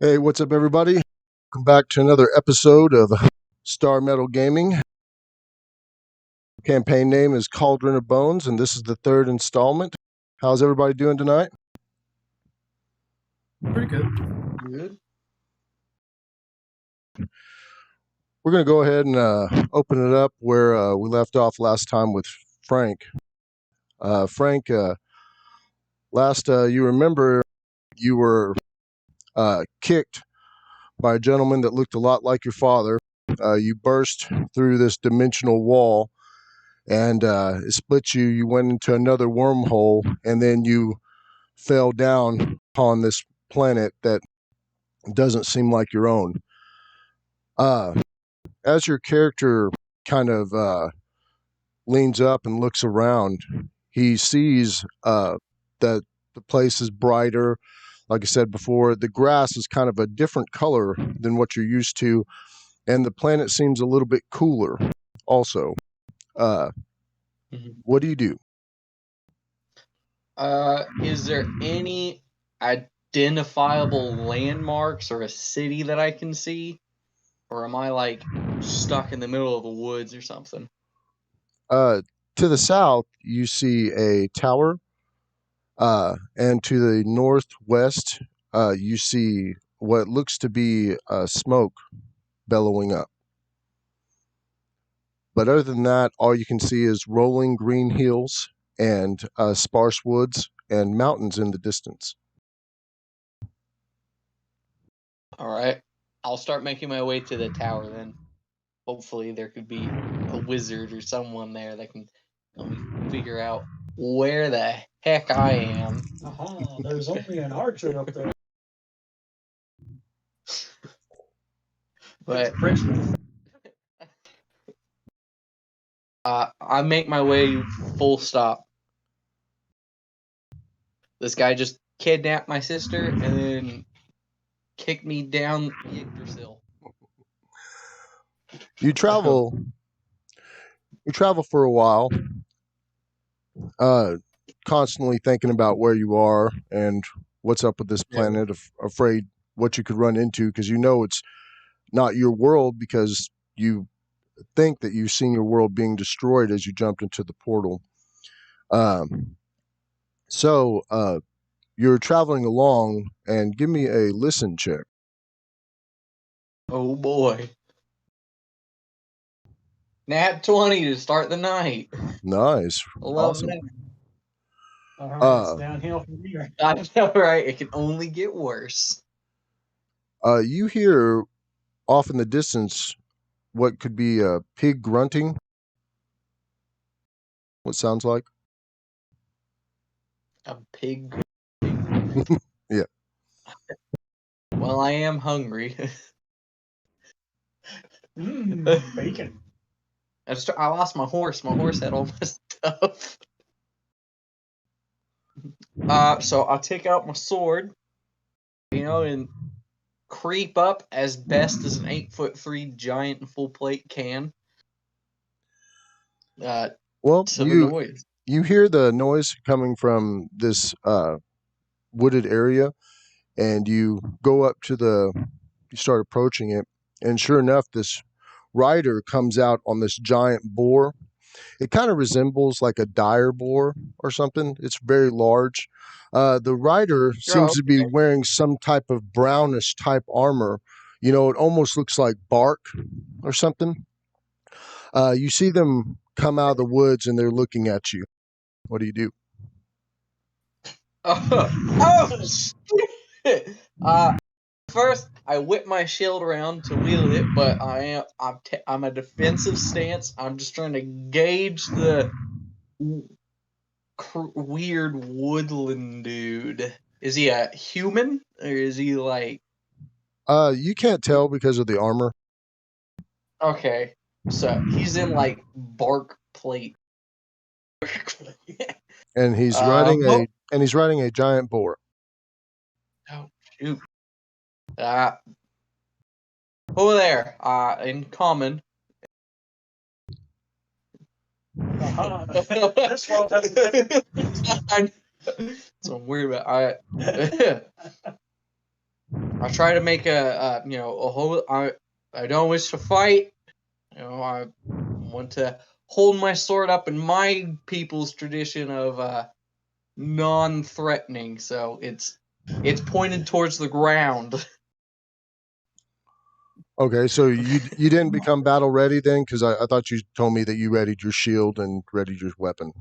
Hey, what's up, everybody? Welcome back to another episode of Starmetal Gaming. Campaign name is Cauldron of Bones, and this is the third installment. How's everybody doing tonight? Pretty good. Good. We're going to go ahead and open it up where we left off last time with Frank. Frank, last you remember you were kicked by a gentleman that looked a lot like your father. You burst through this dimensional wall and it split you. You went into another wormhole, and then you fell down upon this planet that doesn't seem like your own. As your character kind of leans up and looks around, he sees that the place is brighter. Like I said before, the grass is kind of a different color than what you're used to, and the planet seems a little bit cooler also. What do you do? Is there any identifiable landmarks or a city that I can see? Or am I like stuck in the middle of the woods or something? To the south, you see a tower, and to the northwest, you see what looks to be smoke bellowing up. But other than that, all you can see is rolling green hills and sparse woods and mountains in the distance. All right. I'll start making my way to the tower then. Hopefully there could be a wizard or someone there that can help me figure out where the heck I am. Aha, there's only an archer up there. But Frenchman. I make my way full stop. This guy just kidnapped my sister and then kicked me down the Yggdrasil. You travel for a while, constantly thinking about where you are and what's up with this planet, afraid what you could run into, because you know it's not your world, because you think that you've seen your world being destroyed as you jumped into the portal. So you're traveling along, and give me a listen check. Oh boy. Nat 20 to start the night. Nice. 11. Awesome. All right, it's downhill from here. I know, right? It can only get worse. You hear off in the distance what could be a pig grunting. What sounds like? A pig. Yeah. Well, I am hungry. Bacon. I lost my horse. My horse had all my stuff. So I'll take out my sword, and creep up as best as an 8'3" giant in full plate can. Well, To the noise. you hear the noise coming from this wooded area, and you go up to you start approaching it, and sure enough, this rider comes out on this giant boar. It kind of resembles like a dire boar or something. It's very large. The rider seems to be wearing some type of brownish type armor. It almost looks like bark or something. You see them come out of the woods, and they're looking at you. What do you do? Oh shit! First, I whip my shield around to wield it, but I'm a defensive stance. I'm just trying to gauge the weird woodland dude. Is he a human, or is he like? You can't tell because of the armor. Okay, so he's in like bark plate. And he's riding a giant boar. Oh shoot! Over there, in common. This world That's what I'm worried about. I try to make a whole. I don't wish to fight. I want to hold my sword up in my people's tradition of non-threatening. So it's pointed towards the ground. Okay, so you didn't become battle ready then, because I thought you told me that you readied your shield and readied your weapon.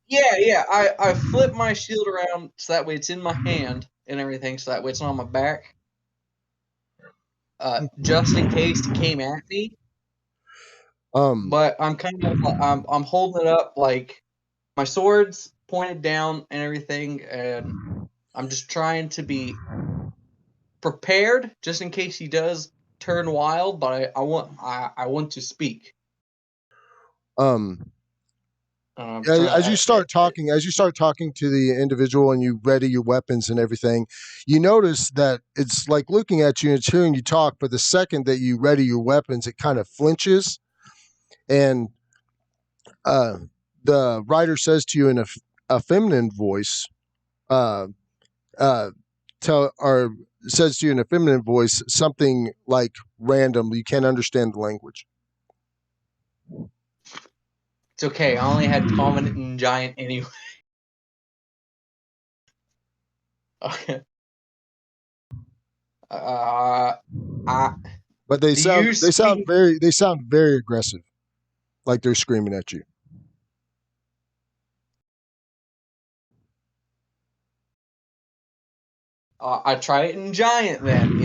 Yeah. I flip my shield around so that way it's in my hand and everything, so that way it's not on my back. Just in case he came at me. But I'm kind of I'm holding it up like my sword's pointed down and everything, and I'm just trying to be prepared just in case he does turn wild. But I want to speak. um, I'm as, trying. as you start talking to the individual and you ready your weapons and everything, you notice that it's like looking at you and it's hearing you talk, but the second that you ready your weapons, it kind of flinches, and uh, the writer says to you in a feminine voice, uh, uh, tell or says to you in a feminine voice something like random. You can't understand the language. It's okay. I only had common and giant anyway. Okay. I But do you speak? they sound very aggressive, like they're screaming at you. I try it in giant then.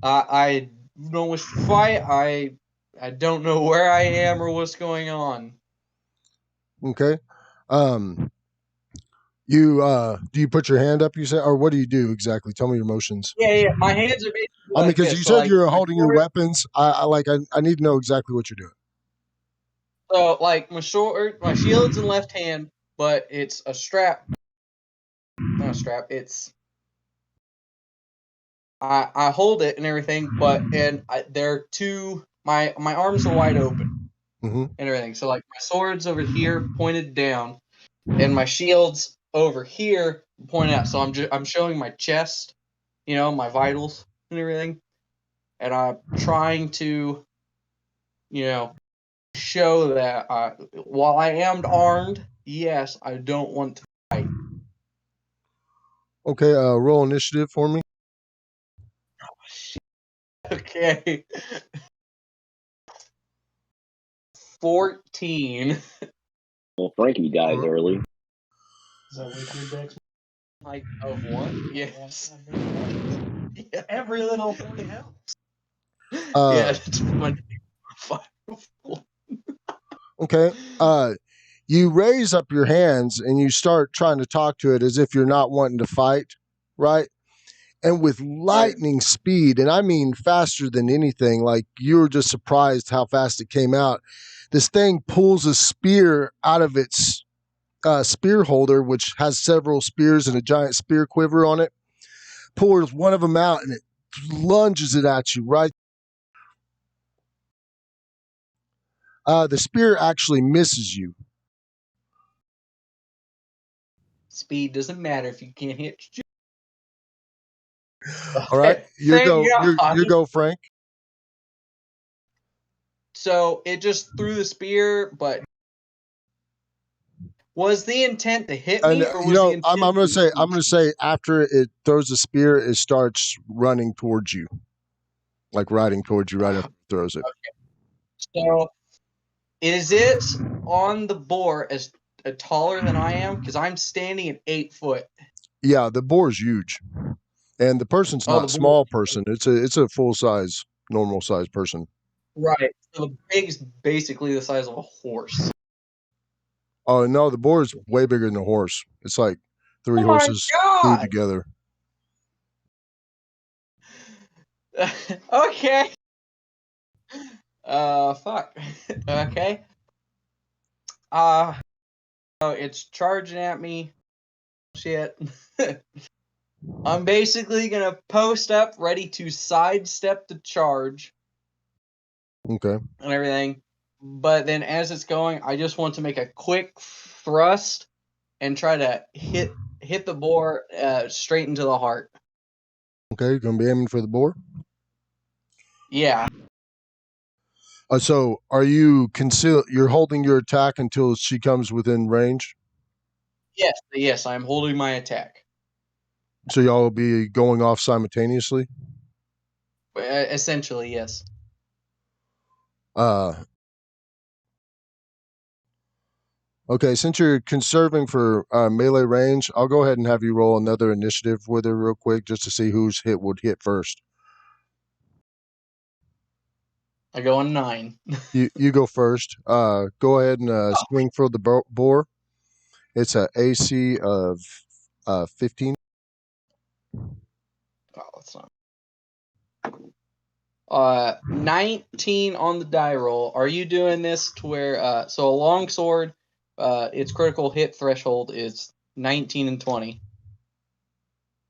I don't wish to fight. I don't know where I am or what's going on. Okay. Um, you do you put your hand up? You say, or what do you do exactly? Tell me your motions. Yeah. My hands are basically I mean, like because you this. So said like you're my holding your sword. weapons. I need to know exactly what you're doing. So like my sword, my shield's in left hand, but it's a strap. Not a strap. It's I hold it and everything, but they're two. My arms are wide open Mm-hmm. and everything. So like my sword's over here, pointed down, and my shield's over here, pointed out. So I'm showing my chest, my vitals and everything, and I'm trying to, show that while I am armed, yes, I don't want to fight. Okay. Roll initiative for me. Okay. 14. Well, Frankie dies early. Is that with your dex? Like of one? Yes. Yeah. Every little thing helps. Yeah, Uh, that's my five. okay. You raise up your hands and you start trying to talk to it as if you're not wanting to fight, right? And with Right. lightning speed, and I mean faster than anything, like you were just surprised how fast it came out. This thing pulls a spear out of its spear holder, which has several spears and a giant spear quiver on it, pulls one of them out and it lunges it at you, right? The spear actually misses you. Speed doesn't matter if you can't hit. All right, Okay, thank you God. go, Frank. So it just threw the spear, but was the intent to hit And me, or was the I'm intent gonna to say reach? after it throws the spear, it starts running towards you, like riding towards you right after it throws it. So is it on the boar as taller than I am? Because I'm standing at 8 foot. Yeah, the boar is huge, and the person's Oh, not the a boar. small person. It's a full size, normal size person. Right. So the pig's basically the size of a horse. Oh no, the boar is way bigger than a horse. It's like three Oh my horses glued God. together. Okay. Fuck. Okay. Oh, it's charging at me. Shit. I'm basically gonna post up, ready to sidestep the charge Okay. and everything. But then as it's going, I just want to make a quick thrust and try to hit the boar straight into the heart. Okay, you're gonna be aiming for the boar. Yeah. So are you you're holding your attack until she comes within range? Yes, I'm holding my attack. So y'all will be going off simultaneously? Essentially, yes. Uh okay, since you're conserving for melee range, I'll go ahead and have you roll another initiative with her real quick just to see whose hit would hit first. I go on 9. You go first. Go ahead and swing for the boar. It's a AC of 15. Oh, that's not. 19 on the die roll. Are you doing this to where so a longsword, its critical hit threshold is 19 and 20.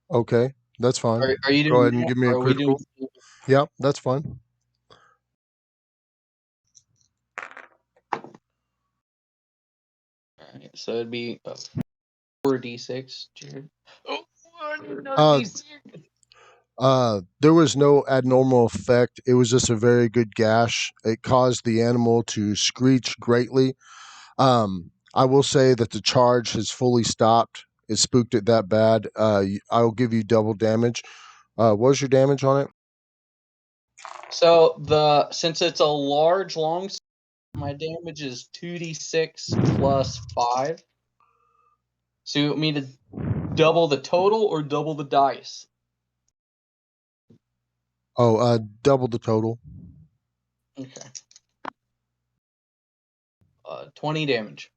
Okay, that's fine. Are you Go doing ahead and that? give me a Or are we doing? critical. Yeah, that's fine. Alright, so it'd be 4d6, Jared. Oh, another Uh, d6. There was no abnormal effect. It was just a very good gash. It caused the animal to screech greatly. I will say that the charge has fully stopped. It spooked it that bad. I'll give you double damage. What was your damage on it? So since it's a large long, my damage is 2d6 plus 5. So you want me to double the total or double the dice? Oh, double the total. Okay. 20 damage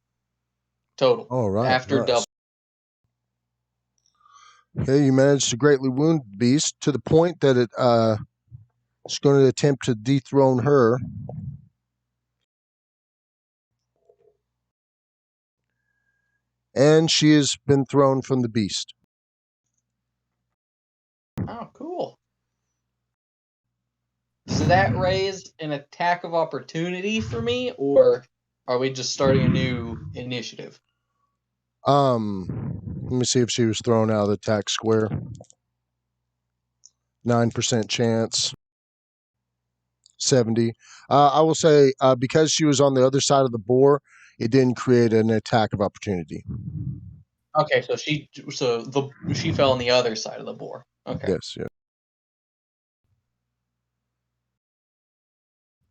total All right, after nice. double. Okay, you managed to greatly wound the beast to the point that it's going to attempt to dethrone her. And she has been thrown from the beast. Oh, cool. Does that raise an attack of opportunity for me, or are we just starting a new initiative? Let me see if she was thrown out of the attack square. 9% chance. 70. I will say because she was on the other side of the boar, it didn't create an attack of opportunity. Okay, so she fell on the other side of the boar. Okay. Yes, yeah.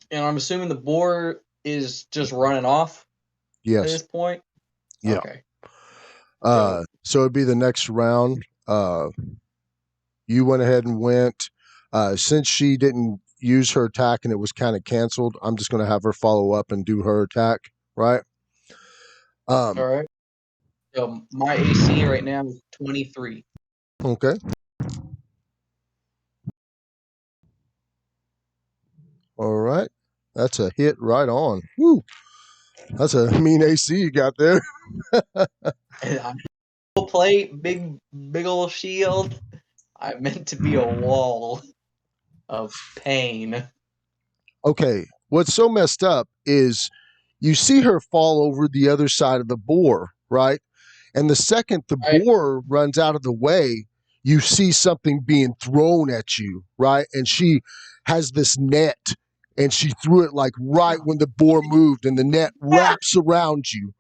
And I'm assuming the boar is just running off at Yes. this point? Yeah. Okay. Dope. So it'd be the next round. You went ahead and went. Since she didn't use her attack and it was kind of canceled, I'm just going to have her follow up and do her attack, right? All right. So my AC right now is 23. Okay. All right. That's a hit right on. Woo. That's a mean AC you got there. And I'm full plate, big old shield. I meant to be a wall of pain. Okay. What's so messed up is you see her fall over the other side of the boar, right? And the second the Right. boar runs out of the way, you see something being thrown at you, right? And she has this net and she threw it like right when the boar moved and the net wraps around you,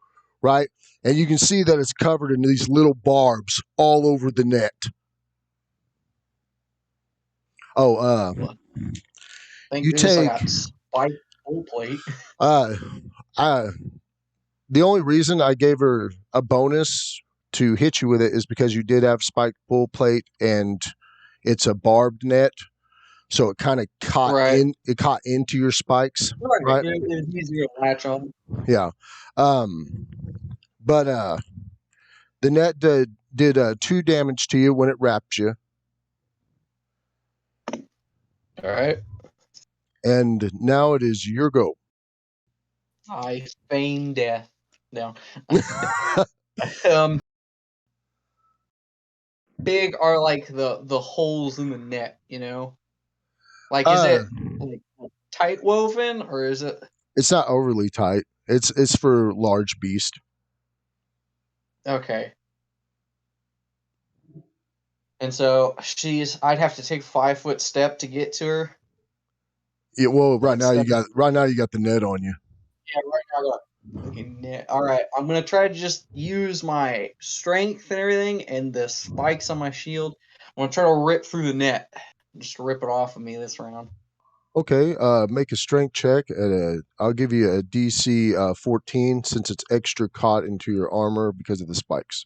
right? And you can see that it's covered in these little barbs all over the net. Oh, Thank you goodness I take got spiked full plate. uh the only reason I gave her a bonus to hit you with it is because you did have spiked bull plate and it's a barbed net, so it kind of caught Right. in. It caught into your spikes, Right. right? It was easier to latch on. Yeah. Um, but the net did 2 damage to you when it wrapped you, All right. and now it is your go. I feign death. No. Big are like the holes in the net, you know? Like is uh, it like tight woven or is it it's not overly tight. It's for large beast. okay? And so I'd have to take a 5-foot step to get to her. Yeah, well, right now you Step- got the net on you. Yeah, right now I got fucking net. All right, I'm gonna try to just use my strength and everything, and the spikes on my shield. I'm gonna try to rip through the net, just to rip it off of me this round. Okay, make a strength check. I'll give you a DC 14 since it's extra caught into your armor because of the spikes.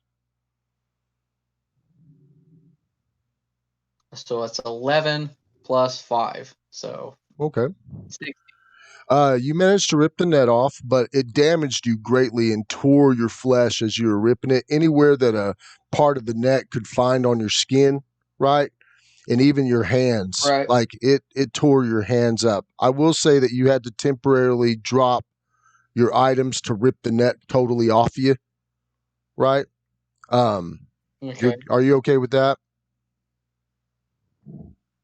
So it's 11 plus 5, so Okay. 6. You managed to rip the net off, but it damaged you greatly and tore your flesh as you were ripping it. Anywhere that a part of the net could find on your skin, right? And even your hands, Right. like it tore your hands up. I will say that you had to temporarily drop your items to rip the net totally off you, right? Okay. Are you okay with that?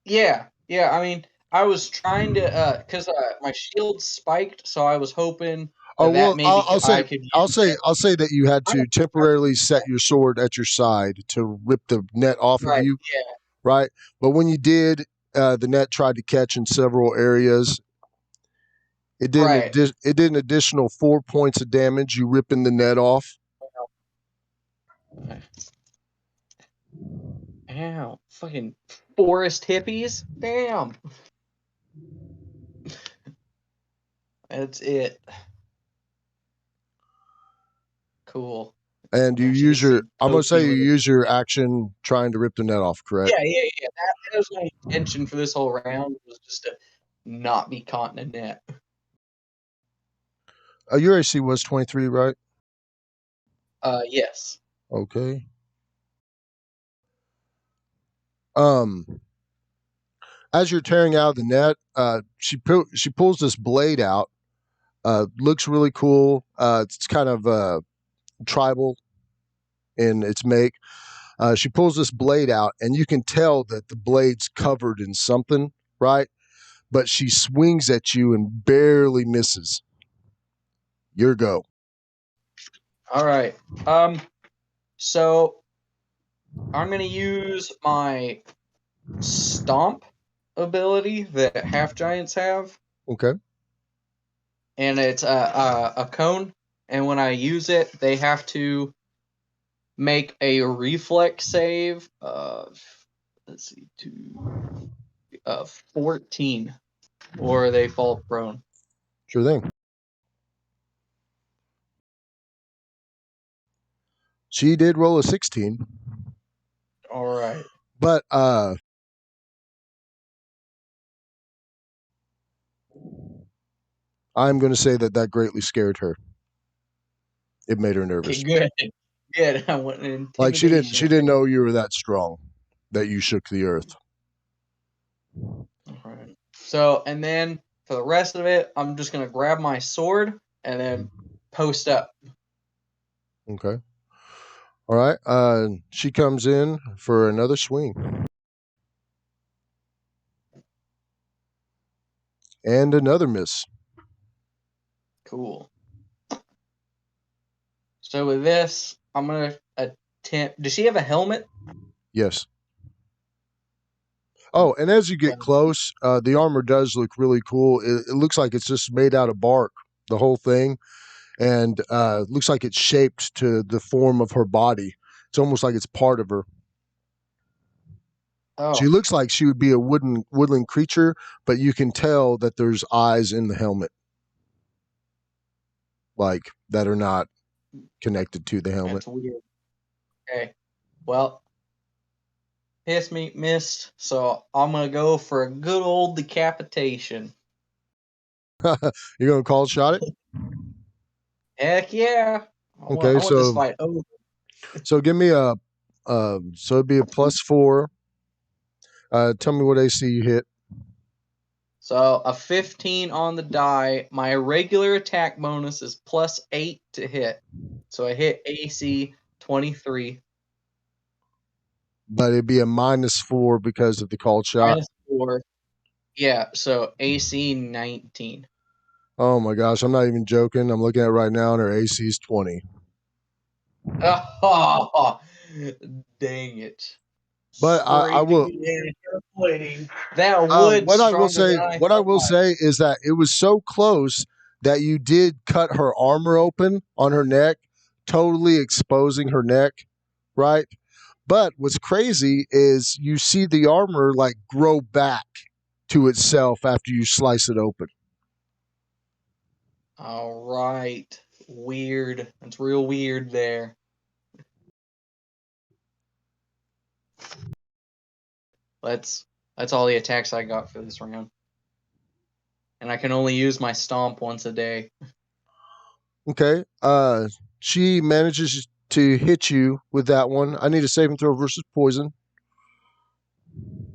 Yeah. I mean, I was trying to, cause my shield spiked, so I was hoping Oh that well, maybe I could use it. I'll say that you had to temporarily set your sword at your side to rip the net off of Right. you, Yeah. right? But when you did, the net tried to catch in several areas. Right. It did an additional 4 points of damage. You ripping the net off. Ow. Fucking forest hippies. Damn. That's it. Cool. And you Now she use gets to your. see I'm gonna say Toki you with it. use your action trying to rip the net off. Correct. Yeah. That was my intention for this whole round, was just to not be caught in a net. Your AC was 23, right? Yes. Okay. Um, as you're tearing out of the net, she pulls this blade out. Looks really cool. It's kind of tribal in its make. She pulls this blade out, and you can tell that the blade's covered in something, right? But she swings at you and barely misses. Your go. All right. So I'm gonna use my stomp ability that half giants have, Okay. and it's a cone. And when I use it, they have to make a reflex save of, let's see, 14, or they fall prone. Sure thing. She did roll a 16, All right. but I'm going to say that greatly scared her. It made her nervous. Okay, good. Good. I want an Like intimidation. she didn't know you were that strong, that you shook the earth. All right. So, and then for the rest of it, I'm just gonna grab my sword and then post up. Okay. All right. She comes in for another swing and another miss. Cool. So with this, I'm gonna attempt. Does she have a helmet? Yes. Oh, and as you get close, the armor does look really cool. It looks like it's just made out of bark, the whole thing, and looks like it's shaped to the form of her body. It's almost like it's part of her. She Oh, looks like she would be a woodland creature, but you can tell that there's eyes in the helmet, like that are not connected to the helmet. that's weird. Okay. Well, piss me missed. So I'm gonna go for a good old decapitation. You're gonna call shot it? Heck yeah! Okay, I want this fight over. so give me a so it'd be a +4. Tell me what AC you hit. So a 15 on the die. My regular attack bonus is +8 to hit. So I hit AC 23. But it'd be a -4 because of the called shot. -4. Yeah, so AC 19. Oh my gosh, I'm not even joking. I'm looking at it right now, and her AC is 20. Oh, dang it. But I will. Waiting. That wood What I will stronger say, than I what I thought. will say is that it was so close that you did cut her armor open on her neck, totally exposing her neck, right? But what's crazy is you see the armor like grow back to itself after you slice it open. All right. Weird. That's real weird there. That's all the attacks I got for this round. And I can only use my stomp once a day. Okay. She manages to hit you with that one. I need a saving throw versus poison.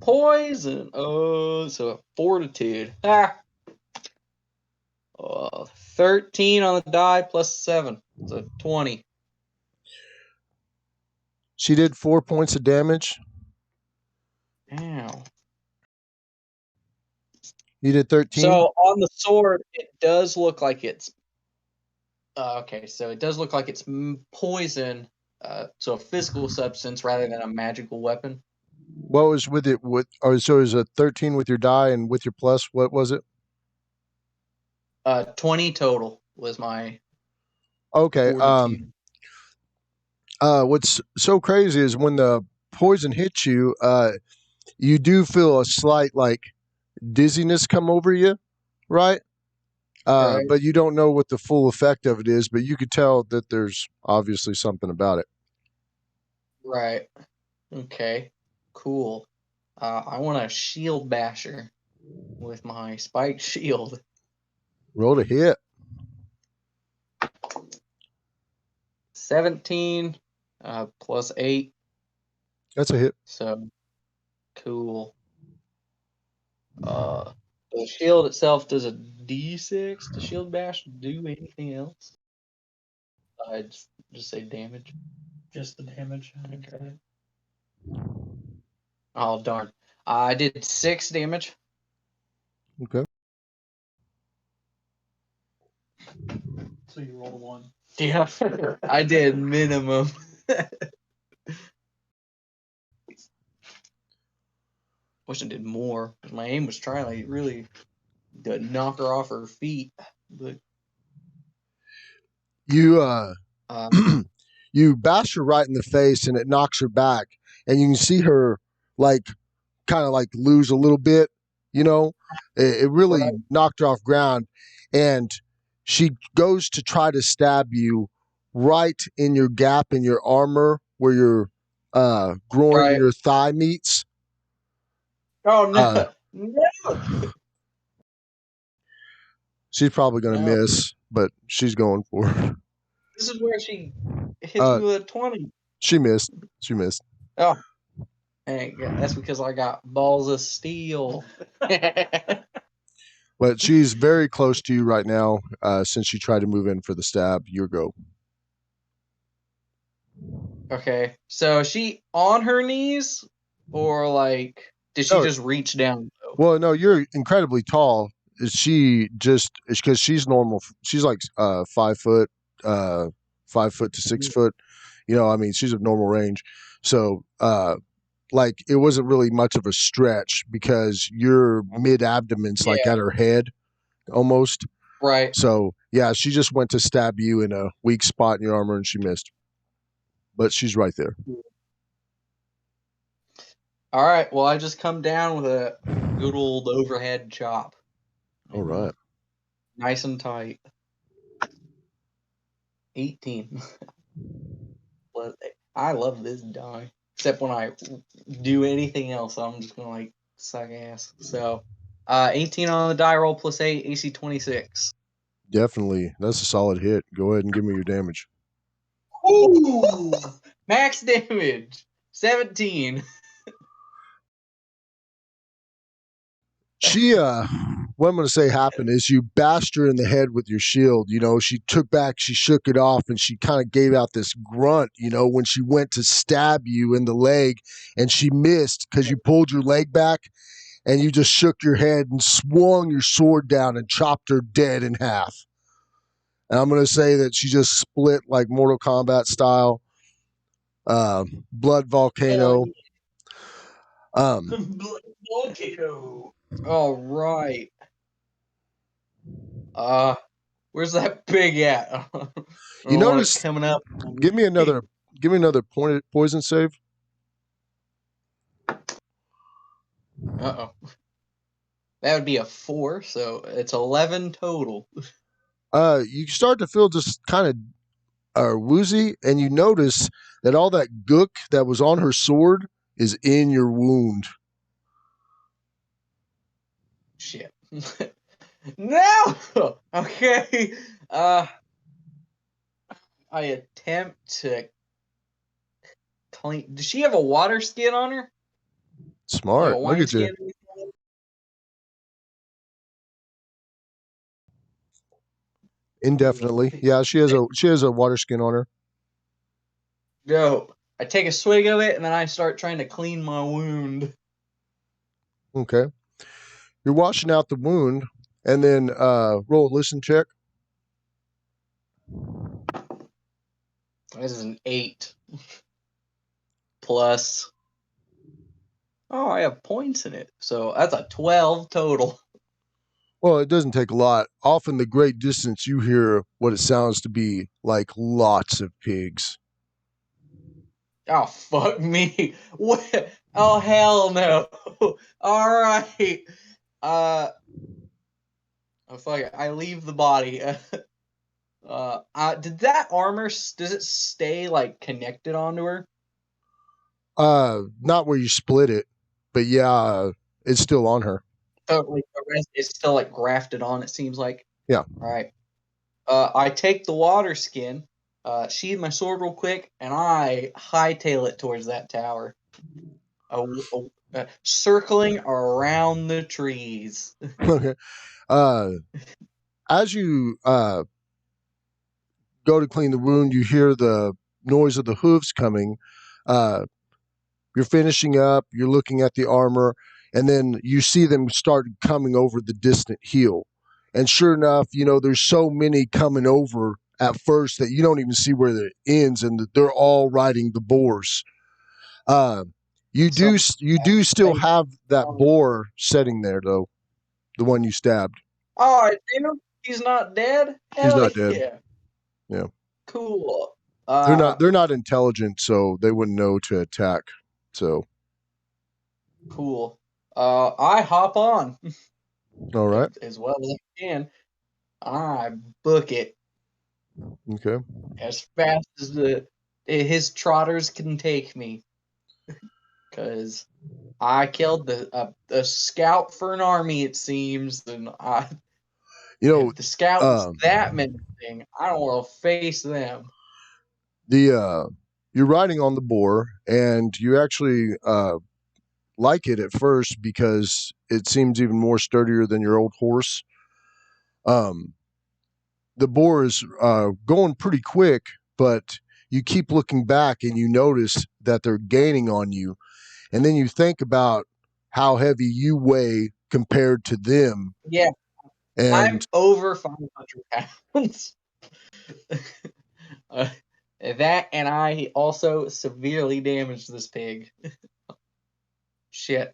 Poison. Oh, so fortitude. Ah. 13 on the die plus 7. So 20. She did 4 points of damage. Ow. You did 13. So on the sword, it does look like it's okay. So it does look like it's poison. So a physical substance rather than a magical weapon. What was with it? So it was a 13 with your die and with your plus. What was it? 20 total was my Okay. fortitude. What's so crazy is when the poison hits you, you do feel a slight like dizziness come over you, right? Right. But you don't know what the full effect of it is, but you could tell that there's obviously something about it. Right. Okay. Cool. I want a shield basher with my spiked shield. Roll to hit. 17 plus 8. That's a hit. So cool. The shield itself does a d6. Does shield bash do anything else? I just say damage. Just the damage. Okay. Oh darn! I did 6 damage. Okay. So you roll 1. Yeah, I did minimum. Wish I did more. My aim was trying like really to knock her off her feet, but You um, you bash her right in the face and it knocks her back, and you can see her like kind of like lose a little bit. You know, it really right, knocked her off ground, and she goes to try to stab you right in your gap in your armor where your groin and right. your thigh meets. Oh Uh, no, no, she's probably going to no! miss, but she's going for it. This is where she hits me with a 20. She missed. She missed. Oh, hey, that's because I got balls of steel. But she's very close to you right now. Since she tried to move in for the stab, your go. Okay, so is she on her knees, or like did she No, just reach down? well, no, you're incredibly tall. Is she just? It's because she's normal. She's like 5 foot, 5 foot to 6 foot. You know, I mean, she's of normal range. So, like, it wasn't really much of a stretch because your mid abdomen's like Yeah, at her head almost. right. So, yeah, she just went to stab you in a weak spot in your armor and she missed. But she's right there. All right. Well, I just come down with a good old overhead chop. All right. Nice and tight. 18. I love this die. Except when I do anything else, I'm just gonna like suck ass. So, 18 on the die roll plus 8, AC 26. Definitely. That's a solid hit. Go ahead and give me your damage. Ooh! Max damage 17. She what I'm going to say happened is you bashed her in the head with your shield. You know, she took back, she shook it off, and she kind of gave out this grunt, you know, when she went to stab you in the leg, and she missed because you pulled your leg back and you just shook your head and swung your sword down and chopped her dead in half. And I'm going to say that she just split like Mortal Kombat style, blood Hell volcano. yeah. Volcano. All right. Where's that pig at? I don't You want notice? it coming up. Give me another poison save. Uh-oh. That would be a 4, so it's 11 total. You start to feel just kind of woozy, and you notice that all that gook that was on her sword is in your wound. Shit. No! Okay. I attempt to clean. Does she have a water skin on her? Like a Smart. Look wine at you. skin? Indefinitely. Yeah, she has a water skin on her. Go. I take a swig of it and then I start trying to clean my wound. Okay. You're washing out the wound, and then roll a listen check. This is an 8. Plus. Oh, I have points in it. So that's a 12 total. Well, it doesn't take a lot. Off in the great distance, you hear what it sounds to be like lots of pigs. Oh, fuck me. What? Oh, hell no. All right. Oh, fuck it. I leave the body. Did that armor, does it stay, like, connected onto her? Not where you split it, but yeah, it's still on her. Oh, like, the rest is still, like, grafted on, it seems like. Yeah. All right. I take the water skin, sheathe my sword real quick, and I hightail it towards that tower. Circling around the trees. Okay. As you go to clean the wound, you hear the noise of the hooves coming. You're finishing up, you're looking at the armor, and then you see them start coming over the distant hill. And sure enough, there's so many coming over at first that you don't even see where it ends, and they're all riding the boars. You do still have that boar sitting there though, the one you stabbed. Oh, damn, he's not dead? He's Hell not dead. yeah. Yeah. Cool. They're not intelligent, so they wouldn't know to attack. So Cool. I hop on all right. as well as I can. I book it Okay. as fast as his trotters can take me. Because I killed a scout for an army, it seems, and if the scout was that menacing, I don't want to face them. You're riding on the boar, and you actually like it at first because it seems even more sturdier than your old horse. The boar is going pretty quick, but you keep looking back and you notice that they're gaining on you, and then you think about how heavy you weigh compared to them. Yeah, I'm And over 500 pounds. That, and I also severely damaged this pig. Shit.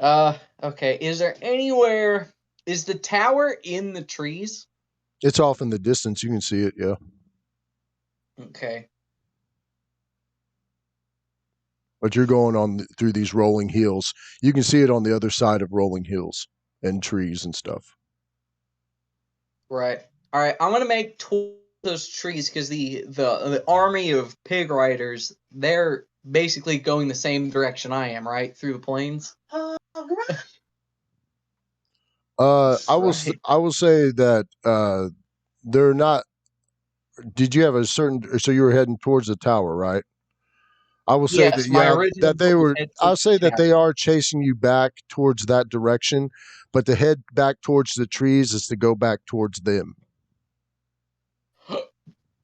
Okay. Is there anywhere? Is the tower in the trees? it's off in the distance. You can see it. Yeah. Okay. But you're going on through these rolling hills. You can see it on the other side of rolling hills and trees and stuff. Right. All right. I'm gonna make those trees because the army of pig riders, they're basically going the same direction I am, right, through the plains. I will Right. I will say that they're not. Did you have a certain? So you were heading towards the tower, right? I will say that Yes, my original that they goal was were. head I'll towards say the that tower. they are chasing you back towards that direction, but to head back towards the trees is to go back towards them.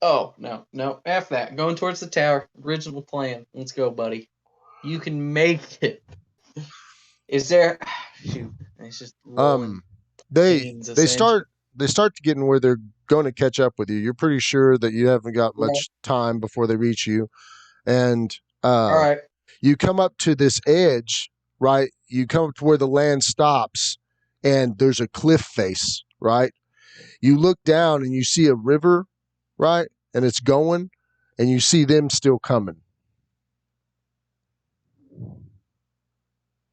Oh, no, F that. Going towards the tower. Original plan. Let's go, buddy. You can make it. Is there shoot, it's just rolling They pains they essentially. start they start to getting where they're going to catch up with you. You're pretty sure that you haven't got Right. much time before they reach you, and All right. You come up to this edge, right? You come up to where the land stops, and there's a cliff face, right? You look down and you see a river, right? And it's going, and you see them still coming.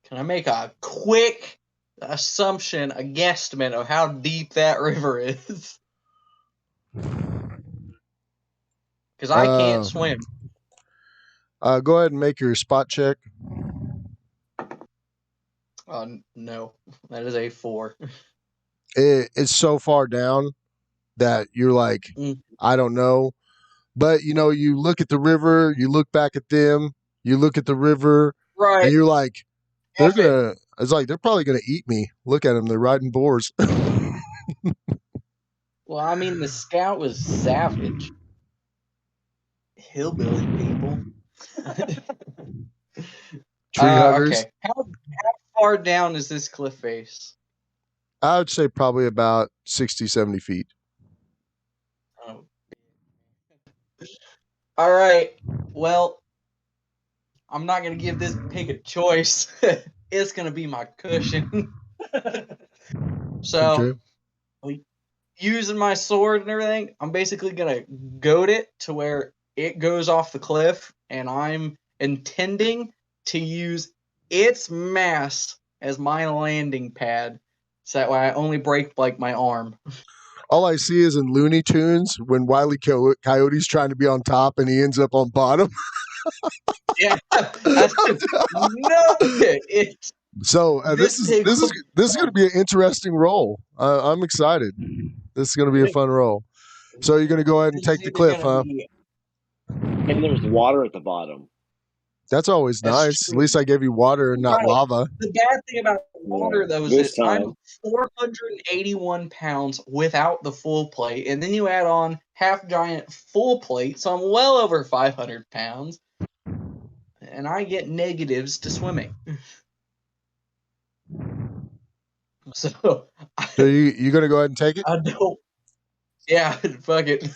Can I make a quick assumption, a guesstimate of how deep that river is? Because I can't swim. Go ahead and make your spot check. No, that is a 4. It's so far down that you're like, I don't know. But, you know, you look at the river, you look back at them, you look at the river, Right. and you're like, it's like, they're probably going to eat me. Look at them. They're riding boars. Well, I mean, the scout was savage. Hillbilly people. Tree huggers. Okay. How far down is this cliff face? I would say probably about 60, 70 feet. Oh. All right. Well, I'm not going to give this pig a choice. It's going to be my cushion. So, using my sword and everything, I'm basically going to goad it to where it goes off the cliff, and I'm intending to use its mass as my landing pad, so that way I only break, like, my arm. All I see is in Looney Tunes when Wile E. Coyote's trying to be on top and he ends up on bottom. Yeah. No, it's So this is going to be an interesting roll. I'm excited. This is going to be a fun roll. So you're going to go ahead and take the cliff, huh? And there's water at the bottom. That's always nice. True. At least I gave you water and not lava. The bad thing about water, though, is this that I'm time. 481 pounds without the full plate, and then you add on half giant full plate, so I'm well over 500 pounds, and I get negatives to swimming. So you going to go ahead and take it? I don't. Yeah, fuck it.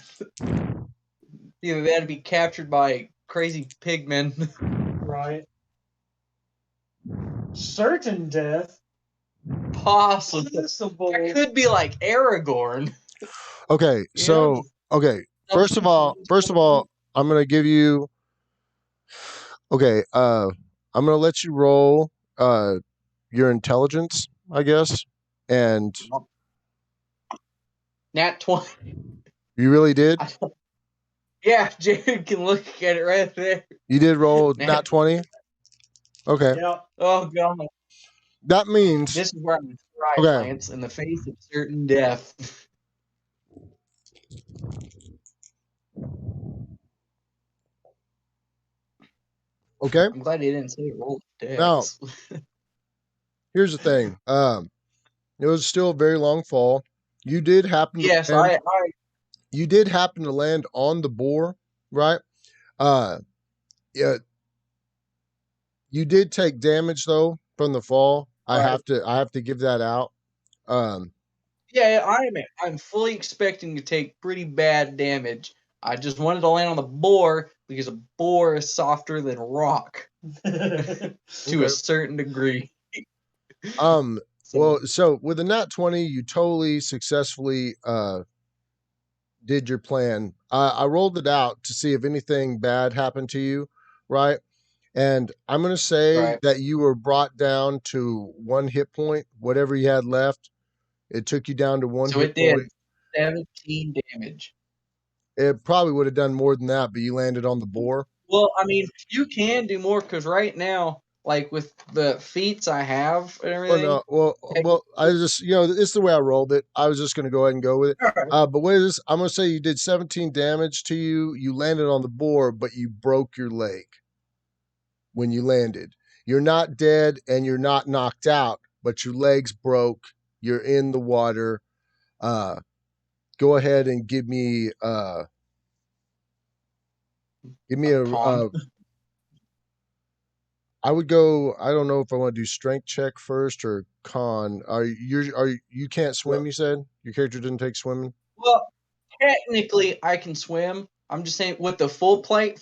Either that to be captured by crazy pigmen. Right. Certain death. Possible. Possible. That could be like Aragorn. Okay, so first of all, I'm gonna give you. Okay, I'm gonna let you roll your intelligence, I guess, and Nat 20. you really did. Yeah, Jared can look at it right there. You did roll nat 20. Okay. Yeah. Oh god. That means This is where I'm thrive, Lance, in the face of certain death. Okay. I'm glad he didn't say roll dex. Now, here's the thing. It was still a very long fall. You did happen to yes, land, you did happen to land on the boar, right? Yeah. You did take damage though from the fall. I have to give that out. Yeah, I'm fully expecting to take pretty bad damage. I just wanted to land on the boar because a boar is softer than rock to a certain degree. Well, so with a nat 20, you totally successfully did your plan. I rolled it out to see if anything bad happened to you, right? And I'm going to say that you were brought down to 1 hit point, whatever you had left. It took you down to 1 hit point. So it did 17 damage. It probably would have done more than that, but you landed on the boar. Well, I mean, you can do more because right now, like with the feats I have and everything. Well, I just, it's the way I rolled it. I was just going to go ahead and go with it. But wait, I'm going to say you did 17 damage to you. You landed on the boar, but you broke your leg when you landed. You're not dead and you're not knocked out, but your legs broke. You're in the water. Go ahead and give me a I would go. I don't know if I want to do strength check first or con. You can't swim? You said your character didn't take swimming. Well, technically, I can swim, I'm just saying with the full plate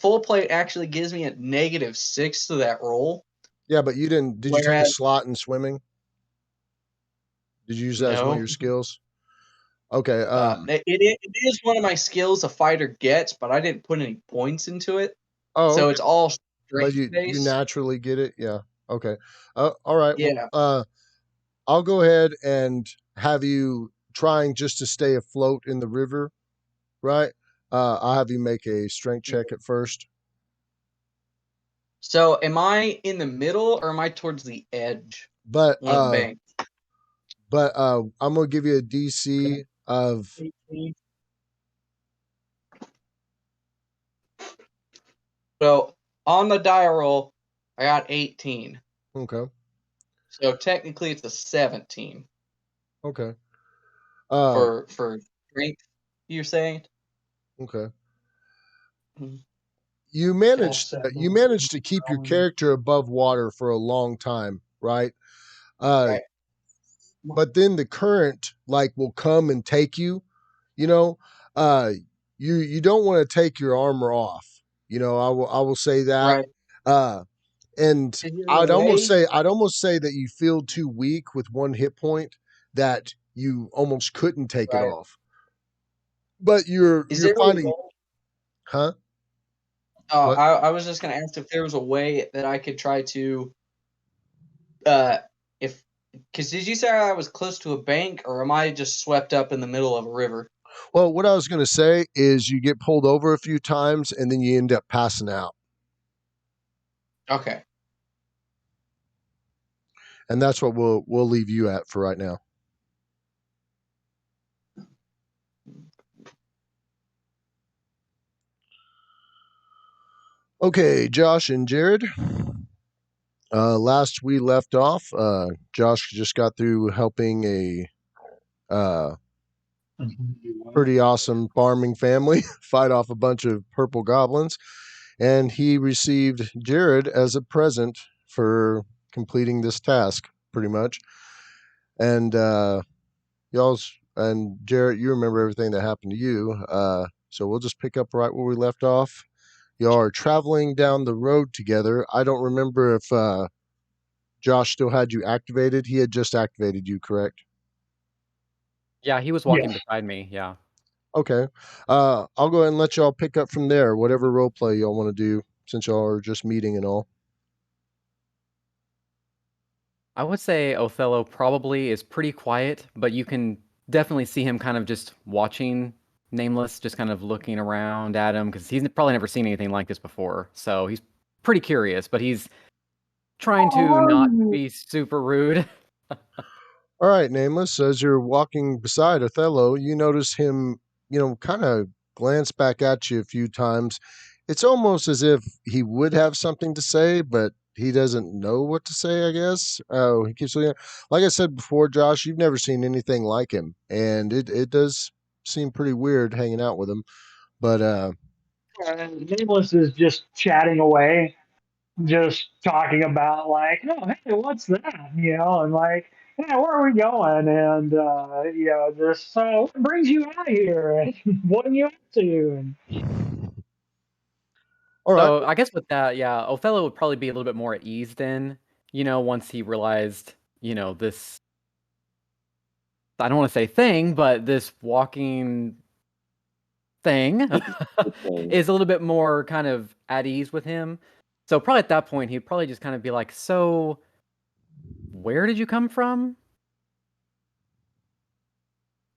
actually gives me a -6 to that roll. Yeah, but you didn't. Did you take a Whereas slot in swimming? Did you use that as one of no, your skills? Okay. it is one of my skills a fighter gets, but I didn't put any points into it, Oh, so okay. it's all But strength you based. naturally get it. Yeah. Okay. All right. Well, Yeah. I'll go ahead and have you trying just to stay afloat in the river, right? I'll have you make a strength check at first. So am I in the middle or am I towards the edge But on a bank? I'm gonna give you a DC of 18. So on the die roll, I got 18. okay, So technically it's a 17 okay, uh, for strength, you're saying? okay. Mhm. You Offset managed to keep your character above water for a long time, right? Uh, Right. but then the current like will come and take you. You know, uh, you don't want to take your armor off. I will say that. Right. Uh, and Is there a way? I'd almost say that you feel too weak with one hit point that you almost couldn't take it Right. off. But Is you're there a finding, way? huh? Oh, What? I was just gonna ask if there was a way that I could try to uh if because did you say I was close to a bank or am I just swept up in the middle of a river? Well, what I was going to say is you get pulled over a few times and then you end up passing out, Okay. and that's what we'll leave you at for right now. Okay, Josh and Jared. Last we left off, Josh just got through helping a uh, pretty awesome farming family fight off a bunch of purple goblins, and he received Jared as a present for completing this task, pretty much. And y'all's and Jared, you remember everything that happened to you. So we'll just pick up right where we left off. Y'all are traveling down the road together. I don't remember if Josh still had you activated. He had just activated you, correct? Yeah, he was walking Yes. beside me. Yeah. Okay. I'll go ahead and let y'all pick up from there. Whatever role play y'all want to do, since y'all are just meeting and all. I would say Othello probably is pretty quiet, but you can definitely see him kind of just watching Nameless, just kind of looking around at him because he's probably never seen anything like this before. So he's pretty curious, but he's trying to not be super rude. All right, Nameless. As you're walking beside Othello, you notice him, kind of glance back at you a few times. It's almost as if he would have something to say, but he doesn't know what to say, I guess. Oh, he keeps looking. Like I said before, Josh, you've never seen anything like him. And it does seem pretty weird hanging out with him. But Nameless is just chatting away, just talking about like, oh, hey, what's that? And like, hey, where are we going? And just what brings you out here? And what are you up to? And all right. So I guess with that, yeah, Othello would probably be a little bit more at ease then, once he realized, this, I don't want to say thing, but this walking thing thing. is a little bit more kind of at ease with him. So probably at that point, he'd probably just kind of be like, so where did you come from?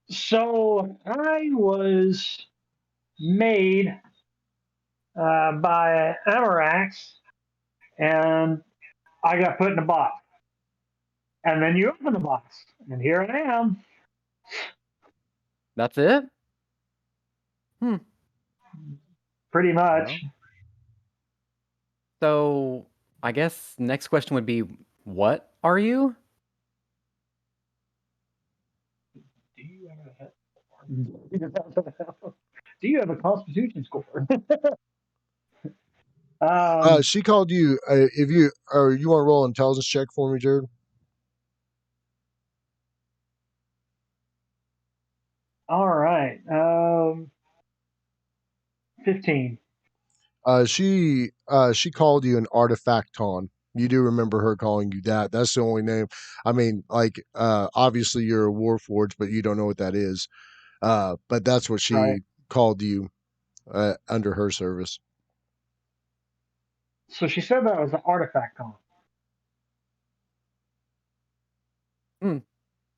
so I was made by Amarax, and I got put in a box. And then you open the box, and here I am. That's it? Pretty Well, much. so I guess next question would be, what are you? Do you do you have a Constitution score? um, She called you. If you or you want to roll an intelligence check for me, Jared? all right. 15. She called you an artifacton. You do remember her calling you that. That's the only name. I mean, like, obviously you're a warforged, but you don't know what that is. But that's what Right. she called you under her service. So she said that was an artifact on.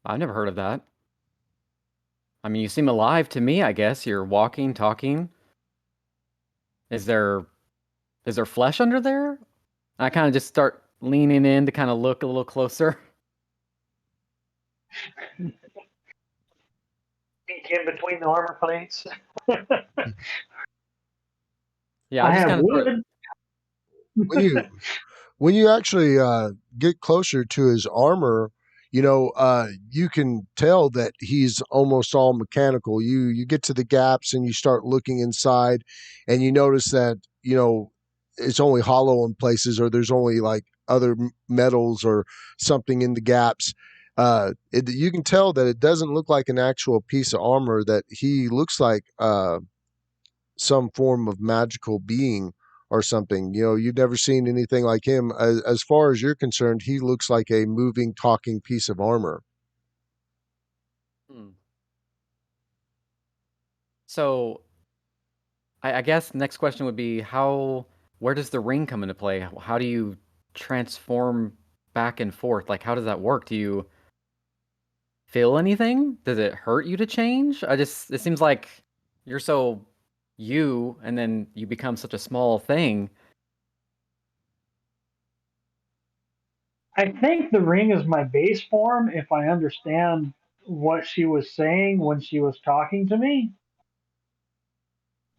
I've never heard of that. I mean, you seem alive to me, I guess. You're walking, talking. Is there flesh under there? I kind of just start leaning in to kind of look a little closer. Peek in between the armor plates. Yeah, I I'll just have kind of throw it. wood. When you when you actually get closer to his armor, you can tell that he's almost all mechanical. You get to the gaps and you start looking inside, and you notice that it's only hollow in places, or there's only like other metals or something in the gaps. You can tell that it doesn't look like an actual piece of armor. That he looks like some form of magical being or something. You've never seen anything like him. As far as you're concerned, he looks like a moving, talking piece of armor. Hmm. So, I guess next question would be where does the ring come into play? How do you transform back and forth? Like, how does that work? Do you feel anything? Does it hurt you to change? It seems like you're so you, and then you become such a small thing. I think the ring is my base form if I understand what she was saying when she was talking to me,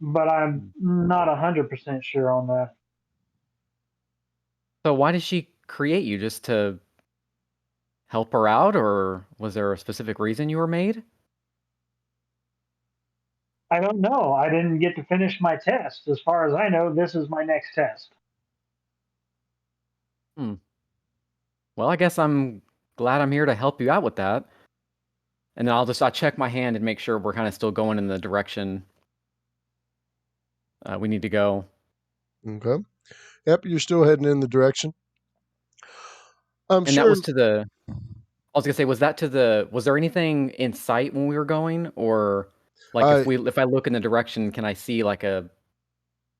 but I'm not 100% sure on that. So why did she create you? Just to help her out, or was there a specific reason you were made? I don't know. I didn't get to finish my test. As far as I know, this is my next test. Hmm. Well, I guess I'm glad I'm here to help you out with that. And then I'll check my hand and make sure we're kind of still going in the direction we need to go. Okay. Yep, you're still heading in the direction. I'm And that sure. was I was gonna say, was there anything in sight when we were going? Or like Uh, if I look in the direction, can I see like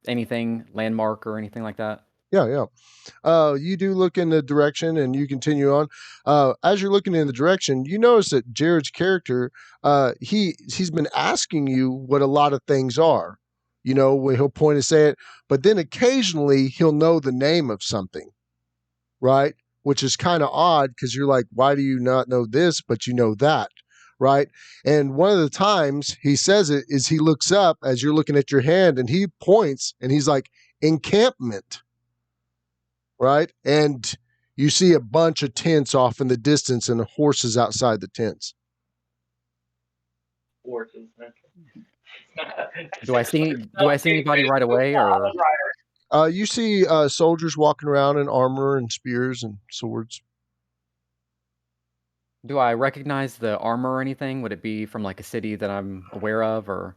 anything, landmark or anything like that? yeah, yeah. You do look in the direction and you continue on. As you're looking in the direction, you notice that Jared's character, he's been asking you what a lot of things are. When he'll point and say it, but then occasionally he'll know the name of something, right? Which is kind of odd because you're like, why do you not know this, but you know that, right? And one of the times he says it is he looks up as you're looking at your hand and he points and he's like, encampment, right? And you see a bunch of tents off in the distance and horses outside the tents. Horses. Do I see anybody right away, or You see soldiers walking around in armor and spears and swords. do I recognize the armor or anything? Would it be from like a city that I'm aware of, or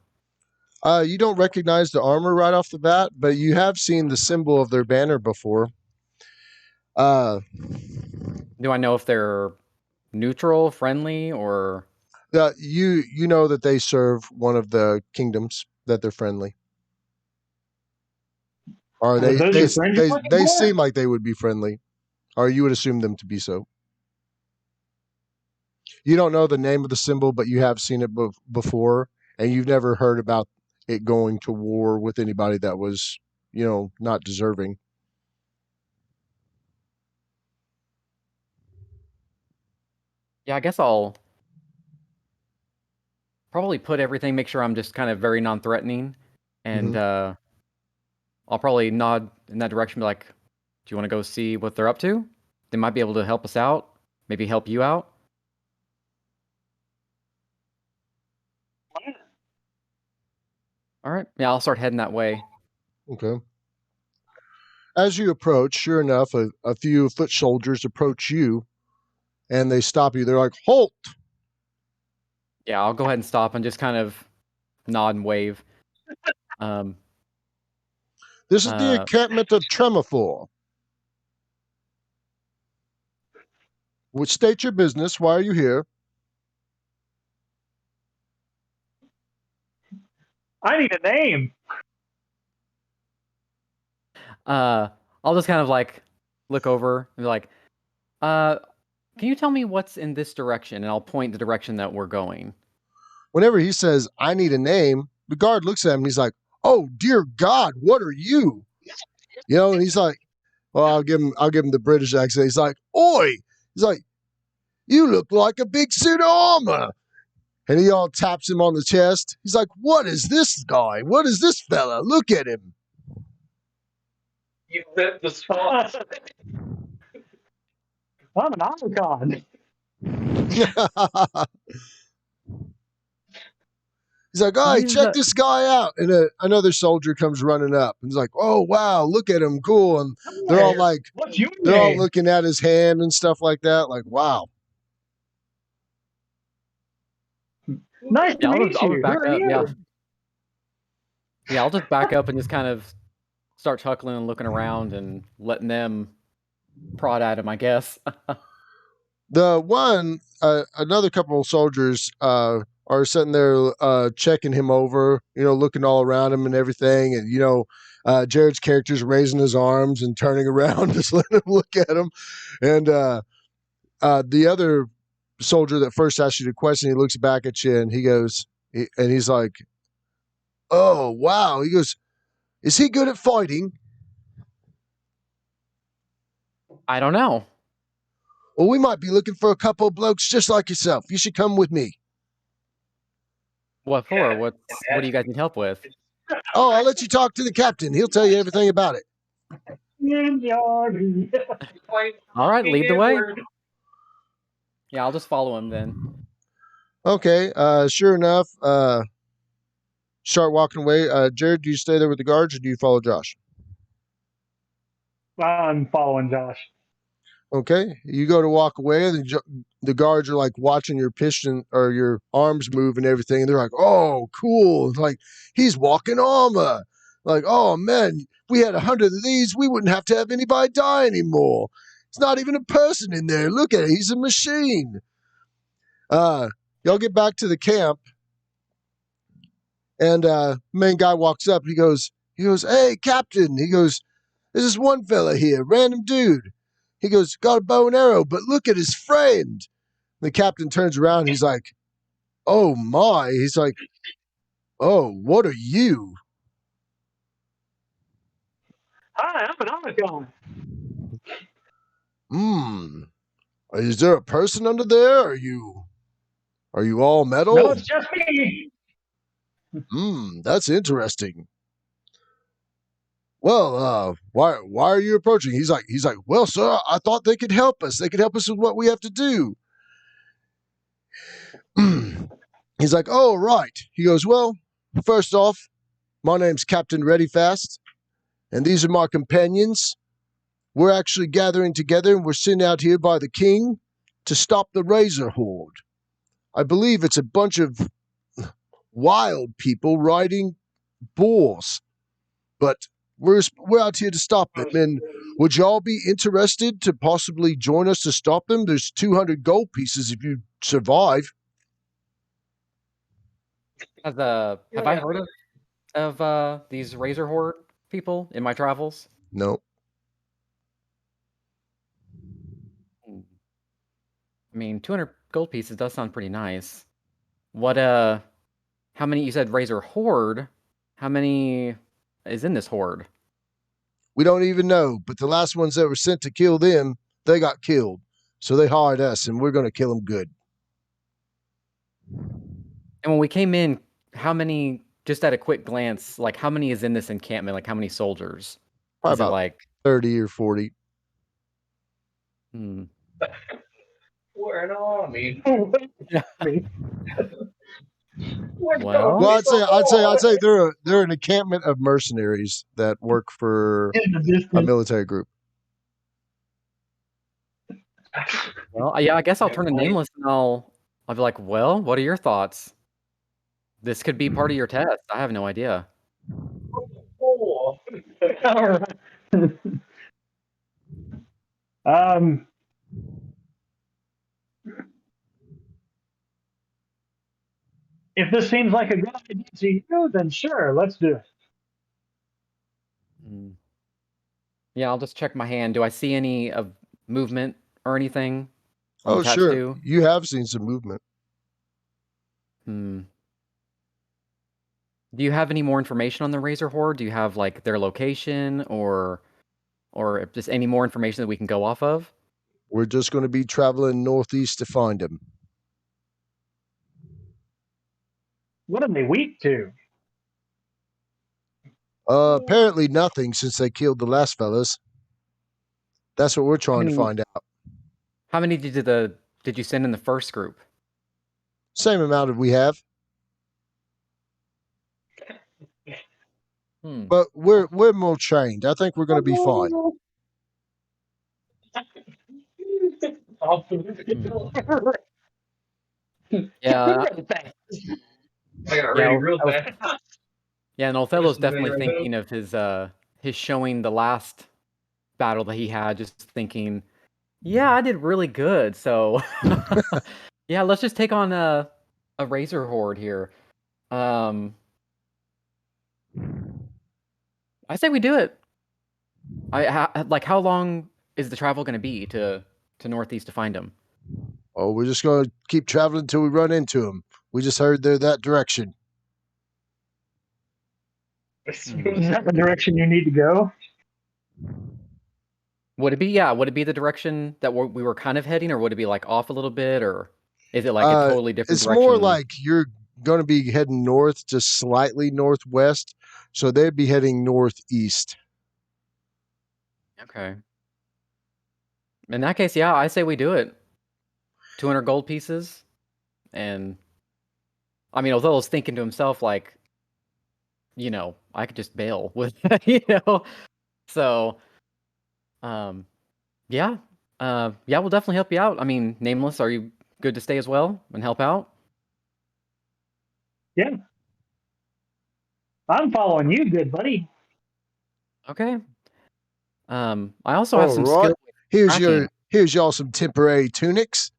You don't recognize the armor right off the bat, but you have seen the symbol of their banner before. Uh, do I know if they're neutral, friendly, or you know that they serve one of the kingdoms, that they're friendly, or Are those your friends you're looking they for? seem like they would be friendly, or you would assume them to be so. You don't know the name of the symbol, but you have seen it before, and you've never heard about it going to war with anybody that was, not deserving. yeah, I guess I'll probably put everything, make sure I'm just kind of very non-threatening, and Mm-hmm. I'll probably nod in that direction, be like, "Do you want to go see what they're up to? They might be able to help us out, maybe help you out." All right, yeah, I'll start heading that way. Okay. As you approach, sure enough, a few foot soldiers approach you, and they stop you. They're like, "Halt!" Yeah, I'll go ahead and stop and just kind of nod and wave. Um, This is the encampment of Tremafor. Which state your business. Why are you here? I need a name. I'll just kind of like look over and be like, can you tell me what's in this direction? And I'll point the direction that we're going. Whenever he says, I need a name, the guard looks at him and he's like, oh, dear God, what are you? You know, and he's like, well, I'll give him the British accent. He's like, oi! He's like, you look like a big suit of armor. And he all taps him on the chest. He's like, what is this guy? What is this fella? Look at him. You lit the spot. I'm an icon. He's like, all right, check this guy out. And another soldier comes running up. And he's like, oh, wow, look at him. Cool. And they're all like, what's your they're all name? looking at his hand and stuff like that. Like, wow. Nice to meet you. Who are you? Yeah, I'll just back up and just kind of start chuckling and looking around and letting them prod at him, I guess. The one, another couple of soldiers are sitting there checking him over, you know, looking all around him and everything. And, you know, Jared's character's raising his arms and turning around, just letting him look at him. And the other soldier that first asked you the question, he looks back at you and he goes, and he's like, oh, wow. He goes, is he good at fighting? I don't know. Well, we might be looking for a couple of blokes just like yourself. You should come with me. What for? What do you guys need help with? Oh, I'll let you talk to the captain. He'll tell you everything about it. All right, lead the way. Yeah, I'll just follow him then. Okay, sure enough, start walking away. Jared, do you stay there with the guards or do you follow Josh? I'm following Josh. Okay, you go to walk away, and the guards are like watching your piston or your arms move and everything, and they're like, "Oh, cool!" It's like he's walking armor. Like, oh man, we had 100 of these, we wouldn't have to have anybody die anymore. It's not even a person in there. Look at it, he's a machine. Y'all get back to the camp, and main guy walks up. He goes, "Hey, Captain!" He goes, "There's this one fella here, random dude." He goes, got a bow and arrow, but look at his friend. The captain turns around. He's like, oh my. He's like, oh, what are you? Hi, I'm an icon. Is there a person under there? Are you all metal? No, it's just me. That's interesting. Well, why are you approaching? He's like, well, sir, I thought they could help us. They could help us with what we have to do. He's like, oh, right. He goes, well, first off, my name's Captain Readyfast, and these are my companions. We're actually gathering together, and we're sent out here by the king to stop the Razor Horde. I believe it's a bunch of wild people riding boars, but we're out here to stop them. And would y'all be interested to possibly join us to stop them? There's 200 gold pieces if you survive. Have I heard of these Razor Horde people in my travels? No. I mean, 200 gold pieces does sound pretty nice. What, how many, you said Razor Horde? How many is in this horde? We don't even know, but the last ones that were sent to kill them, they got killed. So they hired us, and we're going to kill them good. And when we came in, how many, just at a quick glance, like how many is in this encampment? Like how many soldiers? Probably is about it like 30 or 40. We're an army. Well, I'd say they're an encampment of mercenaries that work for a military group. Well, yeah, I guess I'll turn to Nameless and I'll be like, well, what are your thoughts? This could be part of your test. I have no idea. All right. um, if this seems like a good idea to you, then sure, let's do it. Hmm. Yeah, I'll just check my hand. Do I see any of movement or anything on the Oh, sure. tattoo? You have seen some movement. Hmm. Do you have any more information on the Razor Horde? Do you have like their location or just any more information that we can go off of? We're just going to be traveling northeast to find him. What are they weak to? Apparently nothing since they killed the last fellas. That's what we're trying to find out. How many did you send in the first group? Same amount as we have. But we're more trained. I think we're going to be fine. Yeah, I got ready real fast. Yeah, and Othello's definitely thinking of his showing the last battle that he had, just thinking, yeah, I did really good. So yeah, let's just take on a Razor Horde here. I say we do it. Like, how long is the travel going to be to northeast to find him? Oh, we're just going to keep traveling until we run into them. We just heard they're that direction. Is that the direction you need to go? Would it be the direction that we were kind of heading, or would it be like off a little bit, or is it like a totally different it's direction? more like you're going to be heading north, just slightly northwest. So they'd be heading northeast. Okay. In that case, yeah, I say we do it. 200 gold pieces. And I mean, Othello's thinking to himself, like, I could just bail with, So, yeah. Yeah, we'll definitely help you out. I mean, Nameless, are you good to stay as well and help out? Yeah. I'm following you, good buddy. Okay. I also have some skill. Here's y'all some temporary tunics.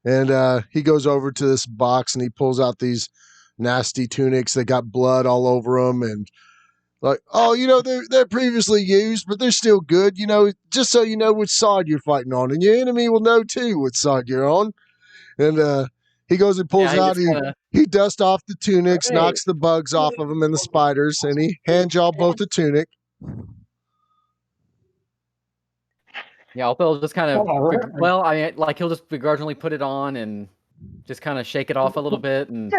And he goes over to this box and he pulls out these nasty tunics that got blood all over them, and like, oh, they're previously used, but they're still good. Just so you know which side you're fighting on, and your enemy will know too which side you're on. And he goes and pulls out. He dusts off the tunics, knocks the bugs off of them and the spiders, and he hands y'all both a tunic. Yeah, Othello just kind of, well, I mean, like, he'll just begrudgingly put it on and just kind of shake it off a little bit and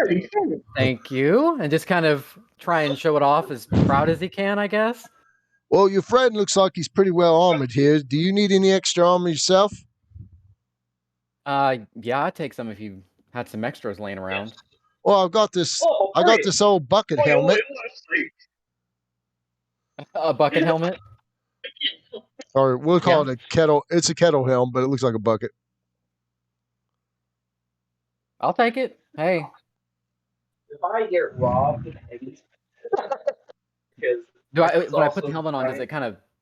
thank you, and just kind of try and show it off as proud as he can, I guess. Well, your friend looks like he's pretty well armored here. Do you need any extra armor yourself? Yeah, I'd take some if you had some extras laying around. Well, I got this old bucket helmet. A bucket helmet? Or we'll call it a kettle. It's a kettle helm, but it looks like a bucket. I'll take it. Hey. If I get robbed, when I put the helmet on,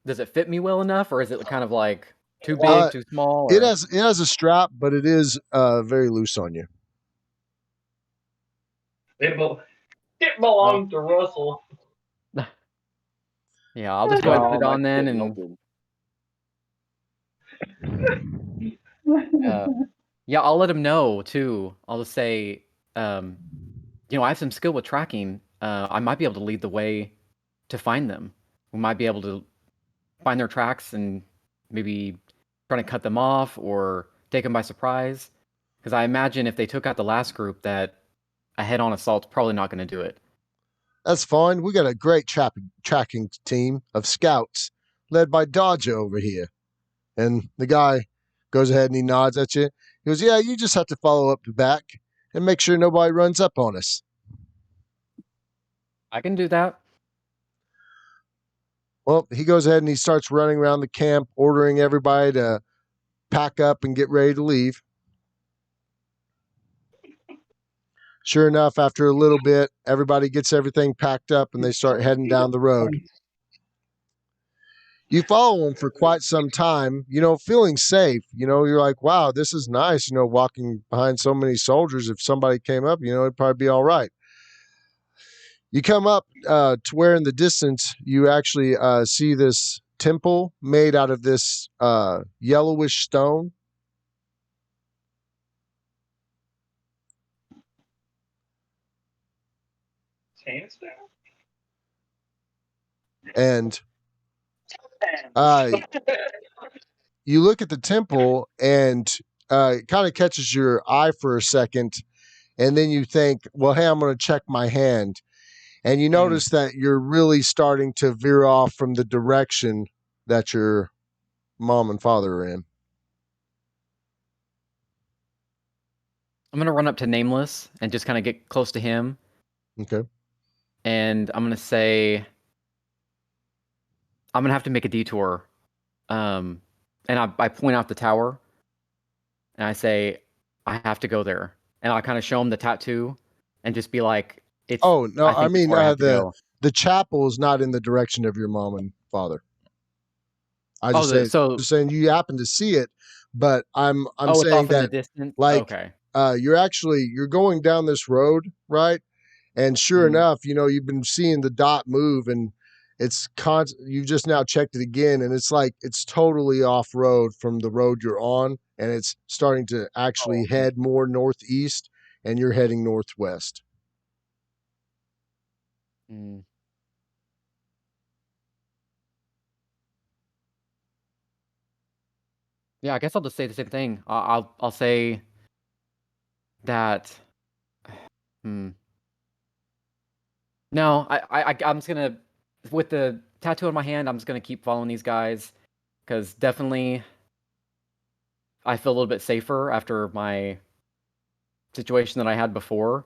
does it fit me well enough, or is it kind of like too big, too small? Or? It has a strap, but it is very loose on you. It belongs to Russell. Yeah, I'll just go ahead and put it on then, and yeah, I'll let him know too. I'll just say, I have some skill with tracking. I might be able to lead the way to find them. We might be able to find their tracks and maybe trying to cut them off or take them by surprise. Because I imagine if they took out the last group, that a head-on assault's probably not going to do it. That's fine. We got a great tracking team of scouts led by Dodger over here. And the guy goes ahead and he nods at you. He goes, yeah, you just have to follow up the back and make sure nobody runs up on us. I can do that. Well, he goes ahead and he starts running around the camp, ordering everybody to pack up and get ready to leave. Sure enough, after a little bit, everybody gets everything packed up and they start heading down the road. You follow him for quite some time, feeling safe. You're like, wow, this is nice, walking behind so many soldiers. If somebody came up, it'd probably be all right. You come up to where in the distance you actually see this temple made out of this yellowish stone. Sandstone? And uh, you look at the temple and it kind of catches your eye for a second. And then you think, well, hey, I'm going to check my hand. And you notice that you're really starting to veer off from the direction that your mom and father are in. I'm gonna run up to Nameless and just kind of get close to him, Okay. and I'm gonna say, I'm gonna have to make a detour. And I point out the tower, and I say, I have to go there, and I kind of show him the tattoo, and just be like, it's. Oh, no, I I think it's mean, where I have to go. the chapel is not in the direction of your mom and father. I Oh, just say, so just saying you happen to see it, but I'm it's saying off in the that distance. like Okay. you're going down this road, right? And sure Mhm. enough, you've been seeing the dot move, and you've just now checked it again, and it's like it's totally off road from the road you're on, and it's starting to actually head more northeast, and you're heading northwest. Mm. Yeah, I guess I'll just say the same thing. I'll say that. Hmm. No, I'm just gonna, with the tattoo on my hand, I'm just gonna keep following these guys, because definitely I feel a little bit safer after my situation that I had before.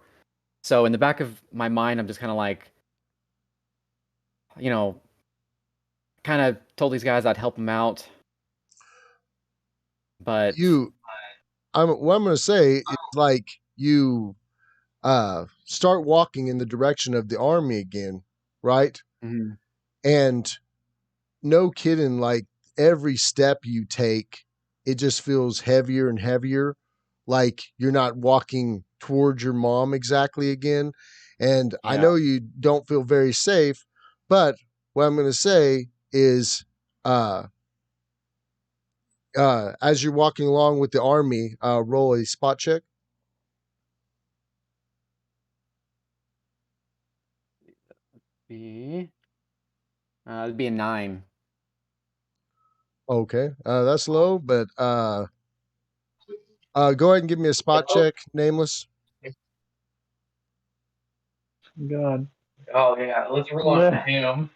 So in the back of my mind, I'm just kind of like, you know, kind of told these guys I'd help them out, but What I'm going to say is like you start walking in the direction of the army again, right? Mhm. And no kidding, like every step you take, it just feels heavier and heavier. Like you're not walking towards your mom exactly again. And I Yeah. know you don't feel very safe, but what I'm going to say is, as you're walking along with the army, roll a spot check. Be it'd be a 9. Okay, that's low, but go ahead and give me a spot check, Nameless. God. Oh yeah, let's rely on him.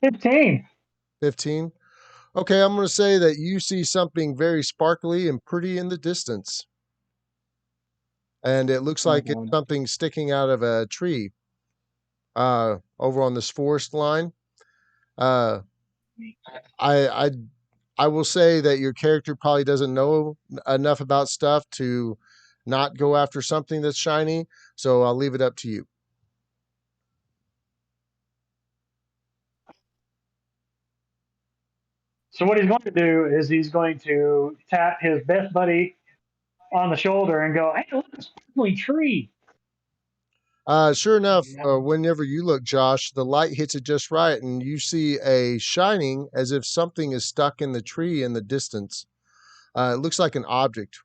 15. 15. Okay, I'm going to say that you see something very sparkly and pretty in the distance. And it looks like it's something sticking out of a tree over on this forest line. Uh, I, I, I will say that your character probably doesn't know enough about stuff to not go after something that's shiny. So I'll leave it up to you. So what he's going to do is he's going to tap his best buddy on the shoulder and go, "Hey, look, a sparkly tree." Sure enough, whenever you look, Josh, the light hits it just right, and you see a shining as if something is stuck in the tree in the distance. It looks like an object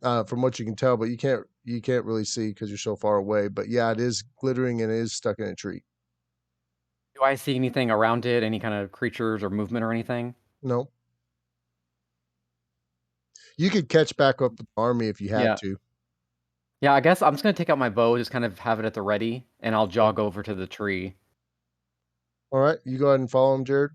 from what you can tell, but you can't really see because you're so far away. But yeah, it is glittering and it is stuck in a tree. Do I see anything around it? Any kind of creatures or movement or anything? No, you could catch back up with the army if you had Yeah. to. Yeah, I guess I'm just gonna take out my bow, just kind of have it at the ready, and I'll jog over to the tree. All right, you go ahead and follow him, Jared.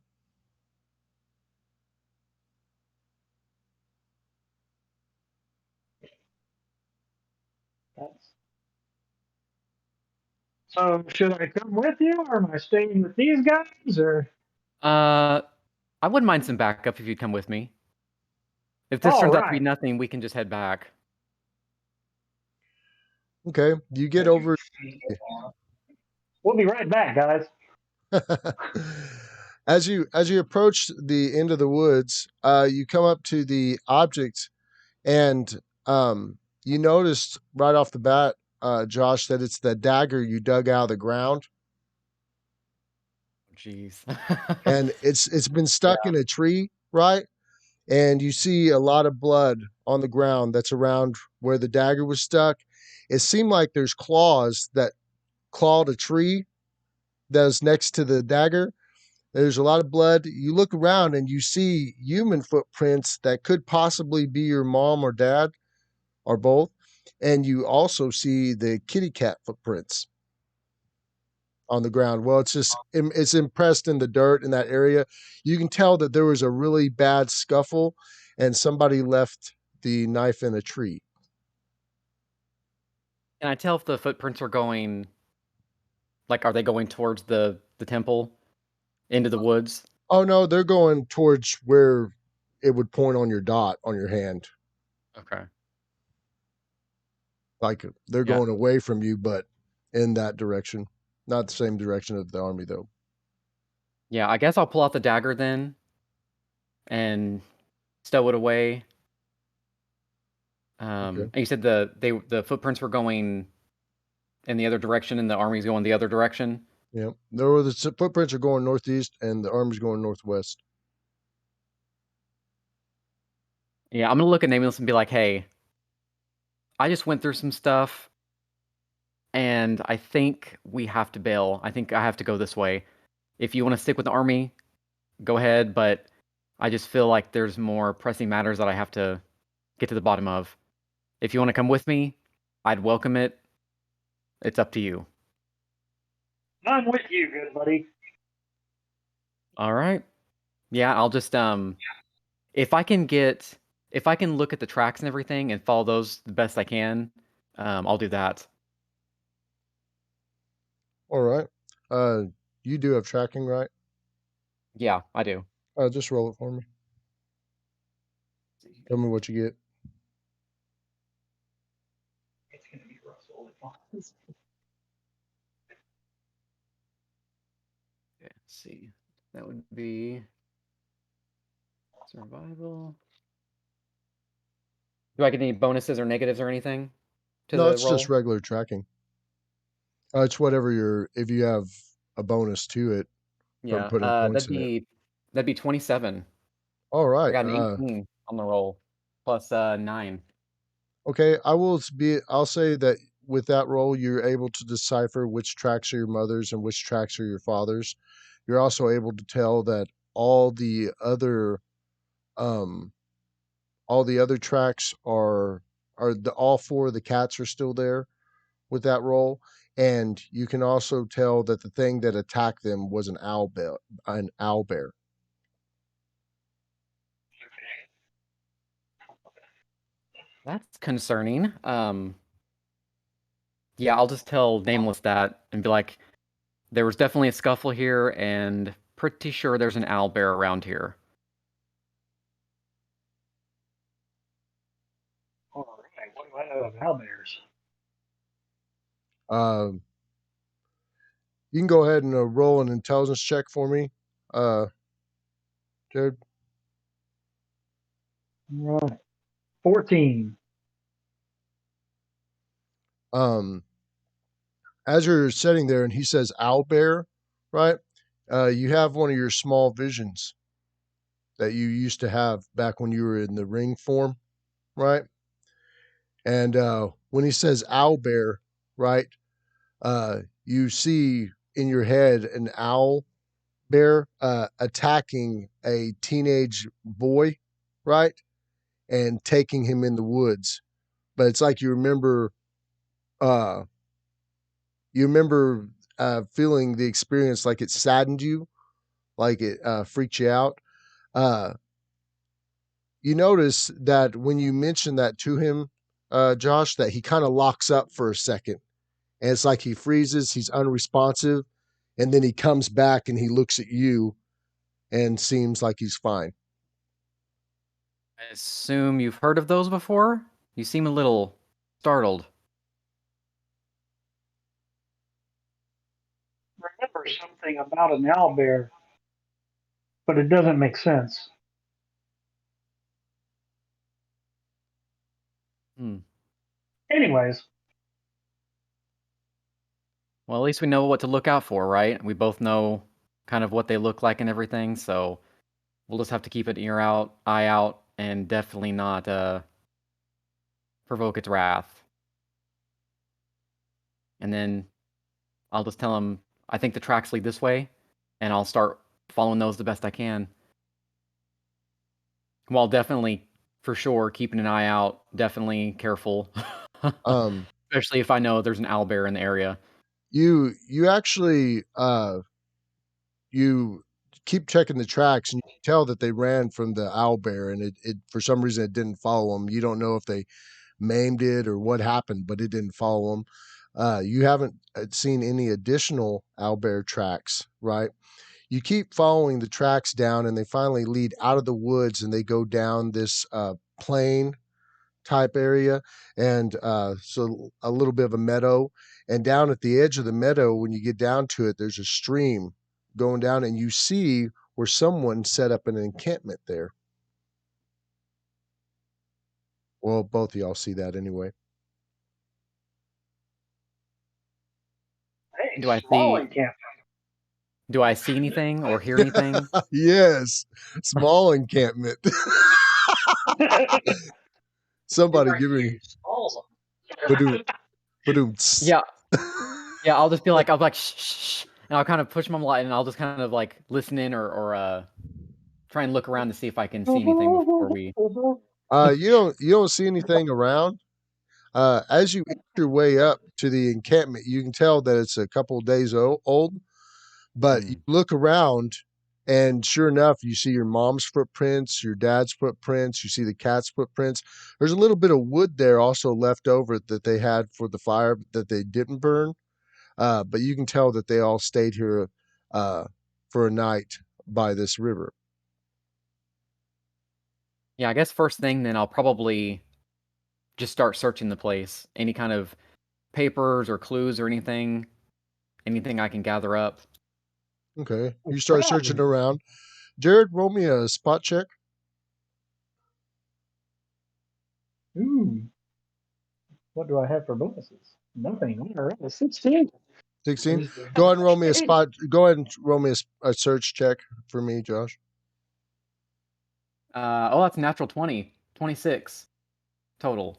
So should I come with you, or am I staying with these guys, or? I wouldn't mind some backup if you'd come with me. If this All turns out to be right. nothing, we can just head back. Okay, you get over. We'll be right back, guys. As you approach the end of the woods, you come up to the object, and you noticed right off the bat, Josh, that it's the dagger you dug out of the ground, Jeez. and it's been stuck in a tree, right? And you see a lot of blood on the ground that's around where the dagger was stuck. It seemed like there's claws that clawed a tree that was next to the dagger. There's a lot of blood. You look around and you see human footprints that could possibly be your mom or dad or both. And you also see the kitty cat footprints on the ground. Well, it's impressed in the dirt in that area. You can tell that there was a really bad scuffle and somebody left the knife in a tree. Can I tell if the footprints are going, like, are they going towards the temple, into the woods? Oh no, they're going towards where it would point on your dot on your hand. Okay. Like they're Yeah. going away from you, but in that direction. Not the same direction of the army though. Yeah, I guess I'll pull out the dagger then and stow it away. Okay. And you said the footprints were going in the other direction and the army's going the other direction? Yeah. There were the footprints are going northeast and the army's going northwest. Yeah, I'm gonna look at Nameless and be like, hey, I just went through some stuff and I think we have to bail. I think I have to go this way. If you want to stick with the army, go ahead, but I just feel like there's more pressing matters that I have to get to the bottom of. If you want to come with me, I'd welcome it. It's up to you. I'm with you, good buddy. All right. Yeah, I'll just if I can look at the tracks and everything and follow those the best I can, I'll do that. All right. You do have tracking, right? Yeah, I do. Just roll it for me. Tell me what you get. It's gonna be Russell. Okay, let's see. That would be survival. Do I get any bonuses or negatives or anything to No, the it's just roll? regular tracking. It's whatever if you have a bonus to it from Yeah, putting points in it. that'd be 27. All I right. got an 18 on the roll, plus 9. Okay, I'll say that with that roll you're able to decipher which tracks are your mother's and which tracks are your father's. You're also able to tell that all the other um all the other tracks are the all four of the cats are still there with that roll, and you can also tell that the thing that attacked them was an owl bear. That's concerning. Yeah, I'll just tell Nameless that and be like, there was definitely a scuffle here, and pretty sure there's an owl bear around here. All right. What do I know about bears? Um, you can go ahead and roll an intelligence check for me, uh, Jared. All right. 14. Um, as you're sitting there and he says owl bear, right? You have one of your small visions that you used to have back when you were in the ring form, right? And when he says owl bear, right, you see in your head an owl bear attacking a teenage boy, right, and taking him in the woods. But it's like uh, you remember feeling the experience like it saddened you, like it freaked you out. Uh, you notice that when you mention that to him, Josh, that he kind of locks up for a second. And it's like he freezes, he's unresponsive, and then he comes back and he looks at you and seems like he's fine. I assume you've heard of those before? You seem a little startled. Remember something about an owlbear. but it doesn't make sense. Hmm. Anyways, Well, at least we know what to look out for, right? We both know kind of what they look like and everything, so we'll just have to keep an eye out, and definitely not provoke its wrath. And then I'll just tell him I think the tracks lead this way, and I'll start following those the best I can. While definitely, for sure, keeping an eye out, definitely careful. Um, Especially if I know there's an owlbear in the area. you actually you keep checking the tracks and you can tell that they ran from the owl bear and it for some reason it didn't follow them. You don't know if they maimed it or what happened, but it didn't follow them. You haven't seen any additional owlbear tracks, right? You keep following the tracks down, and they finally lead out of the woods, and they go down this plain type area, and so a little bit of a meadow. And down at the edge of the meadow, when you get down to it, there's a stream going down, and you see where someone set up an encampment there. Well, both of y'all see that anyway. hey, Do I small see encampment. do I see anything or hear anything? Yes, small encampment. Somebody give me badoom, badoom. Yeah. Yeah, I'll just be like, I'll be like, shh, shh, shh, and I'll kind of push my light, and I'll just kind of like listen in or try and look around to see if I can see anything before we. You don't see anything around. As you inch your way up to the encampment, you can tell that it's a couple of days old. But you Mm. look around, and sure enough, you see your mom's footprints, your dad's footprints, you see the cat's footprints. There's a little bit of wood there also left over that they had for the fire that they didn't burn. But you can tell that they all stayed here uh, for a night by this river. Yeah, I guess first thing then I'll probably just start searching the place. Any kind of papers or clues or anything I can gather up. Okay. You start searching around. Jared, roll me a spot check. Ooh, what do I have for bonuses? Nothing. All right, 16. 16. Go ahead and roll me a spot. Go ahead and roll me a search check for me, Josh. Oh, that's a natural 20. 26 total.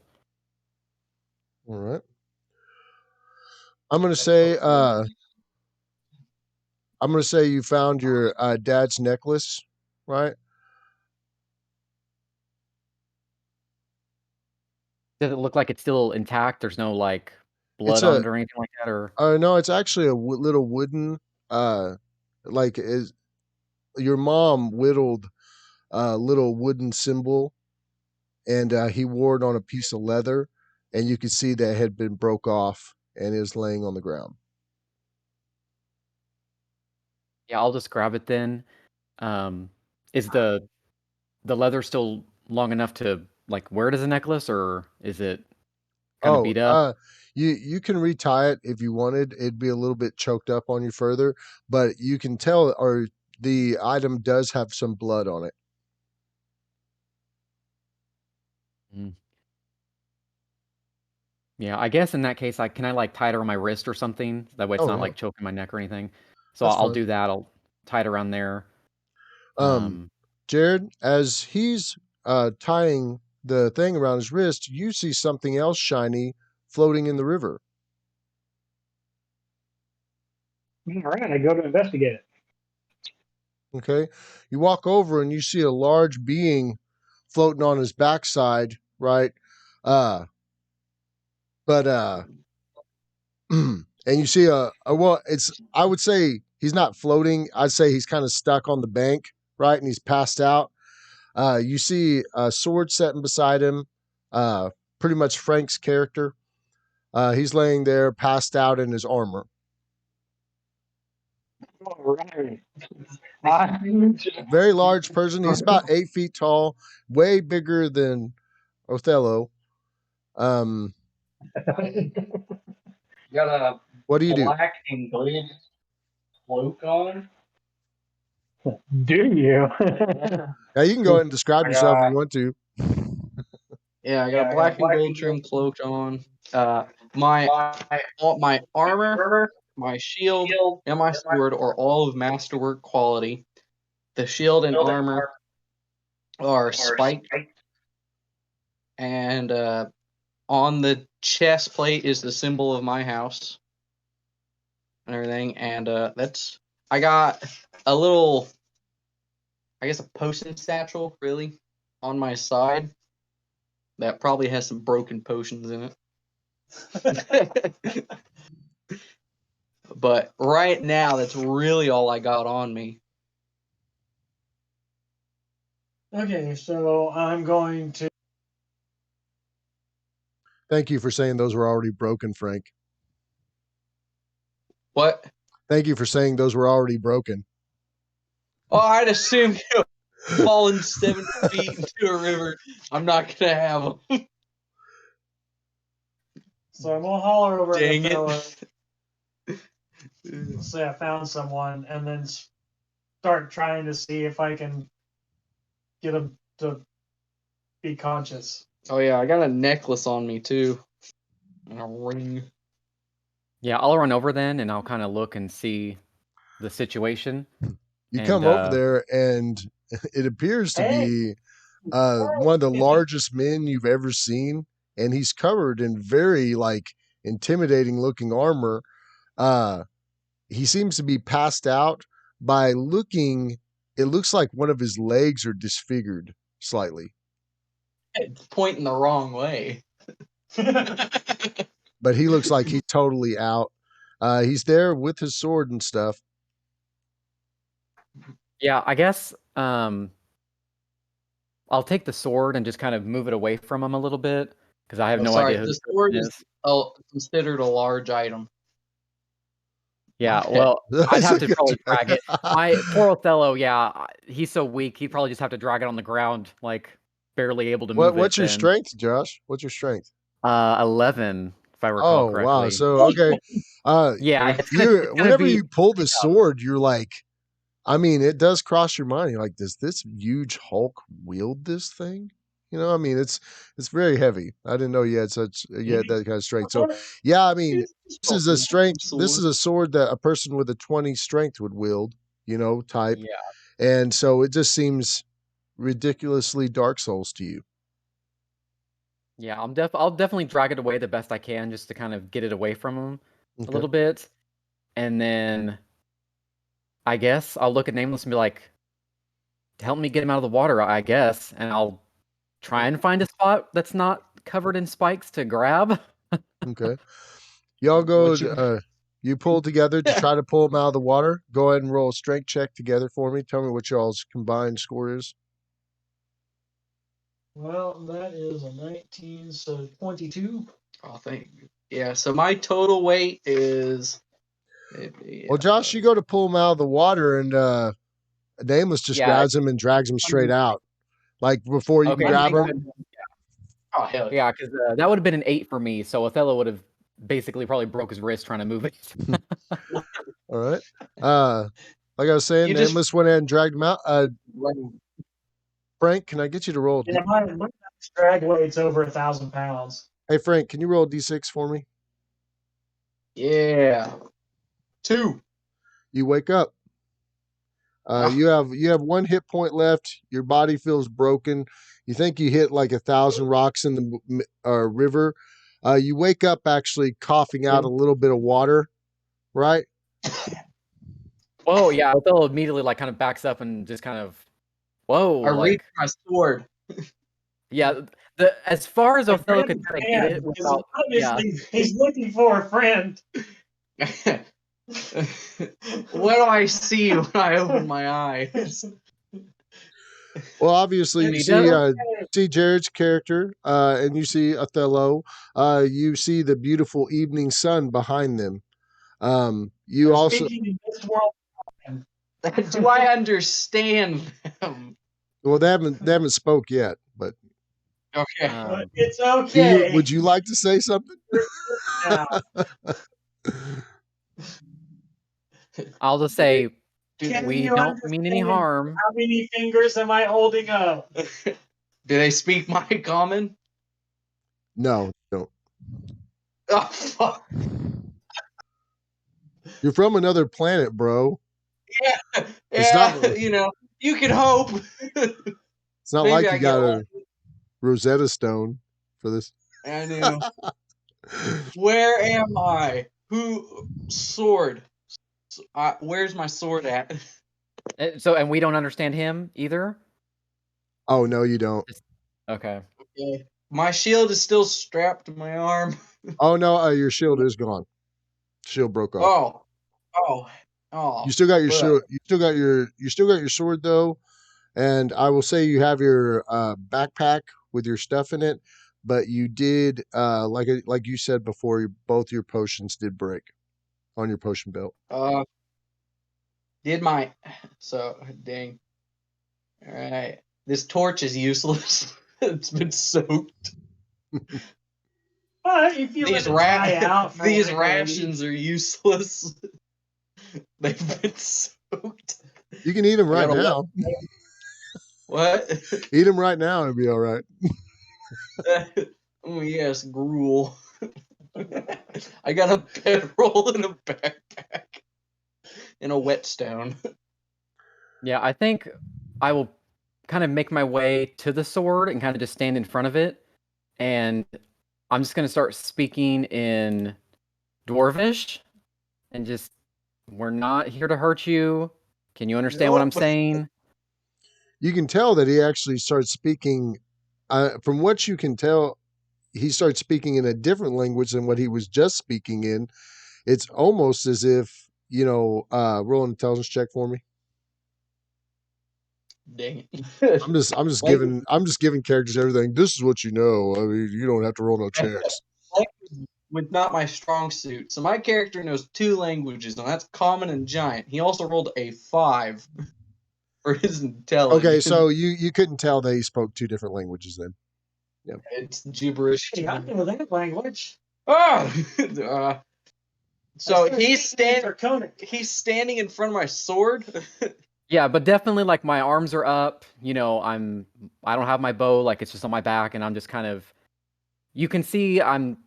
All right. I'm gonna say you found your dad's necklace, right? Does it look like it's still intact? There's no like It's blood on a it or anything like that, or no, it's actually a little wooden like is your mom whittled a little wooden symbol, and he wore it on a piece of leather, and you could see that it had been broke off and is laying on the ground. yeah, I'll just grab it then. Is the leather still long enough to like wear it as a necklace, or is it kind of Oh, beat up? you can retie it if you wanted. It'd be a little bit choked up on you further, but you can tell, or the item does have some blood on it. Mm. Yeah, I guess in that case, I like tie it around my wrist or something. That way, it's Oh not yeah, like choking my neck or anything. So that's I'll fine. do that. I'll tie it around there. Um, Jared, as he's tying the thing around his wrist, you see something else shiny floating in the river. All right, I go to investigate it. Okay, you walk over and you see a large being floating on his backside, right? Uh, but and you see a well, it's I would say he's not floating. I'd say he's kind of stuck on the bank, right? And he's passed out. You see a sword sitting beside him. Pretty much Frank's character. He's laying there, passed out in his armor. All right. Very large person. He's about 8 feet tall, way bigger than Othello. Um, Got a what do you do? black and glazed cloak on. Do you? Now you can go ahead and describe yourself if you want to. Yeah, I got a black and gold trim cloak on. My armor, my shield, and my sword are all of masterwork quality. The shield and armor are spiked, and on the chest plate is the symbol of my house and everything. And I got a little, I guess, a potion satchel really on my side that probably has some broken potions in it. But right now, that's really all I got on me. Okay, so I'm going to. Thank you for saying those were already broken, Frank. What? Thank you for saying those were already broken. Oh, I'd assume you fallen 7 feet into a river. I'm not gonna have them. So I'm gonna holler over Dang at the fella. it. Say I found someone, and then start trying to see if I can get him to be conscious. Oh yeah, I got a necklace on me too, and a ring. Yeah, I'll run over then, and I'll kind of look and see the situation. You And, come over there, and it appears to be one of the largest men you've ever seen, and he's covered in very like intimidating looking armor. He seems to be passed out by looking. It looks like one of his legs are disfigured slightly, It's pointing the wrong way. but he looks like he's totally out. He's there with his sword and stuff. yeah, I guess I'll take the sword and just kind of move it away from him a little bit because I have no Sorry, idea who the this sword person is considered a large item. Yeah, Okay. well, I'd That's have a to good probably joke. drag it. My poor Othello, yeah, he's so weak. He'd probably just have to drag it on the ground, like barely able to move it. What's your Then strength, Josh? What's your strength? 11, if I recall Oh wow! correctly. So okay, Yeah, Yeah. it's you gonna whenever be you pull the pretty tough. sword, you're like, I mean, it does cross your mind. You're like, does this huge Hulk wield this thing? You know, I mean, it's very heavy. I didn't know you had that kind of strength. So yeah, I mean, this is a strength. This is a sword that a person with a 20 strength would wield. You know, type. Yeah, And so it just seems ridiculously Dark Souls to you. yeah, I'll definitely drag it away the best I can just to kind of get it away from him a Okay. little bit, and then I guess I'll look at Nameless and be like, "Help me get him out of the water," I guess, and I'll try and find a spot that's not covered in spikes to grab. Okay. Y'all go. What you- You pull together to try to pull him out of the water. Go ahead and roll a strength check together for me. Tell me what y'all's combined score is. Well, that is a 19, so 22. Oh, thank you. Yeah, so my total weight is. Well, Josh, you go to pull him out of the water, and Nameless just Yeah, grabs him and drags him straight out. Like before you can okay. grab him. Oh hell yeah! Yeah, because that would have been an 8 for me, so Othello would have basically probably broke his wrist trying to move it. All right. Like I was saying, You just- Nameless went ahead and dragged him out. Running. Frank, can I get you to roll? Yeah, my drag weight's over 1,000 pounds. Hey, Frank, can you roll a d6 for me? Yeah. 2. You wake up. You have 1 hit point left. Your body feels broken. You think you hit like 1,000 rocks in the river. You wake up actually coughing out a little bit of water, right? Whoa, yeah, Othello immediately like kind of backs up and just kind of, whoa, I reached like my sword. yeah. As far as Othello could kind of get it without, yeah, Obviously, he's looking for a friend. What do I see when I open my eyes? Well, obviously And you he see Jared's character, and you see Othello. You see the beautiful evening sun behind them. You They're also speaking in this world. Do I understand them? well they haven't spoke yet, but Okay. But it's okay. would you like to say something? Yeah. I'll just say, Can We you don't mean any understand harm. how many fingers am I holding up? Do they speak my common? No, don't. Oh, fuck. You're from another planet, bro. Yeah, It's not. you know, you can hope. It's not Maybe like I you get got a lucky. Rosetta Stone for this. I knew. Where am I? Who sword? Where's my sword at? And we don't understand him either. Oh no, you don't. Okay. Okay. My shield is still strapped to my arm. Oh no, your shield is gone. Shield broke off. Oh. You still got your but- shield. You still got your sword though, and I will say you have your backpack with your stuff in it. But you did, like you said before, both your potions did break on your potion belt. Did my so dang. All right. This torch is useless. It's been soaked. But if you let it dry out, for these like a rations are useless. They've been soaked. You can eat them I right got a now. What? Eat them right now, it'll be all right. Oh yes, gruel. I got a bedroll and a backpack and a whetstone. Yeah, I think I will kind of make my way to the sword and kind of just stand in front of it. And I'm just going to start speaking in Dwarvish and just, we're not here to hurt you. Can you understand what I'm Nope. saying? You can tell that he actually starts speaking. From what you can tell, he starts speaking in a different language than what he was just speaking in. It's almost as if roll an intelligence check for me. Dang it. I'm just giving characters everything. This is what you know. I mean, you don't have to roll no checks. With not my strong suit. So my character knows 2 languages, and that's common and giant. He also rolled a 5 for his intelligence. Okay, so you couldn't tell that he spoke 2 different languages then. It's gibberish. Hey, I know that language. Ah! So he's Draconic. standing in front of my sword. Yeah, but definitely like my arms are up, I don't have my bow, like it's just on my back and I'm just kind of, you can see I'm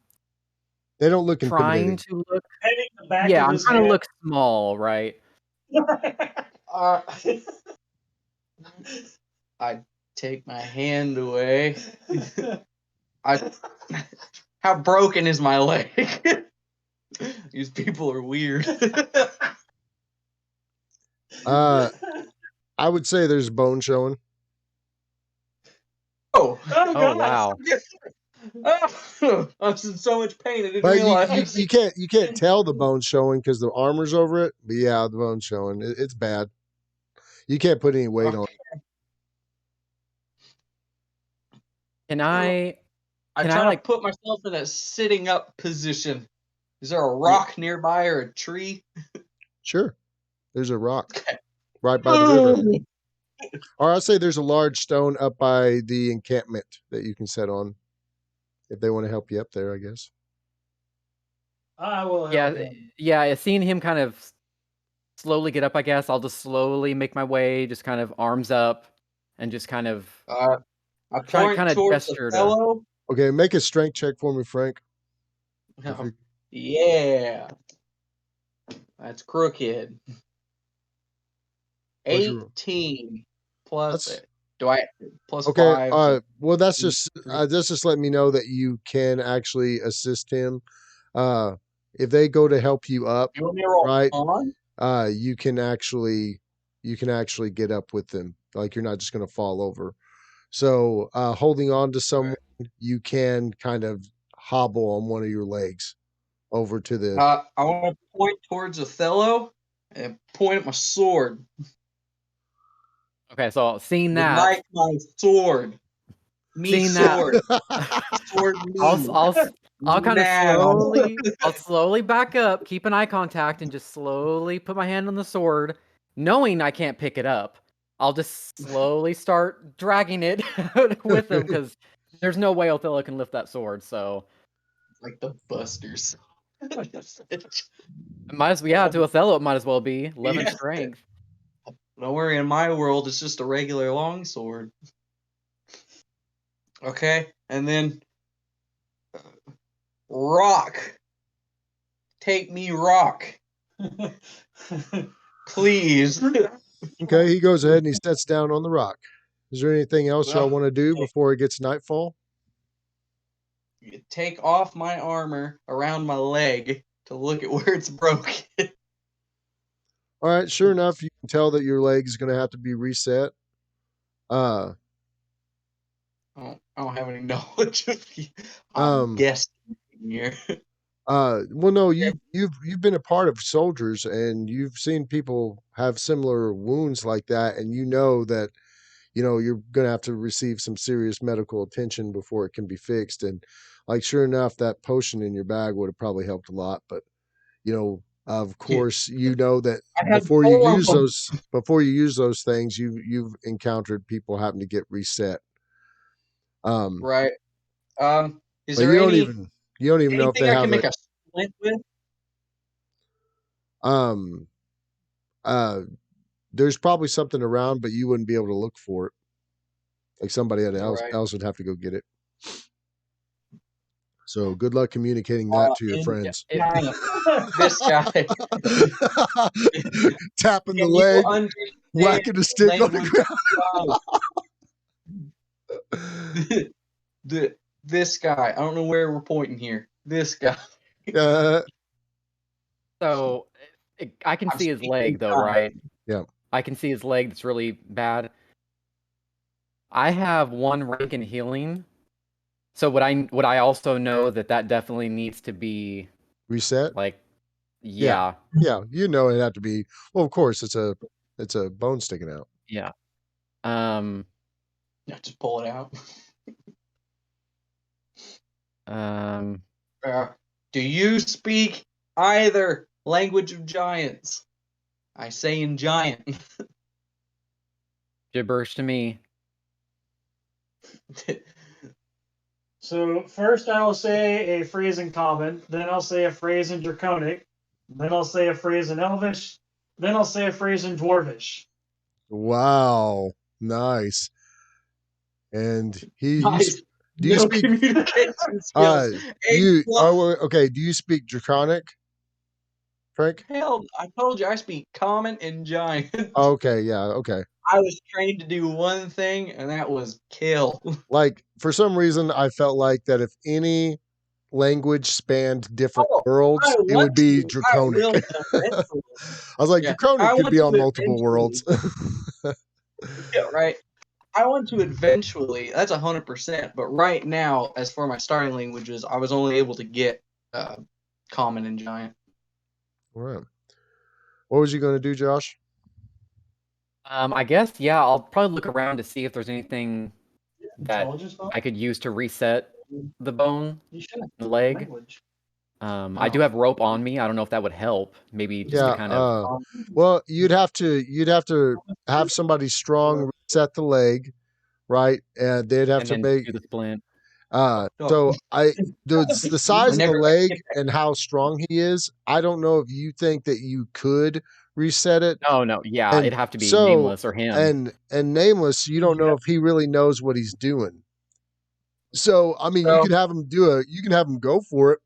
They don't look trying intimidating. to look, Heading the back yeah, of I'm his trying to head. look small, right? Uh, I take my hand away. How broken is my leg? These people are weird. I would say there's bone showing. Oh Oh, wow. I'm in so much pain. I didn't But realize. you can't tell the bone showing because the armor's over it. But yeah, the bone's showing. It's bad. You can't put any weight on it. Can I I try to put myself in a sitting up position. Is there a rock nearby or a tree? Sure. There's a rock right by the river. Or I'll say there's a large stone up by the encampment that you can set on if they want to help you up there, I guess. I will help Yeah, him. yeah, seeing him kind of slowly get up, I guess, I'll just slowly make my way, just kind of arms up and just kind of I try point kind of towards the gesture to, fellow. Okay, make a strength check for me, Frank. Yeah. That's crooked. What's your 18 plus That's- do I plus okay? 5? So Well, that's just let me know that you can actually assist him. If they go to help you up, you want me to roll right? on? You can actually get up with them. Like you're not just going to fall over. So holding on to someone, you can kind of hobble on one of your legs over to the. I want to point towards Othello and point at my sword. okay, so seeing The that, knife, my sword. Me Seeing that- sword. Sword me. I'll kind of Now. I'll slowly back up, keep an eye contact, and just slowly put my hand on the sword, knowing I can't pick it up. I'll just slowly start dragging it with him because there's no way Othello can lift that sword. So Like the Busters. might as well, yeah, to Othello it might as well be 11 Yeah. strength. Don't worry, in my world, it's just a regular longsword. Okay, and then rock. Take me, rock. Please. Okay, he goes ahead and he sets down on the rock. Is there anything else y'all want to do before it gets nightfall? You take off my armor around my leg to look at where it's broken. All right, sure enough, you can tell that your leg is going to have to be reset. I don't have any knowledge of you. I'm Um, guessing here. well, no, you've been a part of soldiers, and you've seen people have similar wounds like that, and you know that you're going to have to receive some serious medical attention before it can be fixed. And like, sure enough, that potion in your bag would have probably helped a lot. But of course, you know that I had before you 4 of use them. those things, you've encountered people having to get reset. Right. Is But there you don't even know if anything they I have can make a splint with? um uh there's probably something around, but you wouldn't be able to look for it. Like somebody Right. else would have to go get it. So good luck communicating that to your And friends. this guy. Tapping the Can you leg, understand whacking a stick on the language ground. This guy. I don't know where we're pointing here. This guy. So I can I'm see his speaking leg, though, time. right? Yeah. I can see his leg that's really bad. I have 1 rank in healing. So would I also know that definitely needs to be Reset. like, yeah. Yeah, it'd have to be. Well, of course, it's a bone sticking out. Yeah. Yeah, just pull it out. Do you speak either language of giants? I say in giant. Gibberish to me. So first I will say a phrase in common, then I'll say a phrase in draconic, then I'll say a phrase in elvish, then I'll say a phrase in dwarvish. Wow, nice. And Nice. do you No speak? communication skills. A plus. Okay. Do you speak draconic, Frank? Hell, I told you I speak common and giant. Okay, yeah, okay. I was trained to do one thing, and that was kill. Like, for some reason, I felt like that if any language spanned different worlds, I it would want be to. I draconic. will I eventually. was like, Yeah, draconic I could want be to on multiple eventually. worlds. Yeah, right. I want to eventually. That's 100%. But right now, as for my starting languages, I was only able to get common and giant. All right. What was you going to do, Josh? I guess, yeah, I'll probably look around to see if there's anything that Intelligence bonus? I could use to reset the bone, You should. the leg. Language. I do have rope on me. I don't know if that would help. Maybe just to kind of. Well, you'd have to have somebody strong reset the leg, right? And they'd have And to then make do the splint. so the size of the never leg get that. and how strong he is, I don't know if you think that you could reset it. No, yeah, And it'd have to be so nameless or him. and nameless, you don't know if he really knows what he's doing. So I mean, you So- could have him you can have him go for it.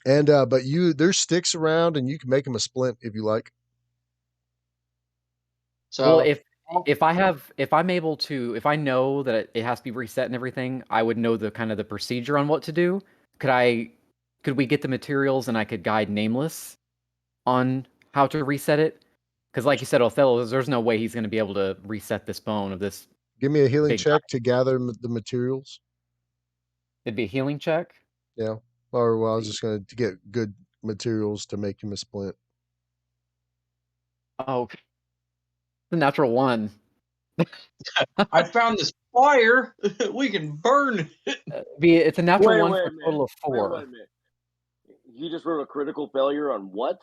And but there's sticks around and you can make him a splint if you like. So Well, if I'm able to, if I know that it has to be reset and everything, I would know the kind of the procedure on what to do. Could we get the materials and I could guide Nameless on how to reset it? Because like you said, Othello, there's no way he's going to be able to reset this bone of this. Give me a healing big check to gather the materials. It'd be a healing check. Yeah. Or well, I was just going to get good materials to make him a splint. Oh, the natural 1. I found this fire. We can burn it. It's a natural Wait, 1 wait for a a minute. total of 4 Wait a minute. You just wrote a critical failure on what?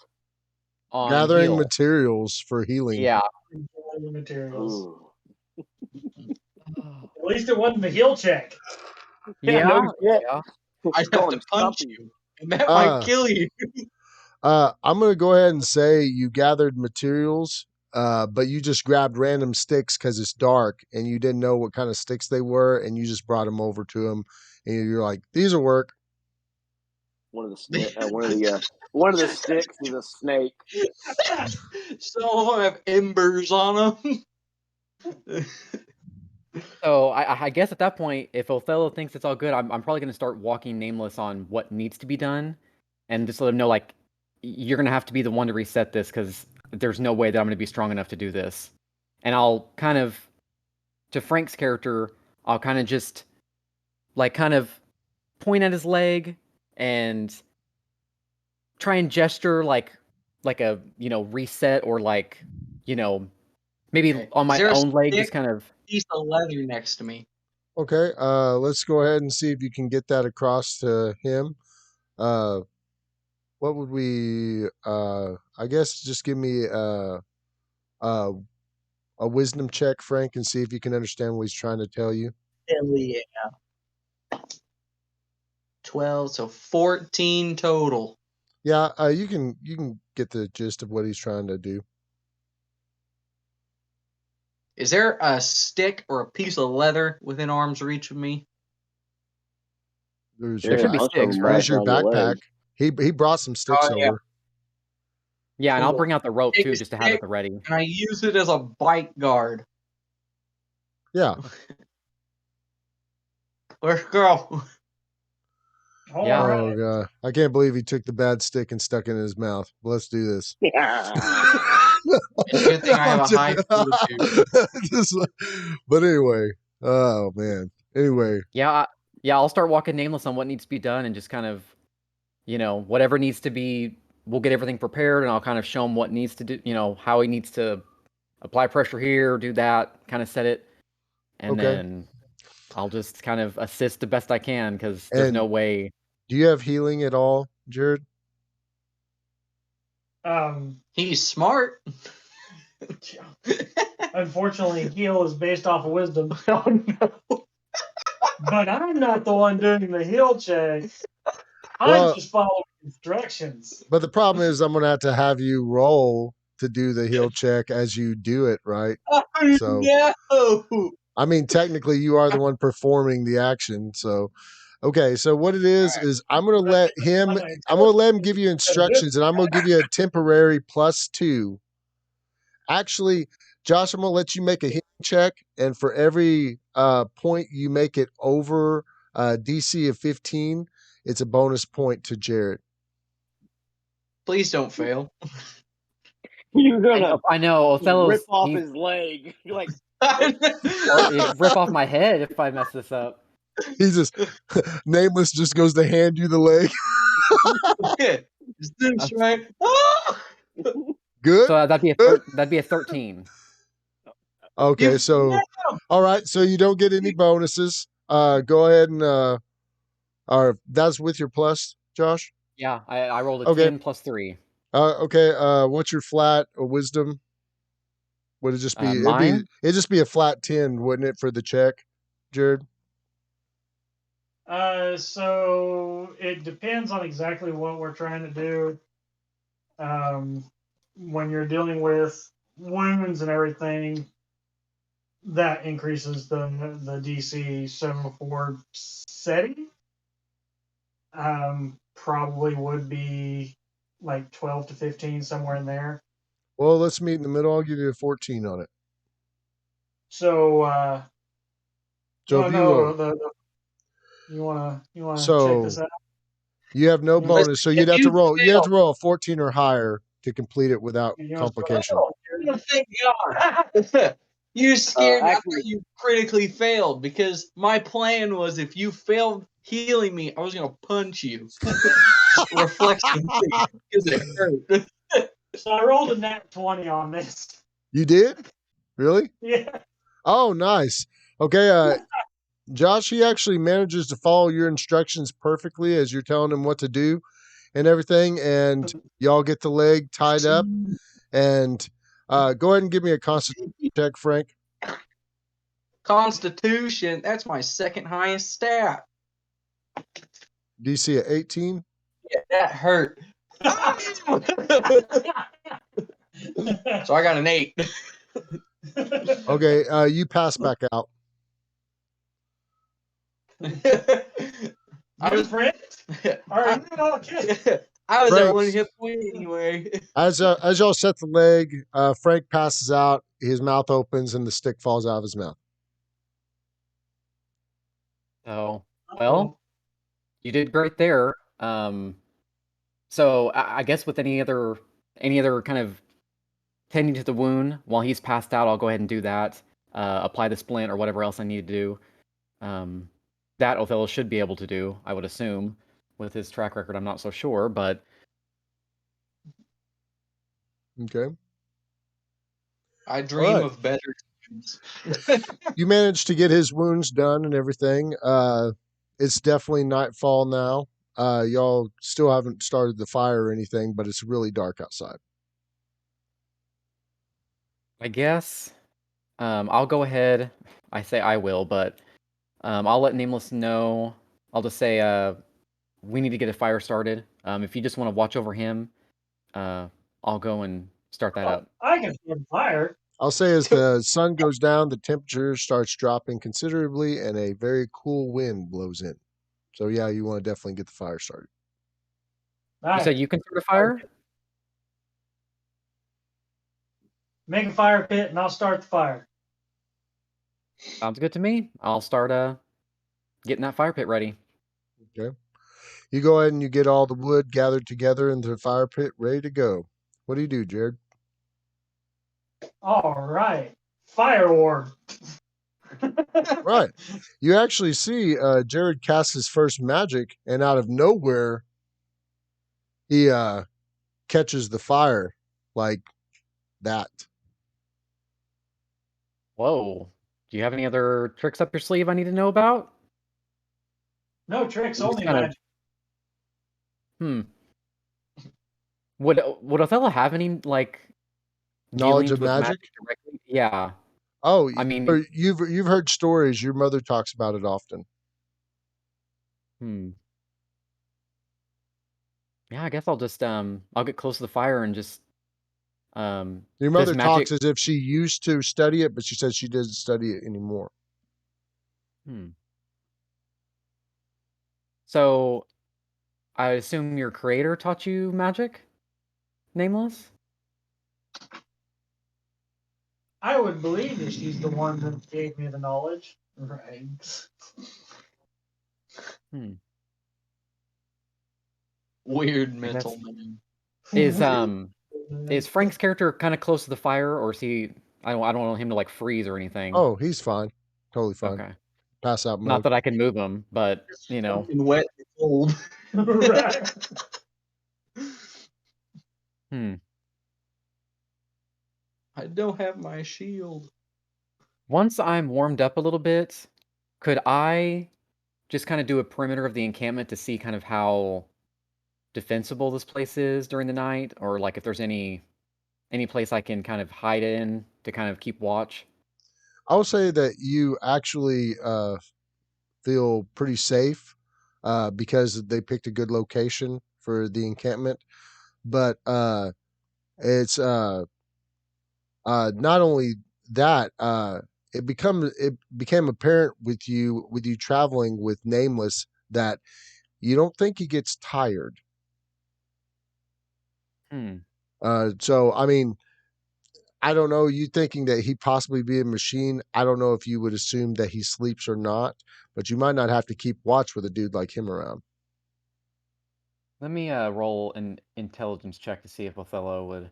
on Gathering heal. materials for healing. Yeah. The materials. Ooh. At least it wasn't the heal check. Yeah. no shit. Yeah. I'd have Going to punch stumpy. you, and that might kill you. I'm going to go ahead and say you gathered materials but you just grabbed random sticks because it's dark and you didn't know what kind of sticks they were, and you just brought them over to him, and you're like, "These will work." One of the sticks is a snake. Some of them have embers on them. So I guess at that point, if Othello thinks it's all good, I'm probably going to start walking Nameless on what needs to be done, and just let him know, like, you're going to have to be the one to reset this because there's no way that I'm going to be strong enough to do this. And I'll kind of, to Frank's character, I'll kind of just, like, kind of point at his leg and try and gesture like a, reset, or like, maybe Okay. on Is my there a own leg, stick? just kind of. Piece of leather next to me. Okay, let's go ahead and see if you can get that across to him. What would we? I guess just give me a wisdom check, Frank, and see if you can understand what he's trying to tell you. Hell yeah. 12, so 14 total. Yeah, you can get the gist of what he's trying to do. Is there a stick or a piece of leather within arm's reach of me? There's There should be sticks, right? There's your backpack. He brought some sticks yeah. over. Yeah, and I'll Cool. bring out the rope Take too, a just to have it stick, at the ready. and I use it as a bite guard. Yeah. Let's go. Yeah. Oh god, I can't believe he took the bad stick and stuck it in his mouth. Let's do this. It's a good thing I have a high fortitude. But anyway, oh man. Anyway, Yeah, I'll start walking Nameless on what needs to be done, and just kind of, whatever needs to be, we'll get everything prepared, and I'll kind of show him what needs to do, how he needs to apply pressure here, do that, kind of set it, and Okay. then I'll just kind of assist the best I can, because there's And no way. do you have healing at all, Jared? He's smart. Unfortunately, heal is based off of wisdom. Oh no. But I'm not the one doing the heal check. Well- I'm just following instructions. But the problem is I'm gonna have you roll to do the heal check as you do it, right? So No. I mean, technically, you are the one performing the action. So, okay. So what it is I'm going to let him. I'm going to let him give you instructions, and I'm going to give you a temporary +2. Actually, Josh, I'm going to let you make a healing check, and for every point you make it over DC of 15, it's a bonus point to Jared. Please don't fail. You're gonna I know Othello's rip off his leg. You're like, or rip off my head if I mess this up. He just Nameless just goes to hand you the leg. Is this right? Good. So that'd be a 13. Okay, so all right, so you don't get any bonuses. Go ahead and or that's with your plus, Josh. Yeah, I rolled a Okay. 10 plus 3. Okay, what's your flat or wisdom? Would it just be mine? it'd just be a flat 10, wouldn't it, for the check, Jared? So it depends on exactly what we're trying to do. When you're dealing with wounds and everything, that increases the DC. So for setting, probably would be like 12 to 15, somewhere in there. Well, let's meet in the middle. I'll give you a 14 on it. So, So if you roll, you wanna So- check this out? you have no Listen, bonus, so you'd have to you roll. You have to fail- roll a 14 or higher to complete it without You know, complication. Thank God. You scared me. I actually- thought you critically failed, because my plan was if you failed healing me, I was gonna punch you. Reflection because it hurt. So I rolled a nat 20 on this. You did? Really? Yeah. Oh, nice. Okay, Josh, he actually manages to follow your instructions perfectly as you're telling him what to do and everything, and y'all get the leg tied up. And go ahead and give me a constitution check, Frank. Constitution, that's my second highest stat. DC at 18. Yeah, that hurt. So I got an 8. Okay, you pass back out. I was friends? Are you okay? I was at Frank, 1 hit point anyway. as y'all set the leg, Frank passes out. His mouth opens and the stick falls out of his mouth. So, well, you did great there. So I guess with any other kind of tending to the wound while he's passed out, I'll go ahead and do that. Apply the splint or whatever else I need to do. That Othello should be able to do, I would assume. With his track record, I'm not so sure, but Okay. I dream right. of better times. You managed to get his wounds done and everything. It's definitely nightfall now. Y'all still haven't started the fire or anything, but it's really dark outside. I guess I'll go ahead. I say I will, but I'll let Nameless know. I'll just say we need to get a fire started. If you just want to watch over him, I'll go and start that up. I can start a fire. I'll say as the sun goes down, the temperature starts dropping considerably and a very cool wind blows in. So, yeah, you want to definitely get the fire started. You said you can start a fire? Make a fire pit and I'll start the fire. Sounds good to me. I'll start getting that fire pit ready. Okay. You go ahead and you get all the wood gathered together into the fire pit, ready to go. What do you do, Jared? All right. Fire orb. Right. You actually see Jared cast his first magic, and out of nowhere, he catches the fire like that. Whoa. Do you have any other tricks up your sleeve I need to know about? No tricks, Just only kind of. magic. Would Othello have any like Knowledge dealings of with magic? magic directly? Yeah. Oh, I mean, you've heard stories. Your mother talks about it often. Yeah, I guess I'll just I'll get close to the fire and just Your does mother magic. talks as if she used to study it, but she says she doesn't study it anymore. So I assume your creator taught you magic, Nameless? I would believe that she's the one that gave me the knowledge. Right. Weird I guess. mental man. Is Frank's character kind of close to the fire, or is he? I don't want him to like freeze or anything. Oh, he's fine. Totally fine. Okay. Pass out Not mode. that I can move him, but you know. Fucking wet and cold. Right. I don't have my shield. Once I'm warmed up a little bit, could I just kind of do a perimeter of the encampment to see kind of how defensible this place is during the night, or like if there's any place I can kind of hide in to kind of keep watch? I will say that you actually feel pretty safe because they picked a good location for the encampment. But it's not only that, it became apparent with you traveling with Nameless that you don't think he gets tired. So I mean, I don't know. You thinking that he possibly be a machine? I don't know if you would assume that he sleeps or not, but you might not have to keep watch with a dude like him around. Let me roll an intelligence check to see if Othello would.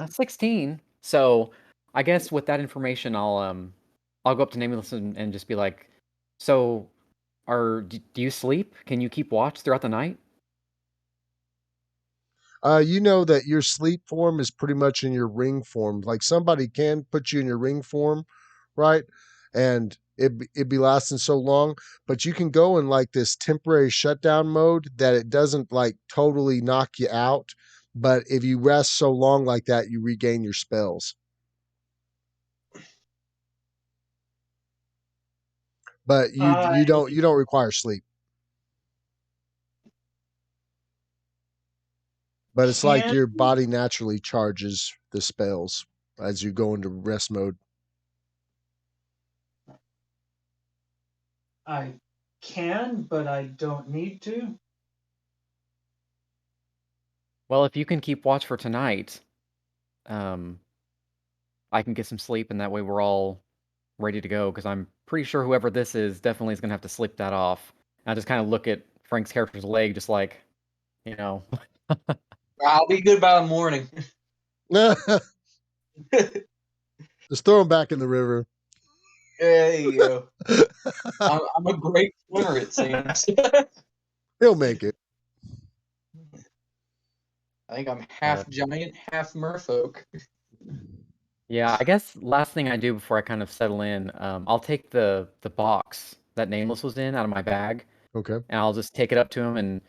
16. So I guess with that information, I'll go up to Nameless and just be like, so do you sleep? Can you keep watch throughout the night? You know that your sleep form is pretty much in your ring form. Like somebody can put you in your ring form, right? And it be lasting so long, but you can go in like this temporary shutdown mode that it doesn't like totally knock you out. But if you rest so long like that, you regain your spells. But you don't require sleep. But it's like Can your body naturally charges the spells as you go into rest mode. I can, but I don't need to. Well, if you can keep watch for tonight, I can get some sleep, and that way we're all ready to go. Because I'm pretty sure whoever this is definitely is gonna have to sleep that off. And I just kind of look at Frank's character's leg, just like, you know, I'll be good by the morning. Just throw him back in the river. There you go. I'm a great swimmer, it seems. He'll make it. I think I'm half giant, half merfolk. yeah. I guess last thing I do before I kind of settle in, I'll take the box that Nameless was in out of my bag, Okay. and I'll just take it up to him, and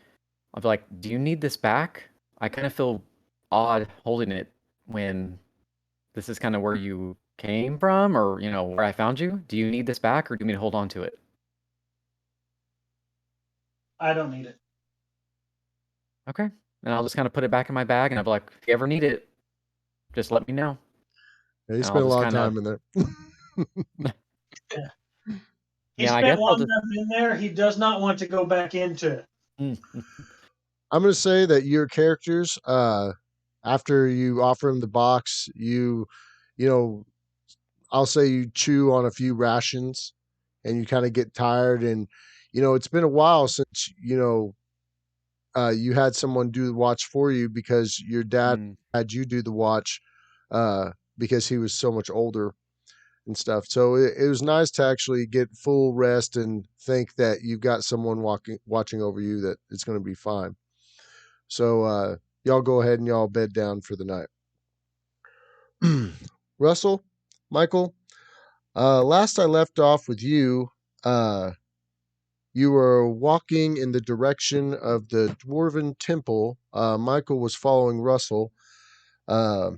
I'll be like, "Do you need this back? I kind of feel odd holding it when this is kind of where you came from, or where I found you. Do you need this back, or do you need me to hold on to it?" I don't need it. Okay. And I'll just kind of put it back in my bag, and I'll be like, "If you ever need it, just let me know." Yeah, he And I'll spent a just lot of kind of, time in there. He yeah, I spent guess I'll long just. enough in there. He does not want to go back into it. I'm going to say that your characters, after you offer him the box, you know, I'll say you chew on a few rations and you kind of get tired. And, it's been a while since, you had someone do the watch for you because your dad Mm, had you do the watch because he was so much older and stuff. So it was nice to actually get full rest and think that you've got someone watching over you, that it's going to be fine. So y'all go ahead and y'all bed down for the night. Russell, Michael, last I left off with you, you were walking in the direction of the Dwarven Temple. Michael was following Russell. Uh,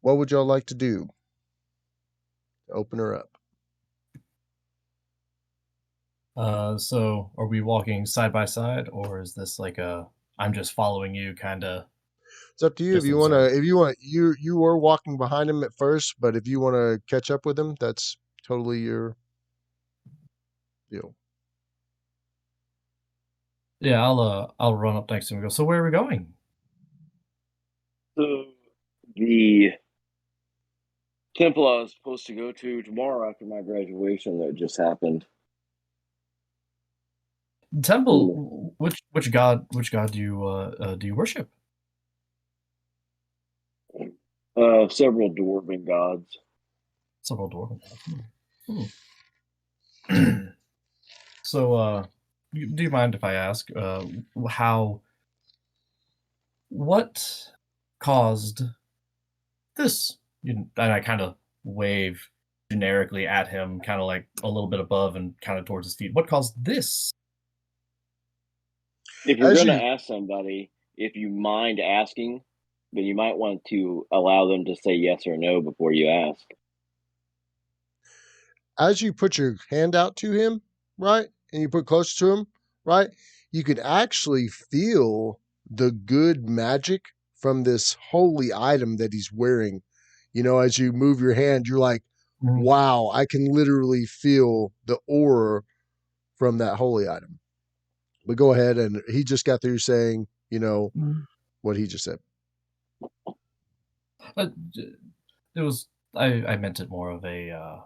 what would y'all like to do? Open her up. So are we walking side by side, or is this like a I'm just following you kind of It's up to you. If just you want to, observe? you were walking behind him at first, but if you want to catch up with him, that's totally your deal. Yeah, I'll run up next to him and go, so where are we going? So the temple I was supposed to go to tomorrow after my graduation that just happened. Temple, which god do you worship? Several dwarven gods. Several dwarven gods. Hmm. So do you mind if I ask what caused this? And I kind of wave generically at him, kind of like a little bit above and kind of towards his feet. What caused this? If you're As going to you ask somebody, if you mind asking, then you might want to allow them to say yes or no before you ask. as you put your hand out to him, right, and you put close to him, right, you could actually feel the good magic from this holy item that he's wearing. As you move your hand, you're like, Mm. wow, I can literally feel the aura from that holy item. But go ahead, and he just got through saying, what he just said. Uh, it was I meant it more of a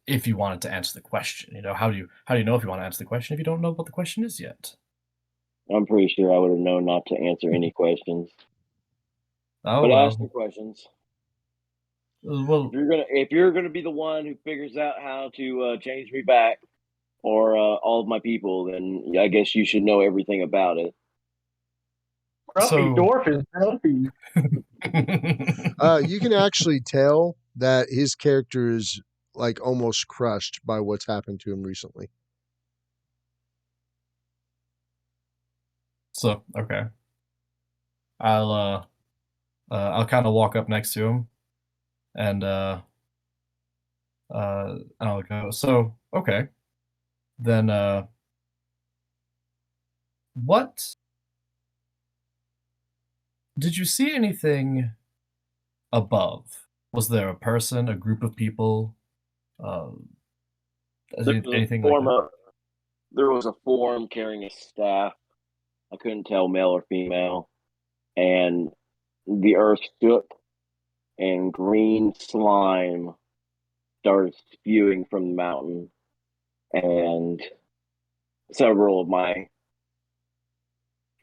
if you wanted to answer the question. How do you know if you want to answer the question if you don't know what the question is yet? I'm pretty sure I would have known not to answer any questions. Oh But ask the well. questions. Well, If you're gonna be the one who figures out how to change me back or all of my people, then I guess you should know everything about it. Grumpy so dwarf is grumpy. You can actually tell that his character is like almost crushed by what's happened to him recently. so okay. I'll kind of walk up next to him and I'll go, so okay. Then what Did you see anything above? Was there a person, a group of people, uh, There was a anything like form that? of there was a form carrying a staff. I couldn't tell male or female, and the earth shook, and green slime started spewing from the mountain, and several of my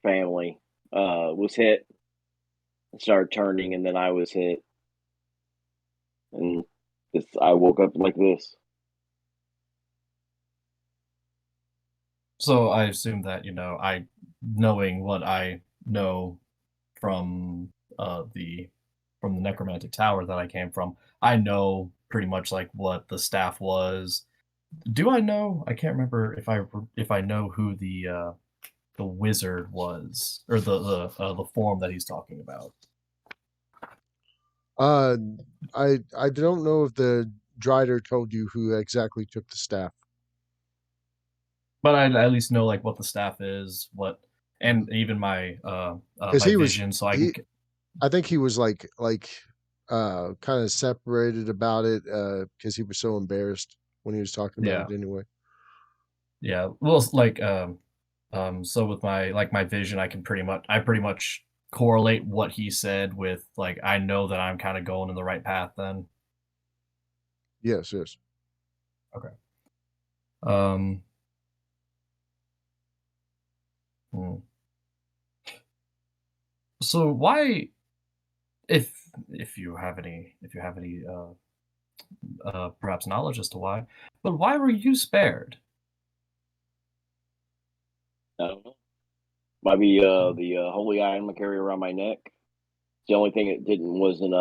family was hit, started turning, and then I was hit, and I woke up like this. So I assume that, I knowing what I know from the necromantic tower that I came from, I know pretty much like what the staff was. Do I know? I can't remember if I know who the wizard was, or the form that he's talking about. Uh, I don't know if the Drider told you who exactly took the staff. But I at least know like what the staff is, and Mhm. even my Because my he was vision, so I can. he I think he was like kind of separated about it because he was so embarrassed when he was talking about Yeah, it anyway. yeah. Well, it's like so with my vision, I pretty much correlate what he said with, like, I know that I'm kind of going in the right path then. Yes, yes. Okay. Um. hmm. So why, if you have any perhaps knowledge as to why, but why were you spared? I don't know. Might be the holy item I carry around my neck. The only thing it didn't wasn't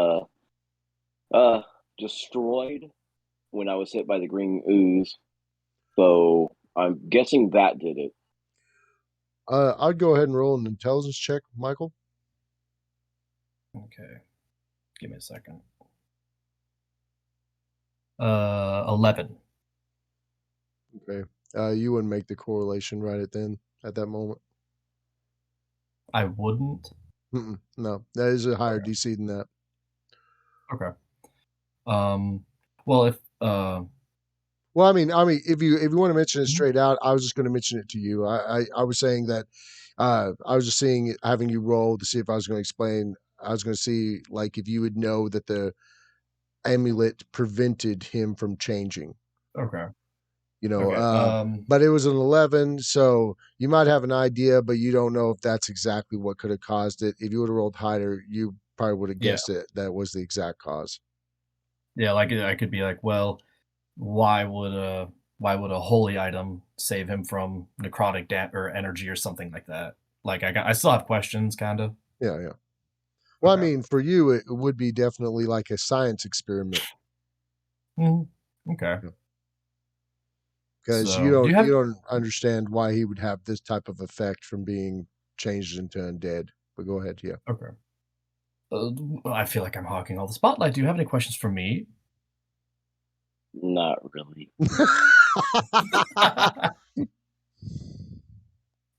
uh destroyed when I was hit by the green ooze. So I'm guessing that did it. I'd go ahead and roll an intelligence check, Michael. Okay, give me a second. 11. Okay. You wouldn't make the correlation right at that moment. I wouldn't. No, that is a higher Okay. DC than that. Okay. Well, if Well, if you want to mention it Mhm. straight out, I was just going to mention it to you. I was saying that I was just seeing having you roll to see if I was going to explain. I was going to see like if you would know that the amulet prevented him from changing. Okay. You know, Okay. but it was an 11, so you might have an idea, but you don't know if that's exactly what could have caused it. If you would have rolled higher, you probably would have Yeah. guessed it. That was the exact cause. Yeah. Like I could be like, well, why would a holy item save him from necrotic or energy or something like that? Like I still have questions, kind of. Yeah, yeah. Well, Okay. for you, it would be definitely like a science experiment Mhm. Okay. because So, do you you have? don't understand why he would have this type of effect from being changed into undead. But go ahead, yeah. Okay. I feel like I'm hogging all the spotlight. Do you have any questions for me? Not really.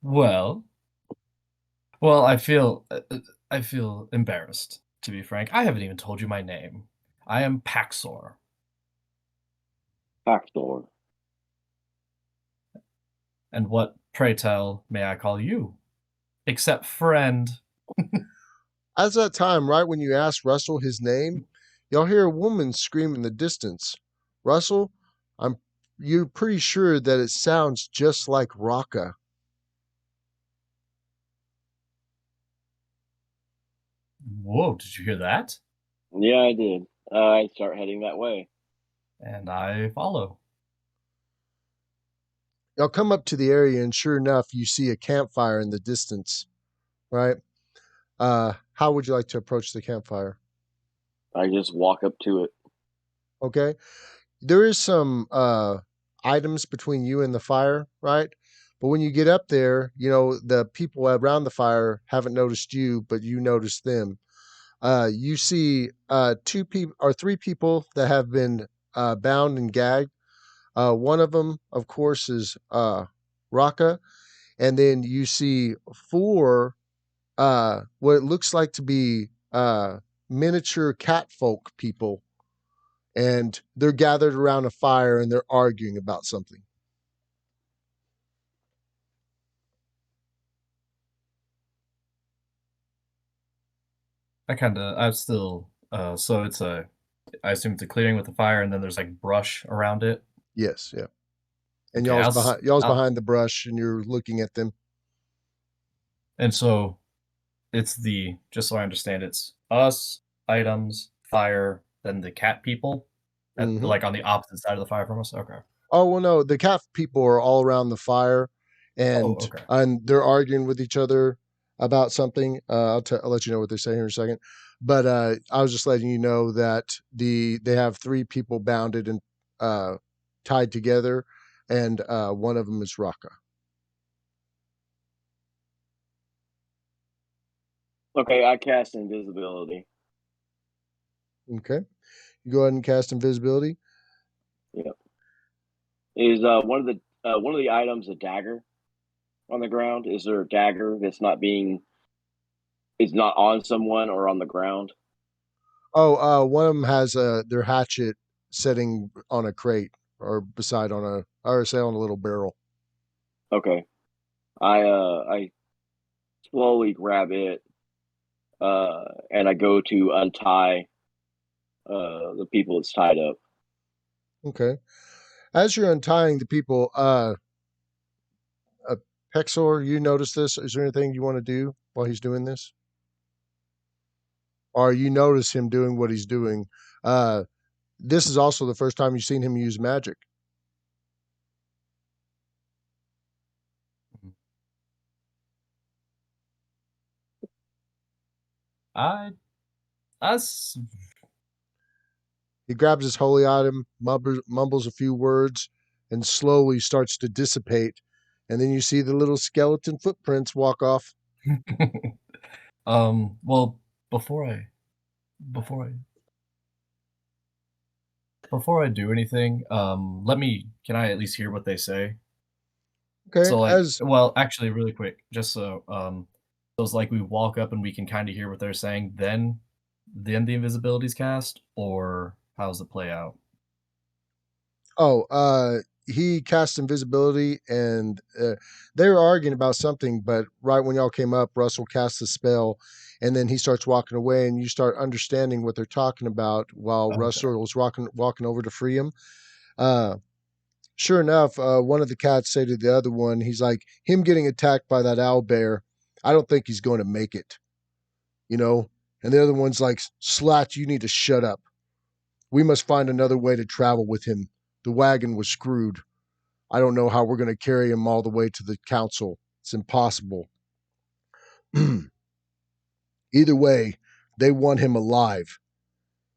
Well, I feel embarrassed, to be frank. I haven't even told you my name. I am Paxor. Factor. And what, pray tell, may I call you? Except friend. As that time, right when you ask Russell his name, y'all hear a woman scream in the distance. Russell, I'm you're pretty sure that it sounds just like Raka. Whoa, did you hear that? Yeah, I did. I start heading that way. And I follow. Y'all come up to the area, and sure enough, you see a campfire in the distance. Right? How would you like to approach the campfire? I just walk up to it. Okay, there is some items between you and the fire, right? But when you get up there, the people around the fire haven't noticed you, but you notice them. You see two people or three people that have been bound and gagged. One of them, of course, is Raka, and then you see four what it looks like to be miniature catfolk people, and they're gathered around a fire and they're arguing about something. I still, so it's I assume it's a clearing with a fire, and then there's like brush around it. Yes, yeah. And Okay, y'all's behind the brush and you're looking at them. And so it's just so I understand, it's us, items, fire, then the cat people, like on the opposite side of the fire from us. Okay. Oh well, no, the cat people are all around the fire, Oh, and okay. they're arguing with each other about something. I'll let you know what they say here in a second. But I was just letting you know that they have 3 people bounded and tied together, and one of them is Raka. Okay, I cast invisibility. Okay, you go ahead and cast invisibility. Yep. Is one of the items a dagger on the ground? Is there a dagger that's is not on someone or on the ground? Oh, one of them has their hatchet sitting on a crate or beside on a, or say on a little barrel. Okay. I slowly grab it, and I go to untie the people it's tied up. Okay. As you're untying the people, Pexor, you notice this? Is there anything you want to do while he's doing this? Or you notice him doing what he's doing? This is also the first time you've seen him use magic. I us He grabs his holy item, mumbles a few words, and slowly starts to dissipate. And then you see the little skeleton footprints walk off. well, before I before I before I do anything, can I at least hear what they say? Okay, So like, as well, actually, really quick, just so it's like we walk up and we can kind of hear what they're saying, then the invisibility's cast, or how does it play out? oh, he cast invisibility, and they were arguing about something. But right when y'all came up, Russell cast the spell, and then he starts walking away, and you start understanding what they're talking about while Okay. Russell was walking over to free him. Uh, sure enough, one of the cats say to the other one, he's like, him getting attacked by that owl bear, I don't think he's going to make it, you know? And the other one's like, Slat, you need to shut up. We must find another way to travel with him. The wagon was screwed. I don't know how we're going to carry him all the way to the council. It's impossible. Either way, they want him alive.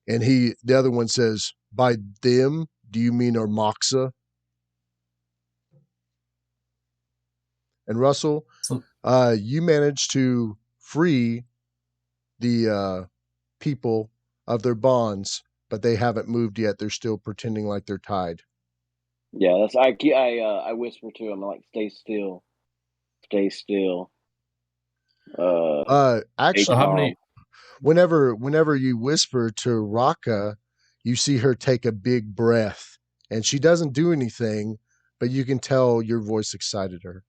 And the other one says, by them, do you mean Ormoxa? And Russell, So you managed to free the people of their bonds, but they haven't moved yet. They're still pretending like they're tied. Yeah, I whisper to him like, "Stay still, stay still." Stay so Actually, how calm. many? whenever you whisper to Raka, you see her take a big breath, and she doesn't do anything, but you can tell your voice excited her.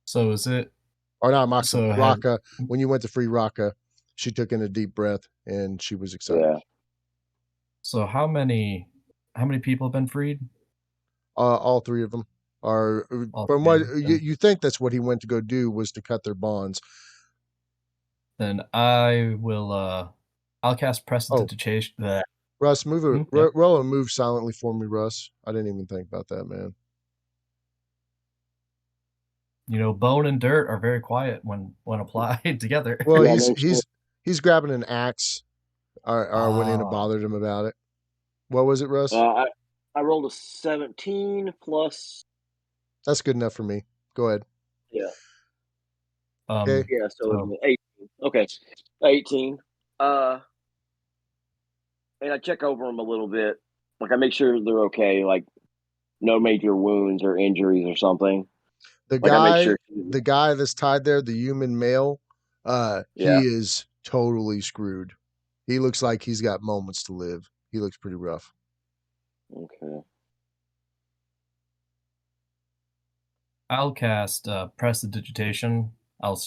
So is it? Or not Maka, So have Raka. When you went to free Raka, she took in a deep breath and she was excited. Yeah. so how many people have been freed? All 3 of them are, All from three what of them. you think, that's what he went to go do, was to cut their bonds. Then I will. I'll cast Oh, prestidigitation. That. Russ, Yep. roll and move silently for me, Russ. I didn't even think about that, man. You know, bone and dirt are very quiet when applied together. Well, Yeah. No shit. he's grabbing an axe. I went in and Ah, bothered him about it. What was it, Russ? I rolled a 17 plus. That's good enough for me. Go ahead. Yeah. Okay. Yeah. So so 18. Okay. 18. And I check over them a little bit. Like I make sure they're okay. Like no major wounds or injuries or something. The Like I make guy, sure. the guy that's tied there, the human male, he Yeah. is totally screwed. He looks like he's got moments to live. He looks pretty rough. Okay. I'll cast prestidigitation. I'll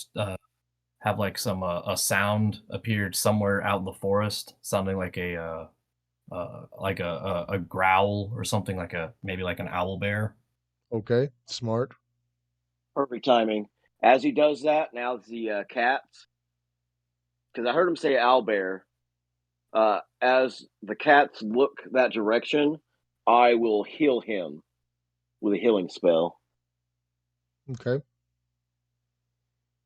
have like some a sound appeared somewhere out in the forest, sounding like a growl or something, like maybe like an owl bear. Okay, smart. Perfect timing. As he does that, now the cats, because I heard him say owlbear. As the cats look that direction, I will heal him with a healing spell. Okay.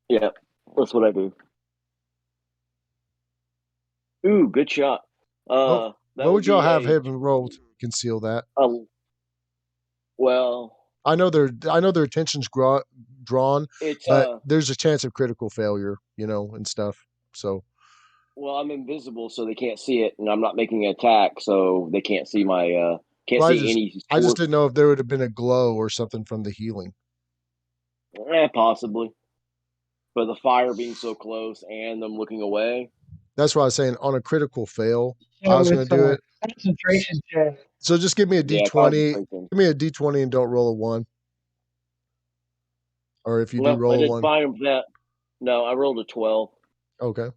Yeah, that's what I do. Ooh, good shot. What, That what would would y'all be have him roll to conceal that? Well, I know their attention's drawn, it's but there's a chance of critical failure, and stuff. So well, I'm invisible, so they can't see it, and I'm not making an attack, so they can't see my can't well, see any. I just didn't know if there would have been a glow or something from the healing. Possibly, but the fire being so close and them looking away. That's why I was saying on a critical fail, I So was going it's to do a it. concentration check. So just give me a Yeah, d20. concentration. Give me a d20 and don't roll a 1. Or if you do Well, I roll a did 1. fine with that. No, I rolled a 12, Okay.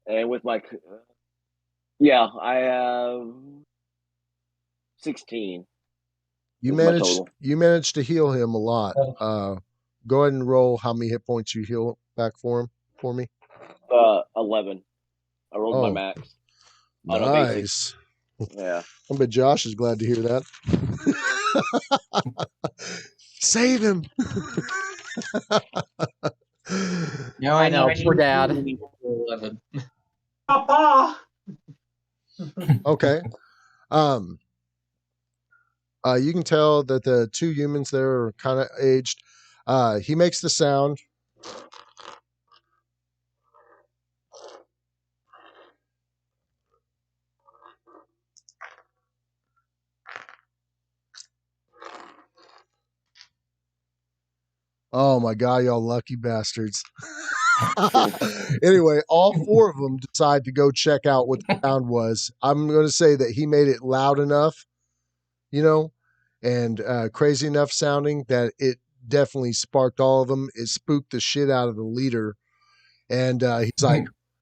and with my I have 16. You Is my managed total. you managed to heal him a lot. Go ahead and roll how many hit points you heal back for me. 11. I rolled my max. Nice. Yeah. I bet Josh is glad to hear that. Save him. Now I know, poor dad. 11. Papa. Okay. You can tell that the two humans there are kind of aged. He makes the sound. Oh my God, y'all lucky bastards. Anyway, all 4 of them decide to go check out what the sound was. I'm going to say that he made it loud enough, and crazy enough sounding that it definitely sparked all of them. It spooked the shit out of the leader. And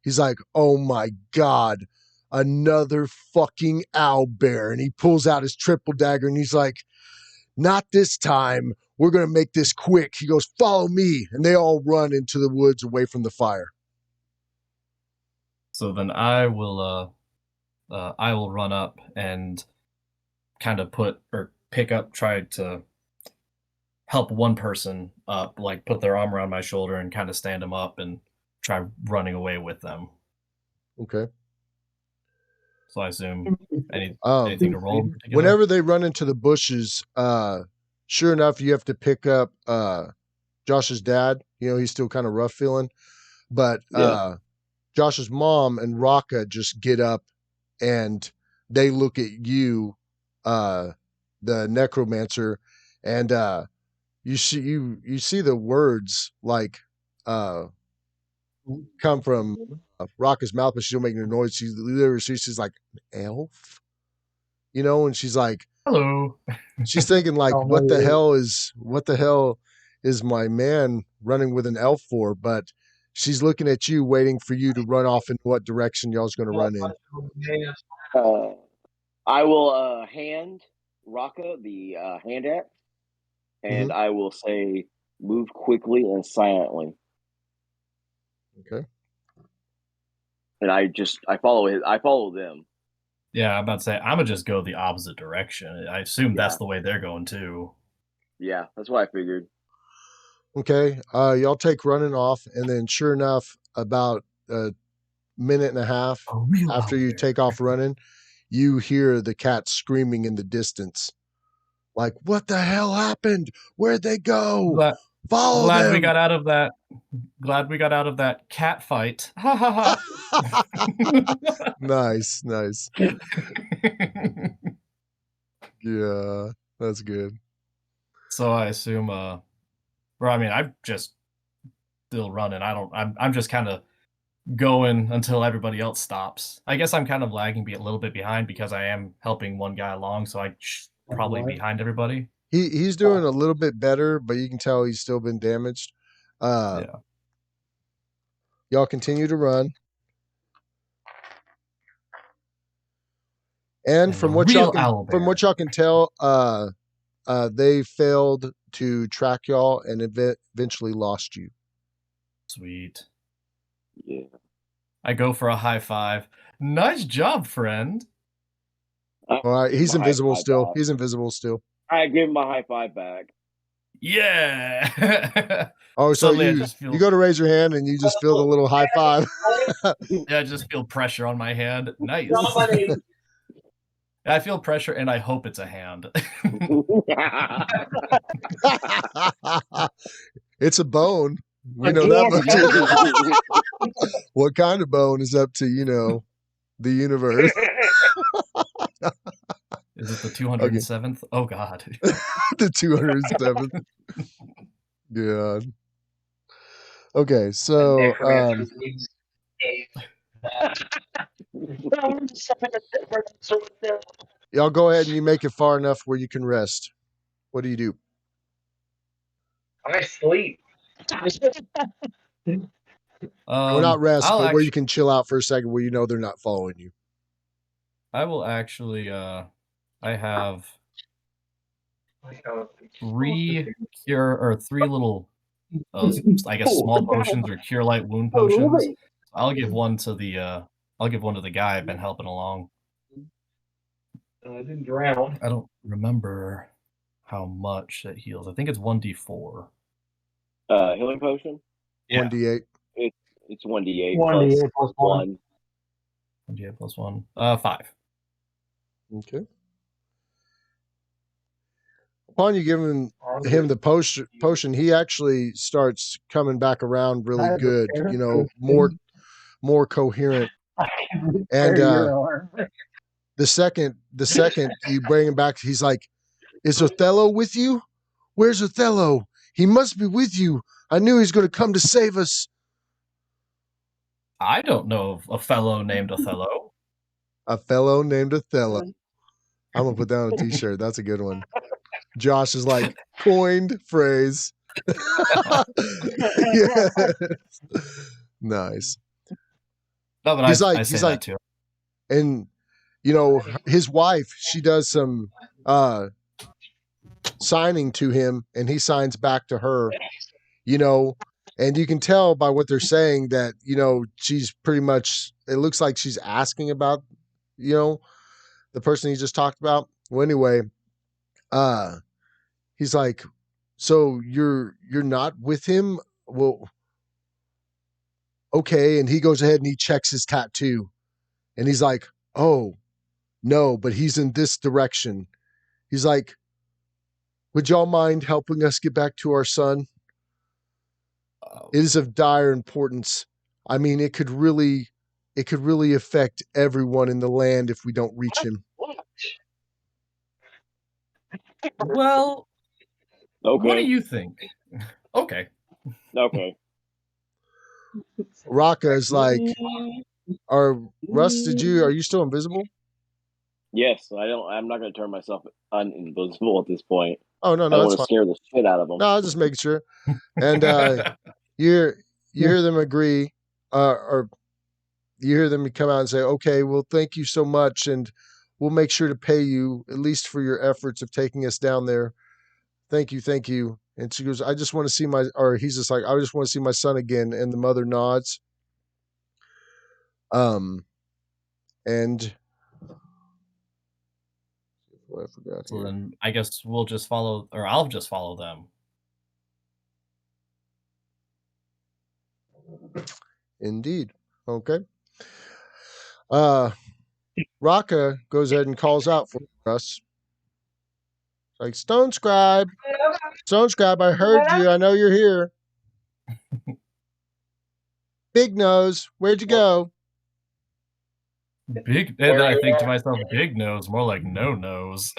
he's like, oh my God, another fucking owlbear. And he pulls out his triple dagger and he's like, not this time. We're going to make this quick. He goes, follow me. And they all run into the woods away from the fire. So then I will run up and kind of try to help one person up, like put their arm around my shoulder and kind of stand them up and try running away with them. Okay. So I assume anything to roll in particular? Whenever they run into the bushes, sure enough, you have to pick up Josh's dad. He's still kind of rough feeling. But Josh's mom and Raka just get up and they look at you, the necromancer, and you see the words like come from Raka's mouth, but she'll make no noise. She's like elf, and she's like, hello. She's thinking like, Oh, what the no. hell is my man running with an elf for? But she's looking at you, waiting for you to run off in what direction y'all's going to run in. I will hand Raka the hand axe, and I will say, move quickly and silently. Okay. And I follow them. Yeah, I'm about to say, I'm going to just go the opposite direction. I assume that's the way they're going too. Yeah, that's what I figured. Okay. Y'all take running off, and then sure enough, about a minute and a half after you take off running, you hear the cat screaming in the distance. Like, what the hell happened? Where'd they go? Follow them. Glad we got out of that cat fight. Ha ha ha. Nice. Yeah, that's good. So I assume Or I mean, I'm just still running. I'm just kind of going until everybody else stops. I guess I'm kind of lagging a little bit behind because I am helping one guy along, so I probably behind everybody. He's doing a little bit better, but you can tell he's still been damaged. Yeah. Y'all continue to run. And from what y'all can tell, they failed to track y'all and eventually lost you. Sweet. Yeah. I go for a high five. Nice job, friend. All right, he's invisible still. He's invisible still. I give him a high five back. Yeah. Oh, so you go to raise your hand and you just feel the little high five. Yeah, I just feel pressure on my hand. Nice. I feel pressure and I hope it's a hand. It's a bone. We know that much. What kind of bone is up to, the universe? Is it the 207th? Okay. Oh, God. The 207th. God. Okay, so y'all go ahead and you make it far enough where you can rest. What do? I sleep. Well, not rest, but where you can chill out for a second where you know they're not following you. I will actually I have 3 little I guess small potions or cure light wound potions. I'll give one to the guy I've been helping along. I didn't drown. I don't remember how much it heals. I think it's 1d4. Healing potion? Yeah. 1d8. It's 1d8 1d8 plus 1. 1d8 plus 1. 5. Okay. Upon you giving him the potion, he actually starts coming back around really good. More coherent. And the second you bring him back, he's like, "Is Othello with you? Where's Othello? He must be with you. I knew he's going to come to save us." I don't know of a fellow named Othello. A fellow named Othello. I'm going to put that on a t-shirt. That's a good one. Josh is like, coined phrase. Yes. Nice. No, but he's like, that too. And, his wife, she does some signing to him and he signs back to her, and you can tell by what they're saying that, she's pretty much, it looks like she's asking about, the person he just talked about. Well, anyway, he's like, "So you're not with him?" Well, okay. And he goes ahead and he checks his tattoo and he's like, "Oh, no, but he's in this direction." He's like, "Would y'all mind helping us get back to our son? It is of dire importance. I mean, it could really affect everyone in the land if we don't reach him." Well, okay. What do you think? Okay. Raka is like, Russ, are you still invisible? Yes, I'm not going to turn myself uninvisible at this point. Oh, no, I want to fine. scare the shit out of them. No, I was just making sure. And you hear them agree, or you hear them come out and say, "Okay, well, thank you so much, and we'll make sure to pay you at least for your efforts of taking us down there. Thank you." And she goes, "I just want to see he's just like, "I just want to see my son again." And the mother nods. And what I forgot. So then I guess I'll just follow them. Indeed. Okay. Raka goes ahead and calls out for us. Like, Stone Scribe, I heard you. I know you're here. Big Nose, where'd you go? And then I think to myself, big nose, more like no nose.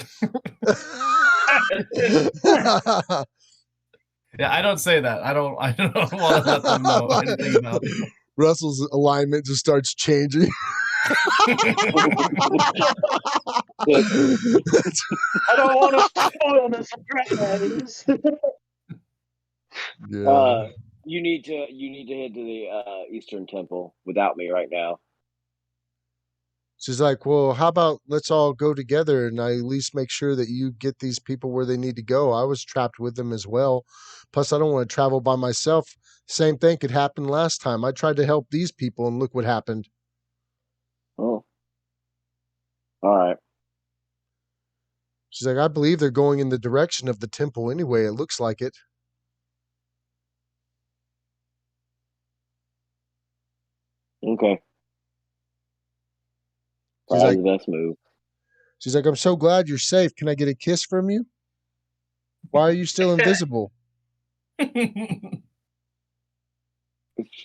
Yeah, I don't say that. I don't want to let them know anything about it. Russell's alignment just starts changing. I don't want to spoil the surprise. Yeah. You need to head to the Eastern Temple without me right now. She's like, well, how about let's all go together and I at least make sure that you get these people where they need to go. I was trapped with them as well. Plus, I don't want to travel by myself. Same thing could happen last time. I tried to help these people and look what happened. Oh, all right. She's like, I believe they're going in the direction of the temple anyway. It looks like it. Okay. She's Probably like, the best move. she's like, I'm so glad you're safe. Can I get a kiss from you? Why are you still invisible?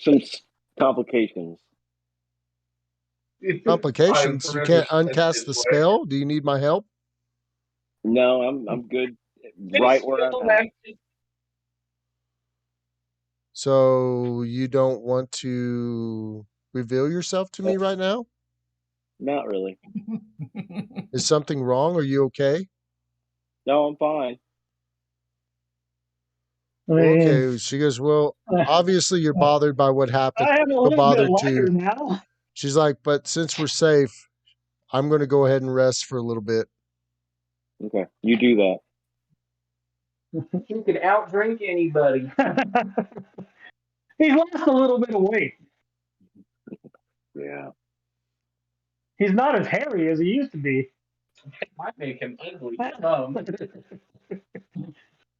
Some complications. Complications? You can't uncast the spell? Do you need my help? No, I'm good. Right where I'm at. So you don't want to reveal yourself to me right now? Not really. Is something wrong? Are you okay? No, I'm fine. I mean, Okay. She goes, well, obviously you're bothered by what happened. I am a You're little bit bothered lighter too. now. She's like, but since we're safe, I'm going to go ahead and rest for a little bit. Okay, you do that. You could outdrink anybody. He's lost a little bit of weight. Yeah. He's not as hairy as he used to be. It might make him ugly.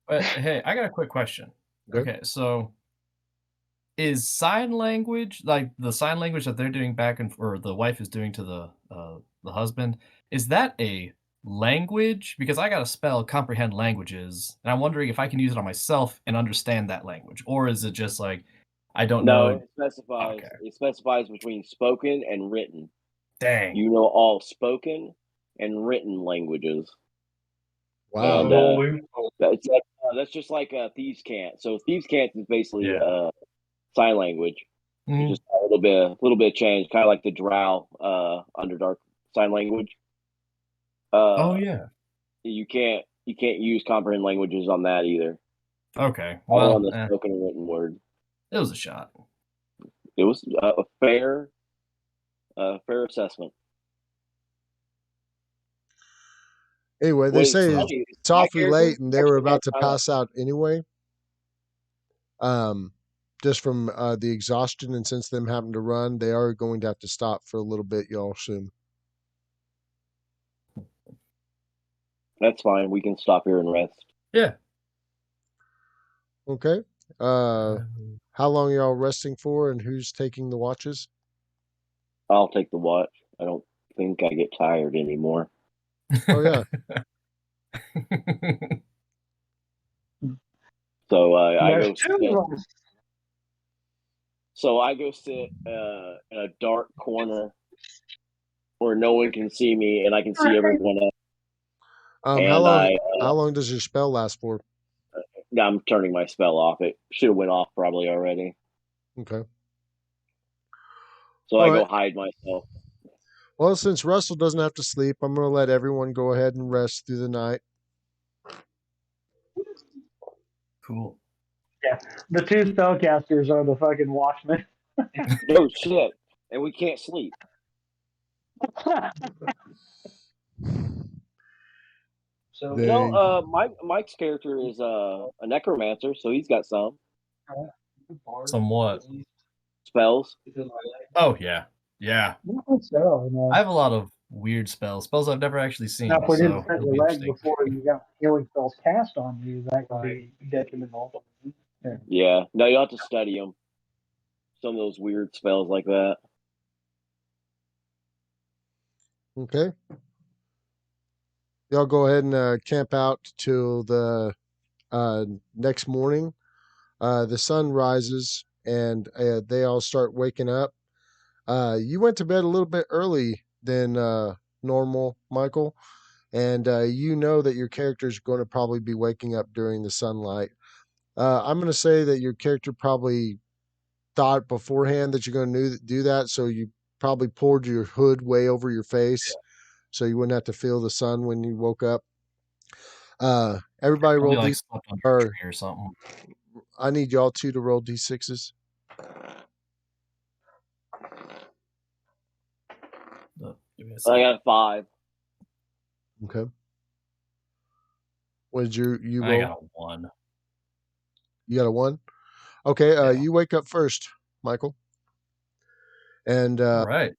But hey, I got a quick question. Okay. Okay, so is sign language, like the sign language that they're doing back and or the wife is doing to the husband, is that a language? Because I got a spell comprehend languages, and I'm wondering if I can use it on myself and understand that language, or is it just like I don't No, know? it specifies. Okay. It specifies between spoken and written. Dang. You know all spoken and written languages. Wow. And that's just like thieves' cant. So thieves' cant is basically Yeah. sign language. Mhm. Just a little bit of change, kind of like the Drow Underdark sign language. Oh yeah. You can't use comprehend languages on that either. Okay. All on Well, the spoken and written word. it was a shot. It was a fair assessment. Anyway, they What's say funny is it's my awfully character late and they were actually has about to kind of pass out anyway. Just from the exhaustion, and since them having to run, they are going to have to stop for a little bit, y'all, soon. that's fine. We can stop here and rest. Yeah. Okay. How long are y'all resting for, and who's taking the watches? I'll take the watch. I don't think I get tired anymore. Oh yeah. So I There's go two sit. of us. So I go sit in a dark corner where no one can see me, and I can see everyone else. How And long does your spell last for? I'm turning my spell off. It should have went off probably already. Okay. So All I right. go hide myself. Well, since Russell doesn't have to sleep, I'm going to let everyone go ahead and rest through the night. Cool. Yeah, the two spellcasters are the fucking watchmen. No shit, and we can't sleep. So Dang. Mike's character is a necromancer, so he's got some Somewhat. spells. Oh yeah. Yeah. So, no. I have a lot of weird spells I've never actually seen. Now, if we didn't So set it'll your be leg interesting. before you got healing spells cast on you, that could be detrimental. Yeah, no, you have to study them. Some of those weird spells like that. Okay. Y'all go ahead and camp out till the next morning. The sun rises and they all start waking up. You went to bed a little bit early than normal, Michael, and you know that your character is going to probably be waking up during the sunlight. I'm going to say that your character probably thought beforehand that you're going to do that, so you probably pulled your hood way over your face so you wouldn't have to feel the sun when you woke up. Everybody Probably roll like d. slept under a Or tree or something. I need y'all two to roll d6s. Give me a I second. got 5. Okay. What did you I roll? got a 1. You got a 1. Okay. Yeah. You wake up first, Michael, and All right.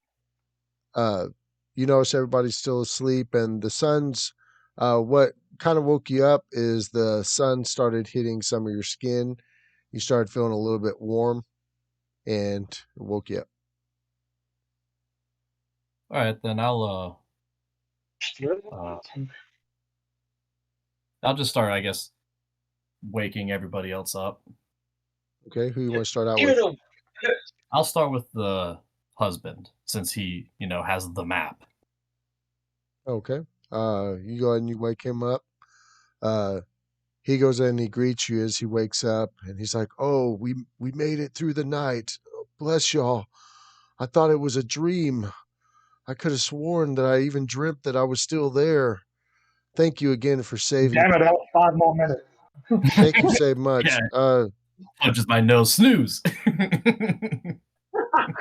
you notice everybody's still asleep, and the sun's. What kind of woke you up is the sun started hitting some of your skin. You started feeling a little bit warm, and it woke you up. All right, then I'll just start, I guess, waking everybody else up. Okay, who you want to start out with? I'll start with the husband since he, has the map. Okay. You go ahead and you wake him up. He goes in and he greets you as he wakes up, and he's like, "Oh, we made it through the night. Bless y'all. I thought it was a dream. I could have sworn that I even dreamt that I was still there. Thank you again for saving. Damn it, that was 5 more minutes. Thank you so much." Yeah. Punches my nose, snooze.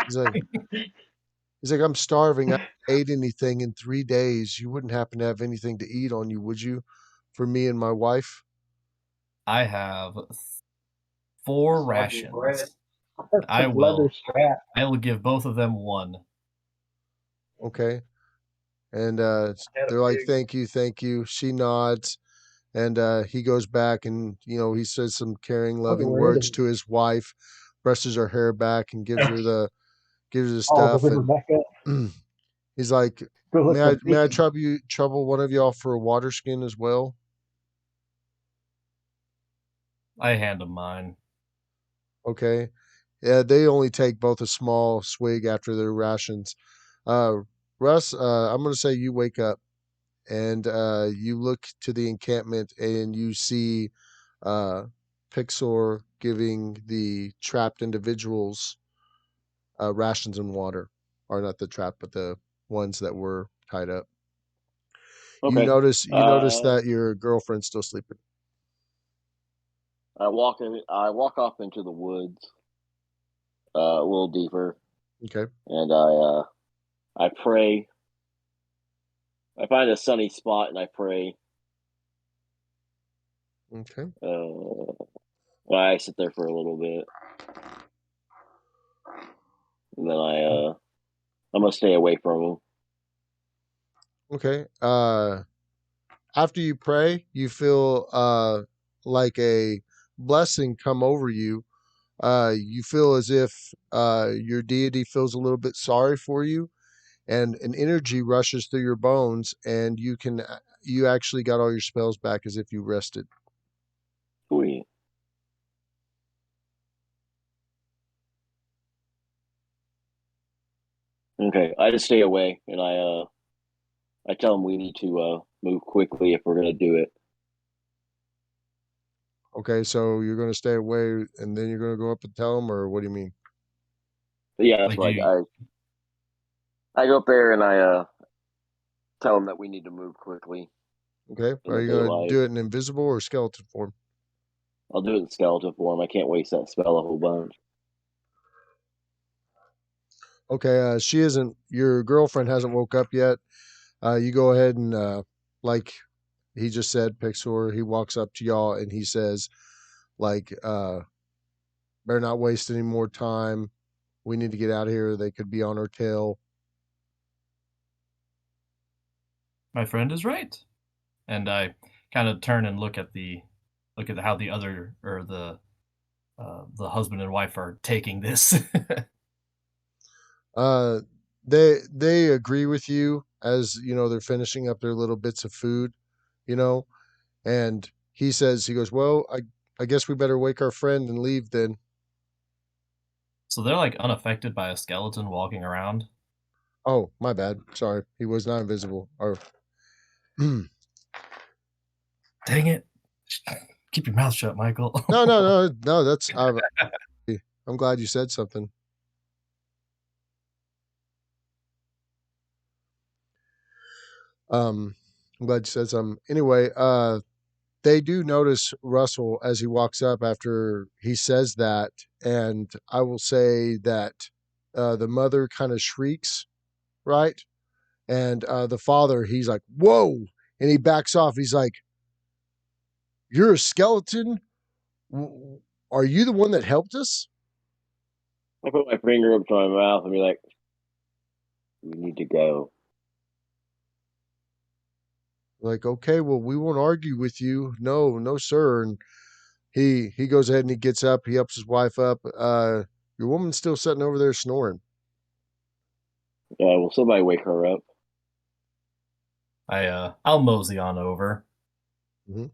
He's like, "I'm starving. I haven't ate anything in 3 days. You wouldn't happen to have anything to eat on you, would you? For me and my wife?" I have 4 rations. I Leather strap. will give both of them 1. Okay. And they're like, thank you. She nods, and he goes back, and he says some caring, loving words to his wife, brushes her hair back, and gives her the Oh, stuff. the Rebecca. And he's like, Good look for may I bacon. trouble one of y'all for a water skin as well? I hand him mine. Okay. Yeah, they only take both a small swig after their rations. Russ, I'm going to say you wake up, and you look to the encampment, and you see Pixor giving the trapped individuals rations and water, or not the trapped, but the ones that were tied up. Okay. You notice that your girlfriend's still sleeping. I walk off into the woods, a little deeper, Okay. and I pray. I find a sunny spot and I pray. Okay. I sit there for a little bit, and then I'm gonna stay away from them. Okay. After you pray, you feel like a blessing come over you. You feel as if your deity feels a little bit sorry for you, and an energy rushes through your bones, and you actually got all your spells back as if you rested. Sweet. Okay, I just stay away, and I tell them we need to move quickly if we're gonna do it. Okay, so you're going to stay away, and then you're going to go up and tell them, or what do you mean? But yeah, that's Like, right. I go up there and I tell them that we need to move quickly. Okay, In are the you going to daylight. do it in invisible or skeleton form? I'll do it in skeleton form. I can't waste that spell a whole bunch. Okay, she isn't. Your girlfriend hasn't woke up yet. You go ahead and like he just said, Pixor. He walks up to y'all and he says, like, better not waste any more time. We need to get out of here. They could be on our tail. my friend is right. And I kind of turn and look at how the other or the husband and wife are taking this. Uh, they agree with you as they're finishing up their little bits of food, you know, and he goes, well, I guess we better wake our friend and leave then. So they're like unaffected by a skeleton walking around. Oh, my bad. Sorry, he was not invisible. Or Dang it. Keep your mouth shut, Michael. No. That's I'm glad you said something. I'm glad you said something. Anyway, they do notice Russell as he walks up after he says that, and I will say that the mother kind of shrieks, right? And the father, he's like, "Whoa!" And he backs off. He's like, "You're a skeleton? Are you the one that helped us?" I put my finger up to my mouth and be like, "You need to go." Like, okay, well, we won't argue with you. No, sir. And he goes ahead and he gets up. He helps his wife up. Your woman's still sitting over there snoring. Will somebody wake her up? I'll mosey on over. Mhm.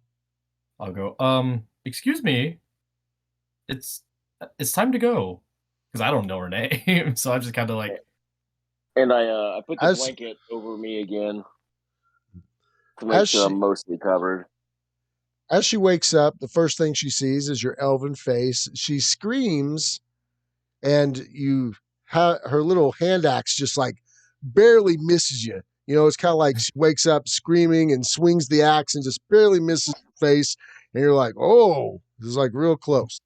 I'll go, excuse me. It's time to go. Because I don't know her name. So I just kind of like, And I put the As blanket over me again to make as sure I'm she mostly covered. as she wakes up, the first thing she sees is your elven face. She screams, and her little hand axe just like barely misses you. You know, it's kind of like she wakes up screaming and swings the axe and just barely misses your face, and you're like, "Oh, this is like real close."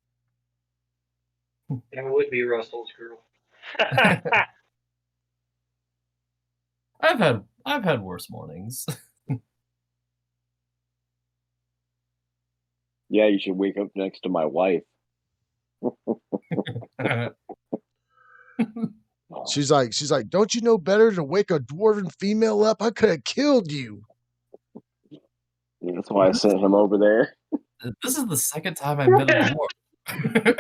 That would be Russell's girl. I've had worse mornings. Yeah, you should wake up next to my wife. She's like, "Don't you know better to wake a dwarven female up? I could have killed you." That's why I sent him over there. This is the second time I've met a dwarf.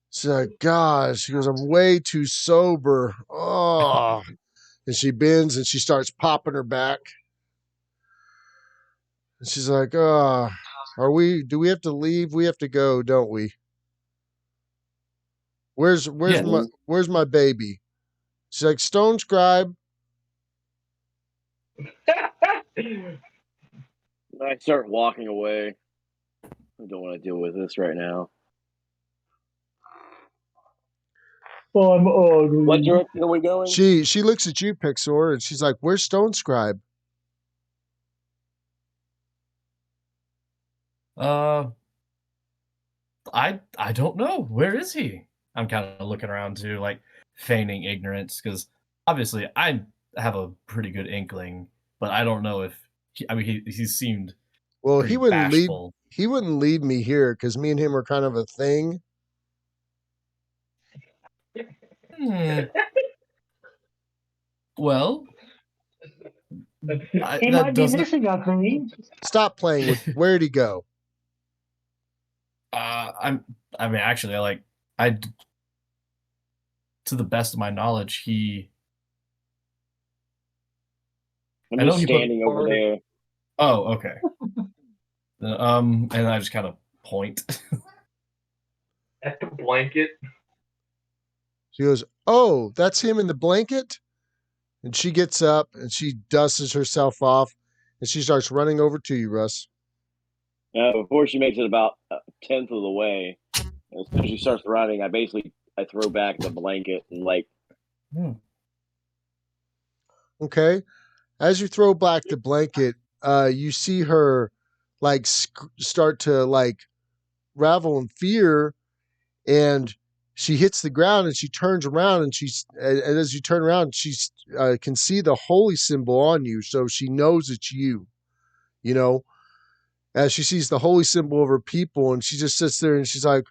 She's like, "Gosh," she goes, "I'm way too sober." Oh, and she bends and she starts popping her back. And she's like, "Oh, do we have to leave? We have to go, don't we? Where's Yeah. where's my baby?" She's like, "Stone Scribe." I start walking away. I don't want to deal with this right now. I'm ugly. What direction are we going? She looks at you, Pixor, and she's like, "Where's Stone Scribe?" I don't know. Where is he? I'm kind of looking around too, like feigning ignorance, because obviously I have a pretty good inkling, but I don't know if he seemed Well, pretty bashful. he wouldn't leave me here because me and him are kind of a thing. Well, He might be missing a thing. Stop playing with. Where'd he go? Actually, to the best of my knowledge, I'm I know just he put standing over there. Oh, okay. And I just kind of point. At the blanket. She goes, "Oh, that's him in the blanket." And she gets up and she dusts herself off and she starts running over to you, Russ. Before she makes it about a tenth of the way, as soon as she starts running, I throw back the blanket and like. Okay. As you throw back the blanket, you see her like start to like ravel in fear, and she hits the ground and she turns around and and as you turn around, she can see the holy symbol on you, so she knows it's you. You know, as she sees the holy symbol of her people, and she just sits there and she's like,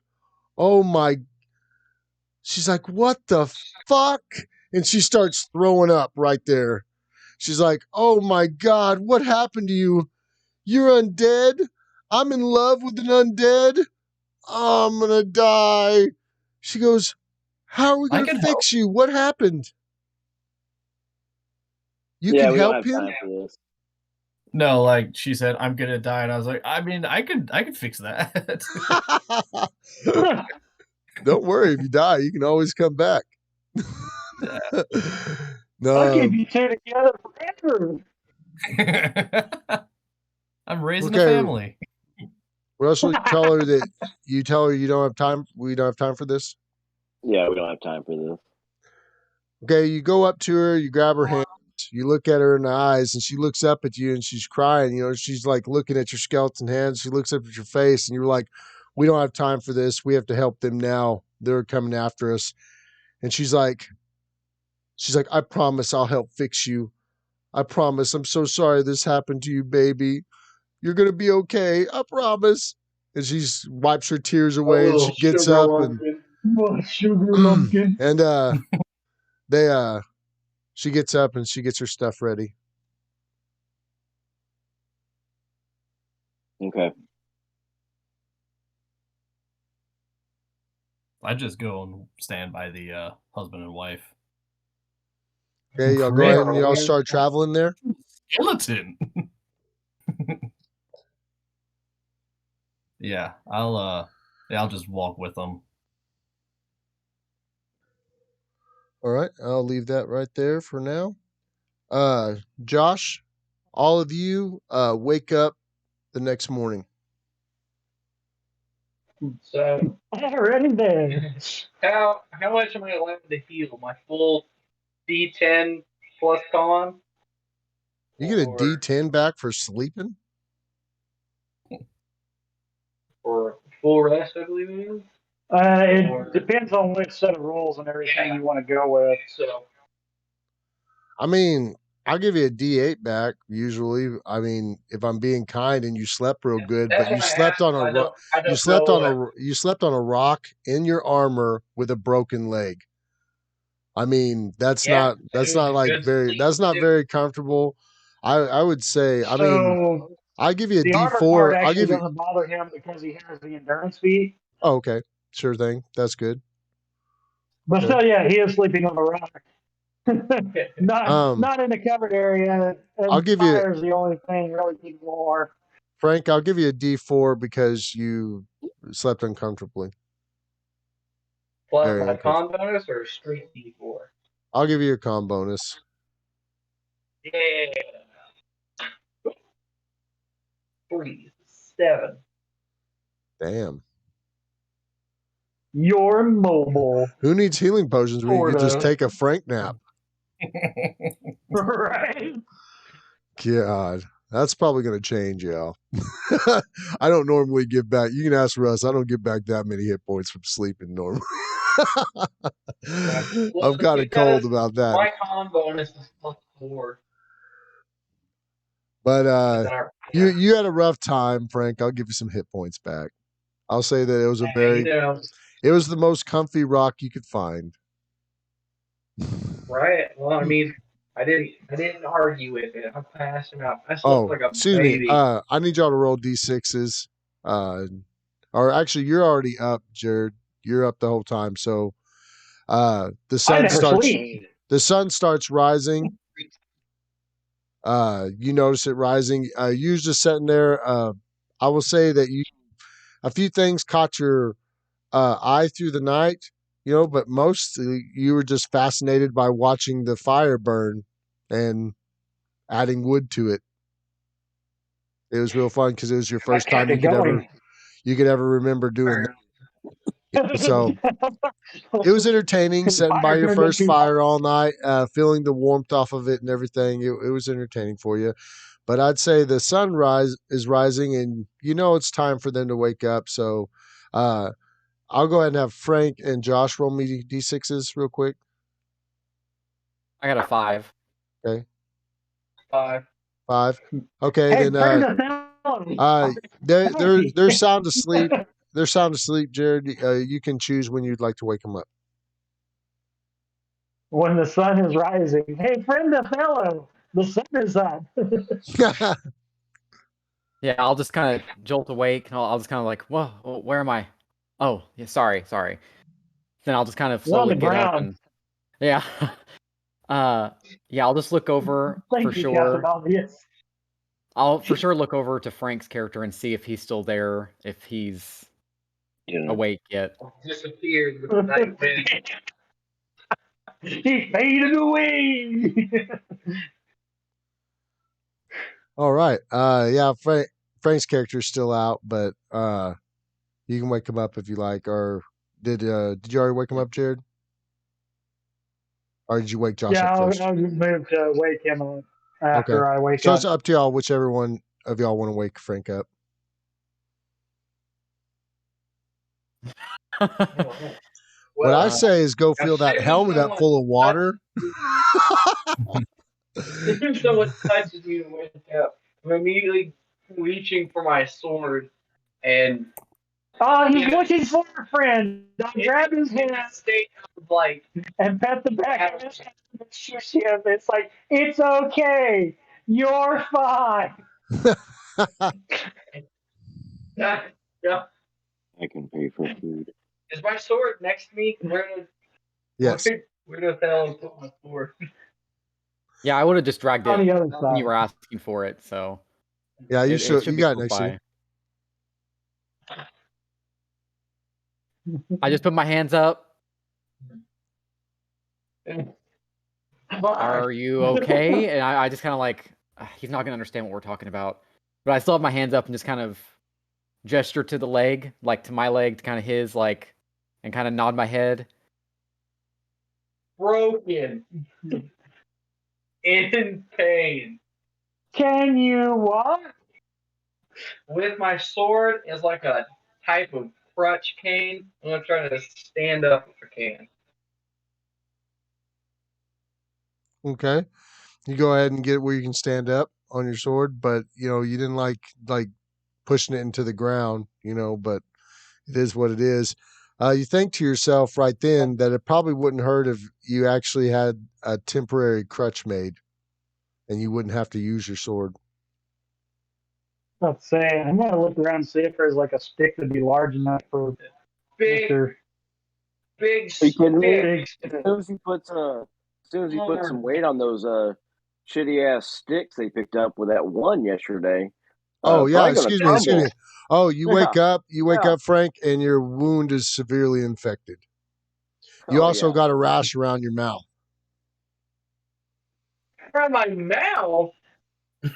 "Oh my!" She's like, "What the fuck?" And she starts throwing up right there. She's like, "Oh my God, what happened to you? You're undead? I'm in love with an undead? Oh, I'm gonna die." She goes, "How are we gonna fix you? What happened?" You Yeah, can we don't help have him? time for this. No, like she said, I'm gonna die, and I was like, I mean, I could fix that. Don't worry, if you die, you can always come back. I'll No. keep you two together forever. I'm raising a Okay. family. Russell, tell her that you tell her you don't have time. We don't have time for this. Yeah, we don't have time for this. Okay, you go up to her, you grab her hand, you look at her in the eyes, and she looks up at you and she's crying. You know, she's like looking at your skeleton hands. She looks up at your face, and you're like, "We don't have time for this. We have to help them now. They're coming after us." And she's like, "I promise I'll help fix you. I promise. I'm so sorry this happened to you, baby. You're gonna be okay. I promise." And she wipes her tears away, and she gets up and Sugar lumpkin. and they she gets up and she gets her stuff ready. Okay. I just go and stand by the husband and wife. Okay, y'all go ahead and y'all start traveling there. Skeleton. Yeah, I'll just walk with them. All right, I'll leave that right there for now. Josh, all of you wake up the next morning. So Already there. how much am I allowed to heal? My full D10 plus con? You get a Or- D10 back for sleeping. Or full rest, I believe it is. It depends on which set of rules and everything you want to go with. So I mean, I'll give you a D8 back. Usually, I mean, if I'm being kind and you slept real good, that's but you why I slept asked. on I don't you slept know on you slept on a rock in your armor with a broken leg. I mean, that's Yeah, not it was a like good very sleep that's not too. very comfortable. I would say, I mean, So I'll give you a the armor part D4. I'll actually give you doesn't bother him because he has the endurance feat. Oh, okay. Sure thing. That's good. But Okay. still, yeah, he is sleeping on the rock. not in a covered area, I'll and give you fire is the only thing really keeping warm. Frank, I'll give you a D4 because you slept uncomfortably. Plus Very my uncomfortable. con bonus or straight D4? I'll give you a con bonus. Yeah. 3, 7. Damn. You're mobile. Who needs healing potions when you could just Sorta. take a Frank nap? Right? God, that's probably going to change, y'all. I don't normally give back. You can ask Russ. I don't give back that many hit points from sleeping normally. I'm kind of cold about that. My con bonus is plus 4. But you had a rough time, Frank. I'll give you some hit points back. I'll say that it was it was the most comfy rock you could find. Right. Well, I mean, I didn't argue with it. I passed him out. I slept Oh, like a excuse baby. me. I need y'all to roll D6s. Or actually, you're already up, Jared. You're up the whole time. So, the I sun never starts. sleep. The sun starts rising. You notice it rising. You're just sitting there. I will say that a few things caught your eye through the night, but mostly you were just fascinated by watching the fire burn and adding wood to it. It was real fun because it was your first time you could ever remember doing that. So it was entertaining sitting by your first fire all night, feeling the warmth off of it and everything. It was entertaining for you. But I'd say the sunrise is rising and it's time for them to wake up. So I'll go ahead and have Frank and Josh roll me D6s real quick. I got a 5. Okay. 5. 5. Okay, Hey, then they're sound asleep. They're sound asleep, Jared. You can choose when you'd like to wake them up. When the sun is rising. Hey, friend Othello, the sun is up. Yeah, I'll just kind of jolt awake. And I'll just kind of like, whoa, where am I? Oh, yeah, sorry. Then I'll just kind of You're on slowly the get up ground. and yeah, yeah. I'll just look over for Thank you, sure. Captain Obvious. I'll for sure look over to Frank's character and see if he's still there, if he's awake yet. Disappeared with the night wind. He faded away. All right. Yeah, Frank Frank's character's still out, but you can wake him up if you like. Or did you already wake him up, Jared? Or did you wake Josh Yeah, up I'll first? move to wake him up Okay. after I wake So up. it's up to y'all, whichever one of y'all want to wake Frank up. What I say is go fill that helmet up full of water. If someone touches me to wake up, I'm immediately reaching for my sword and Oh, he's looking for a friend. I'll grab his in hand that state of like, and pet the back of his head and shush him. It's like, it's okay. You're fine. yeah, I can pay for food. is my sword next to me? Yes. Where the hell is my sword? Yeah, I would have just dragged On it the other when you side. were asking for it, so Yeah, you it should. should You be got it close next to you. by. I just put my hands up. Are you okay? And I just kind of like, he's not gonna understand what we're talking about. But I still have my hands up and just kind of gesture to the leg, like to my leg, to kind of his, like, and kind of nod my head. Broken. In pain. Can you what? With my sword is like a type of crutch cane. I'm gonna try to stand up if I can. Okay. You go ahead and get where you can stand up on your sword, but you didn't like pushing it into the ground, but it is what it is. You think to yourself right then that it probably wouldn't hurt if you actually had a temporary crutch made and you wouldn't have to use your sword. Let's say I'm gonna look around and see if there's like a stick that'd be large enough for Big, Mr. big Are you kidding me? stick. As soon as he puts some weight on those shitty ass sticks they picked up with that one yesterday, Oh yeah, probably gonna excuse crumble. me. Oh, you Yeah, wake yeah. up, Frank, and your wound is severely infected. You Oh also yeah. got a rash around your mouth. From my mouth. Yeah,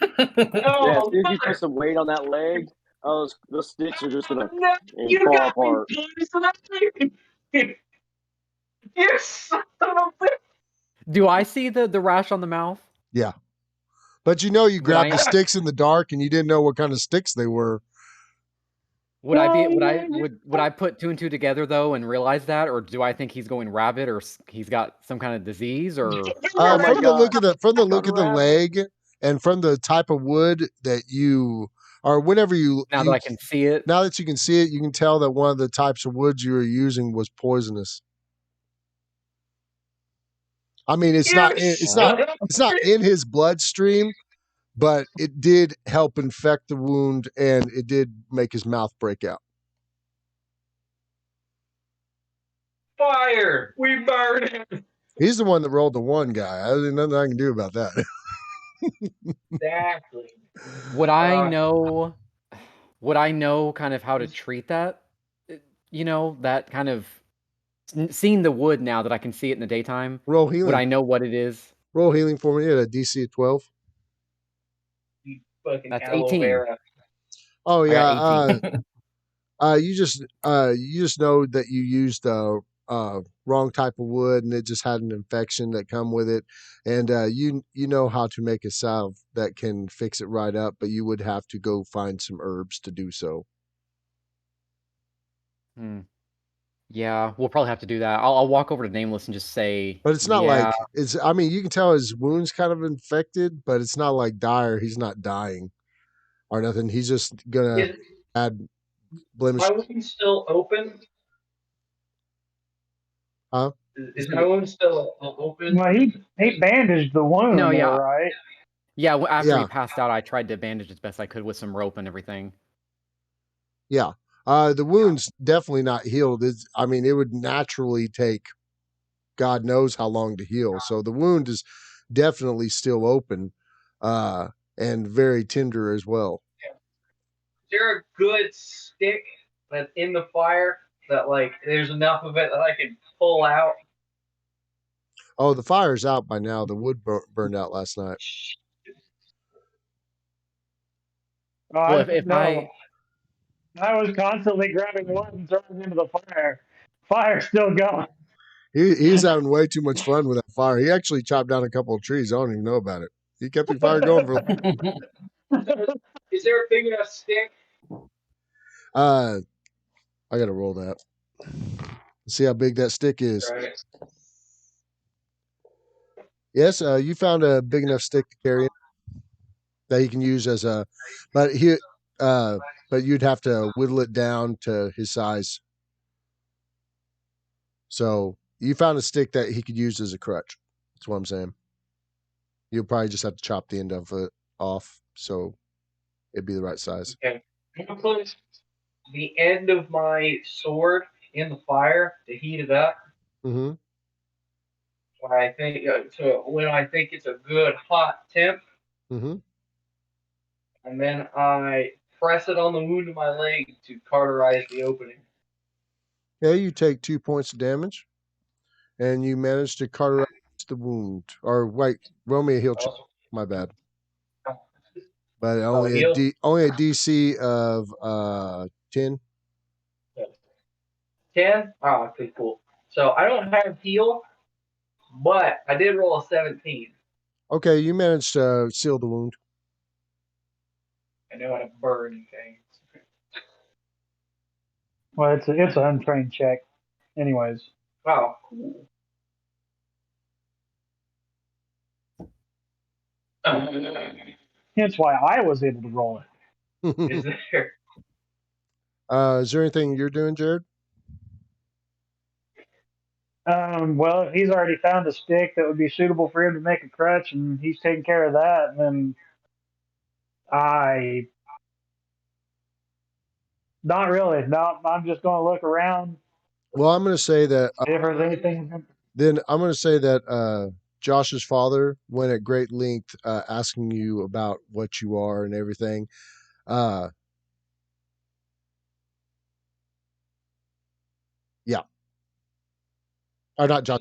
as Oh, soon as you put some weight on that leg, those sticks are just gonna no, you fall got me apart. poisoned. You son of a bitch. Do I see the rash on the mouth? Yeah. But you Would grabbed I the sticks in the dark and you didn't know what kind of sticks they were. would I be would I put two and two together though and realize that, or do I think he's going rabid, or he's got some kind of disease, or Oh my From the god. look of the Got rabbit. leg and from the type of wood that you or whenever now that I can see it? now that you can see it, you can tell that one of the types of woods you were using was poisonous. I mean, You son of a it's not in his bloodstream, but it did help infect the wound and it did make his mouth break out. fire. We burn him. He's the one that rolled the one guy. There's nothing I can do about that. Exactly. Would I know? Would I know kind of how to treat that? That kind of seeing the wood now that I can see it in the daytime. Roll Would healing. I know what it is? Roll healing for me at a DC of 12. You fucking That's aloe 18. vera. Oh I got yeah. 18. You just know that you used the wrong type of wood and it just had an infection that come with it, and you know how to make a salve that can fix it right up, but you would have to go find some herbs to do so. Yeah, we'll probably have to do that. I'll walk over to Nameless and just say, But it's not yeah. like it's. I mean, you can tell his wound's kind of infected, but it's not like dire. He's not dying or nothing. He's just gonna Is add blemish. my wound still open? Huh? Is my wound still open? Well, he bandaged the wound, No, though, yeah. right? Yeah, after he Yeah. passed out, I tried to bandage as best I could with some rope and everything. Yeah. The wound's definitely not healed. I mean, it would naturally take God knows how long to heal. So the wound is definitely still open, and very tender as well. Is there a good stick that's in the fire that like there's enough of it that I can pull out? Oh, the fire's out by now. The wood burned out last night. Well, if no, I was constantly grabbing wood and throwing it into the fire. Fire's still going. He's having way too much fun with that fire. He actually chopped down a couple of trees. I don't even know about it. He kept the fire going for. Is there a big enough stick? I gotta roll that. See how big that stick is. Right. Yes, you found a big enough stick to carry it that he can use as a, but uh, but you'd have to whittle it down to his size. So you found a stick that he could use as a crutch. That's what I'm saying. You'll probably just have to chop the end of it off so it'd be the right size. Okay. I'm gonna put the end of my sword in the fire to heat it up. Mm-hmm. When I think it's a good hot temp, Mm-hmm. and then I press it on the wound of my leg to cauterize the opening. Yeah, you take 2 points of damage, and you manage to cauterize the wound. Or wait, roll me a heal check. Also, My bad. But oh, heal. only a DC of 10. 10? Oh, okay, cool. So I don't have heal, but I did roll a 17. Okay, you managed to seal the wound. I know how to burn things. Well, it's an untrained check, anyways. Oh, cool. Hence why I was able to roll it. Is there? Is there anything you're doing, Jared? Well, he's already found a stick that would be suitable for him to make a crutch, and he's taking care of that. And then not really. No, I'm just going to look around. Well, I'm going to say that See if there's anything. then I'm going to say that Josh's father went at great length asking you about what you are and everything. Yeah. Or not Josh.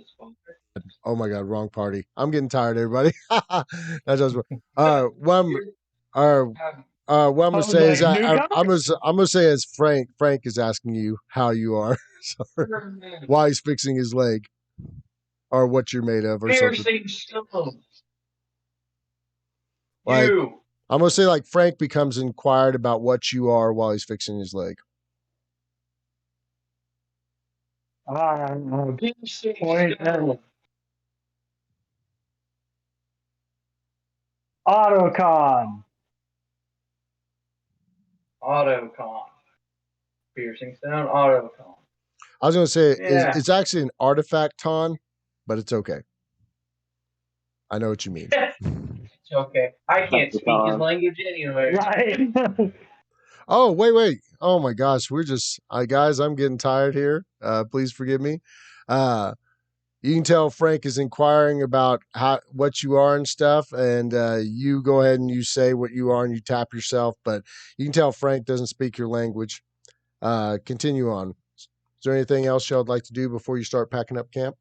Oh my God, wrong party. I'm getting tired, everybody. That's just what I'm gonna say is I'm gonna say is Frank. Frank is asking you how you are, why he's fixing his leg, or what you're made of, or something. Piercing stones. Like You. I'm gonna say like Frank becomes inquired about what you are while he's fixing his leg. Piercing stones. Autocon. Autocon. Piercing stone. Autocon. I was gonna say Yeah. it's actually an artifact ton, but it's okay. I know what you mean. It's okay. I can't speak his language anyway. Right. Oh, wait. Oh my gosh, we're just guys, I'm getting tired here. Please forgive me. You can tell Frank is inquiring about what you are and stuff, and you go ahead and you say what you are and you tap yourself, but you can tell Frank doesn't speak your language. Continue on. Is there anything else y'all would like to do before you start packing up camp?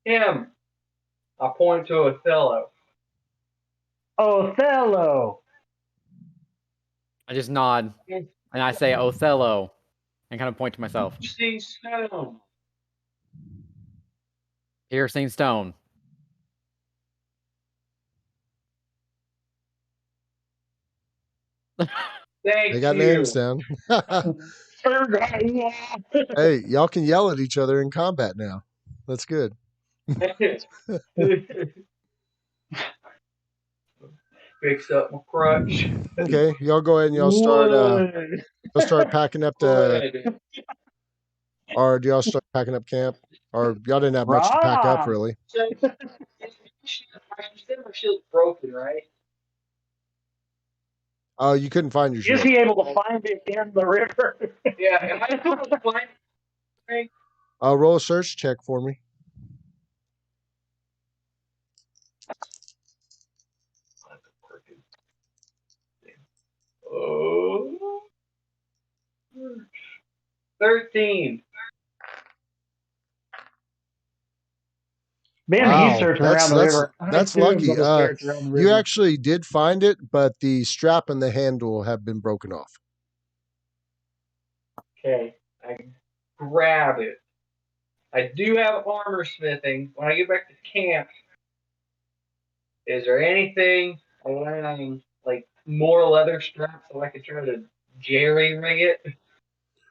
Him. I point to Othello. Othello. I just nod and I say Othello and kind of point to myself. Piercing stone. Piercing stone. Thank They got you. names down. Hey, y'all can yell at each other in combat now. That's good. Fix up my crutch. Okay, y'all go ahead and y'all start packing up the. Or do y'all start packing up camp? Or y'all didn't have much to pack up, really? So, you said my shield's broken, right? Oh, you couldn't find your shield. Is he able to find it in the river? Yeah, am I able to find it? Roll a search check for me. Oh. 13. Man, he's searching around the river. I that's assume lucky. they'll search around the You river. actually did find it, but the strap and the handle have been broken off. Okay, I grab it. I do have armor smithing. When I get back to camp, is there anything around, like more leather straps so I could try to jerry rig it?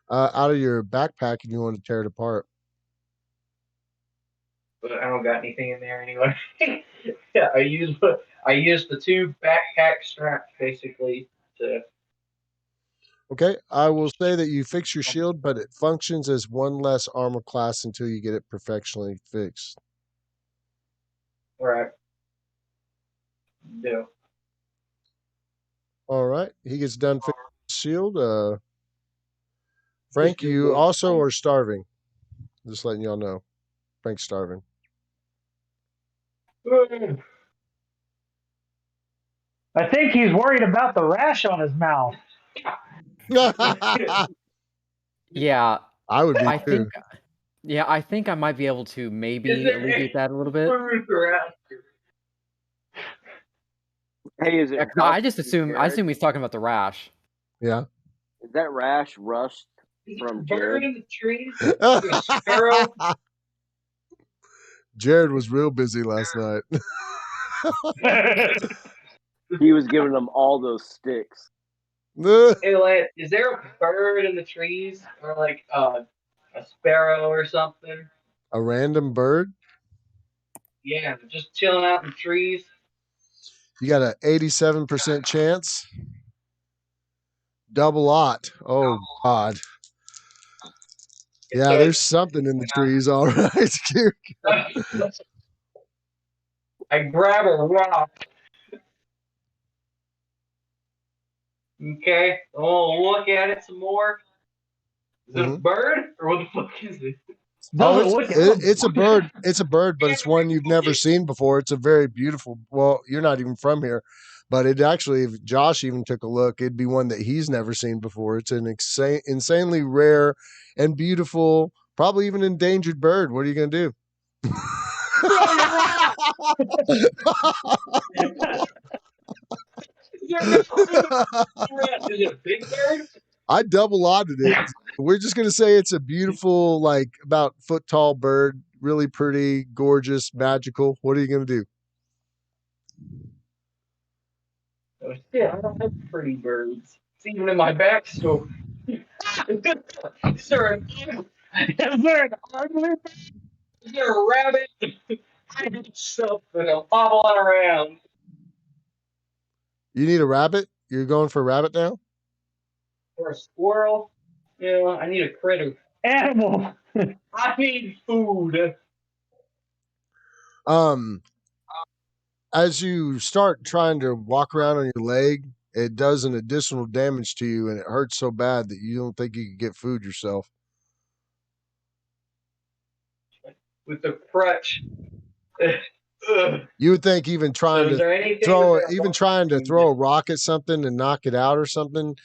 Out of your backpack, if you want to tear it apart. But I don't got anything in there anyway. Yeah, I use the two backpack straps basically to. Okay, I will say that you fix your shield, but it functions as one less armor class until you get it perfectionly fixed. Right. No. All right, he gets done fixing his shield. Just Frank, do you this. also are starving. Just letting y'all know. Frank's starving. I think he's worried about the rash on his mouth. Yeah, I would be I too. think. Yeah, I think I might be able to Is maybe there alleviate that a little bit. food around here? Hey, is it Yeah, 'cause I just rust, assume Jared? he's talking about the rash. Yeah. Is that rash rust Is there a from bird Jared? in the trees? Is there a sparrow? Jared was real busy last night. He was giving them all those sticks. Hey, Lance, is there a bird in the trees, or like a sparrow or something? A random bird? Yeah, just chilling out in the trees. You got an 87% chance. Double lot. Oh, God. Yeah, there's something in the trees, all right. I grab a rock. Okay, I'll look at it some more. Is it a Mhm. bird, or what the fuck is it? Oh, Doesn't look at him. it's a bird. It's a bird, but it's one you've never seen before. It's a very beautiful. Well, you're not even from here, but it actually, if Josh even took a look, it'd be one that he's never seen before. It's an insanely rare and beautiful, probably even endangered bird. What are you gonna do? Is it a big bird? I double lauded it. We're just gonna say it's a beautiful, like about foot tall bird, really pretty, gorgeous, magical. What are you gonna do? Oh shit, I don't have pretty birds. It's even in my backstory. Is there an ugly? Is there a rabbit? I need something. I'm bobbling around. You need a rabbit? You're going for a rabbit now? Or a squirrel? Yeah, I need a critter. Animal. I need food. Um, as you start trying to walk around on your leg, it does an additional damage to you, and it hurts so bad that you don't think you can get food yourself. With the crutch. Ugh. You would think even So trying is to there anything with that even rock trying to I can throw get? a rock at something and knock it out or something,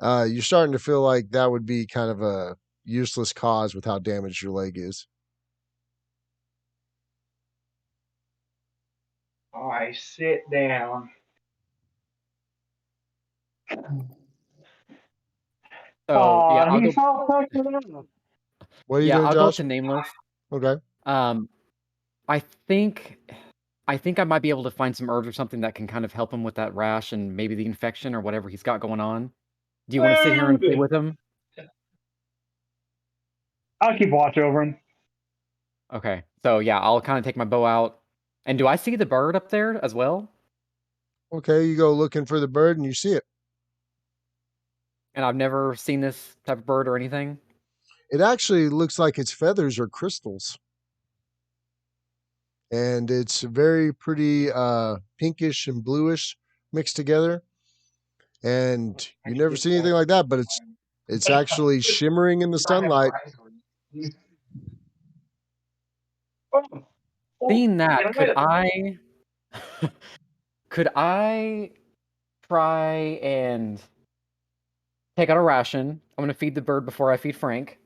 you're starting to feel like that would be kind of a useless cause with how damaged your leg is. I sit down. So yeah, I'll go. He's all fucked up. What are you Yeah, doing, I'll go up Josh? to Nameless. Okay. I think I might be able to find some herbs or something that can kind of help him with that rash and maybe the infection or whatever he's got going on. Do you want to sit here and stay Food! with him? I'll keep watch over him. Okay. So yeah, I'll kind of take my bow out. And do I see the bird up there as well? Okay, you go looking for the bird and you see it. And I've never seen this type of bird or anything. It actually looks like its feathers are crystals. And it's very pretty pinkish and bluish mixed together. And you never see anything like that, but it's actually shimmering in the sunlight. Seeing that, could I try and take out a ration? I'm gonna feed the bird before I feed Frank.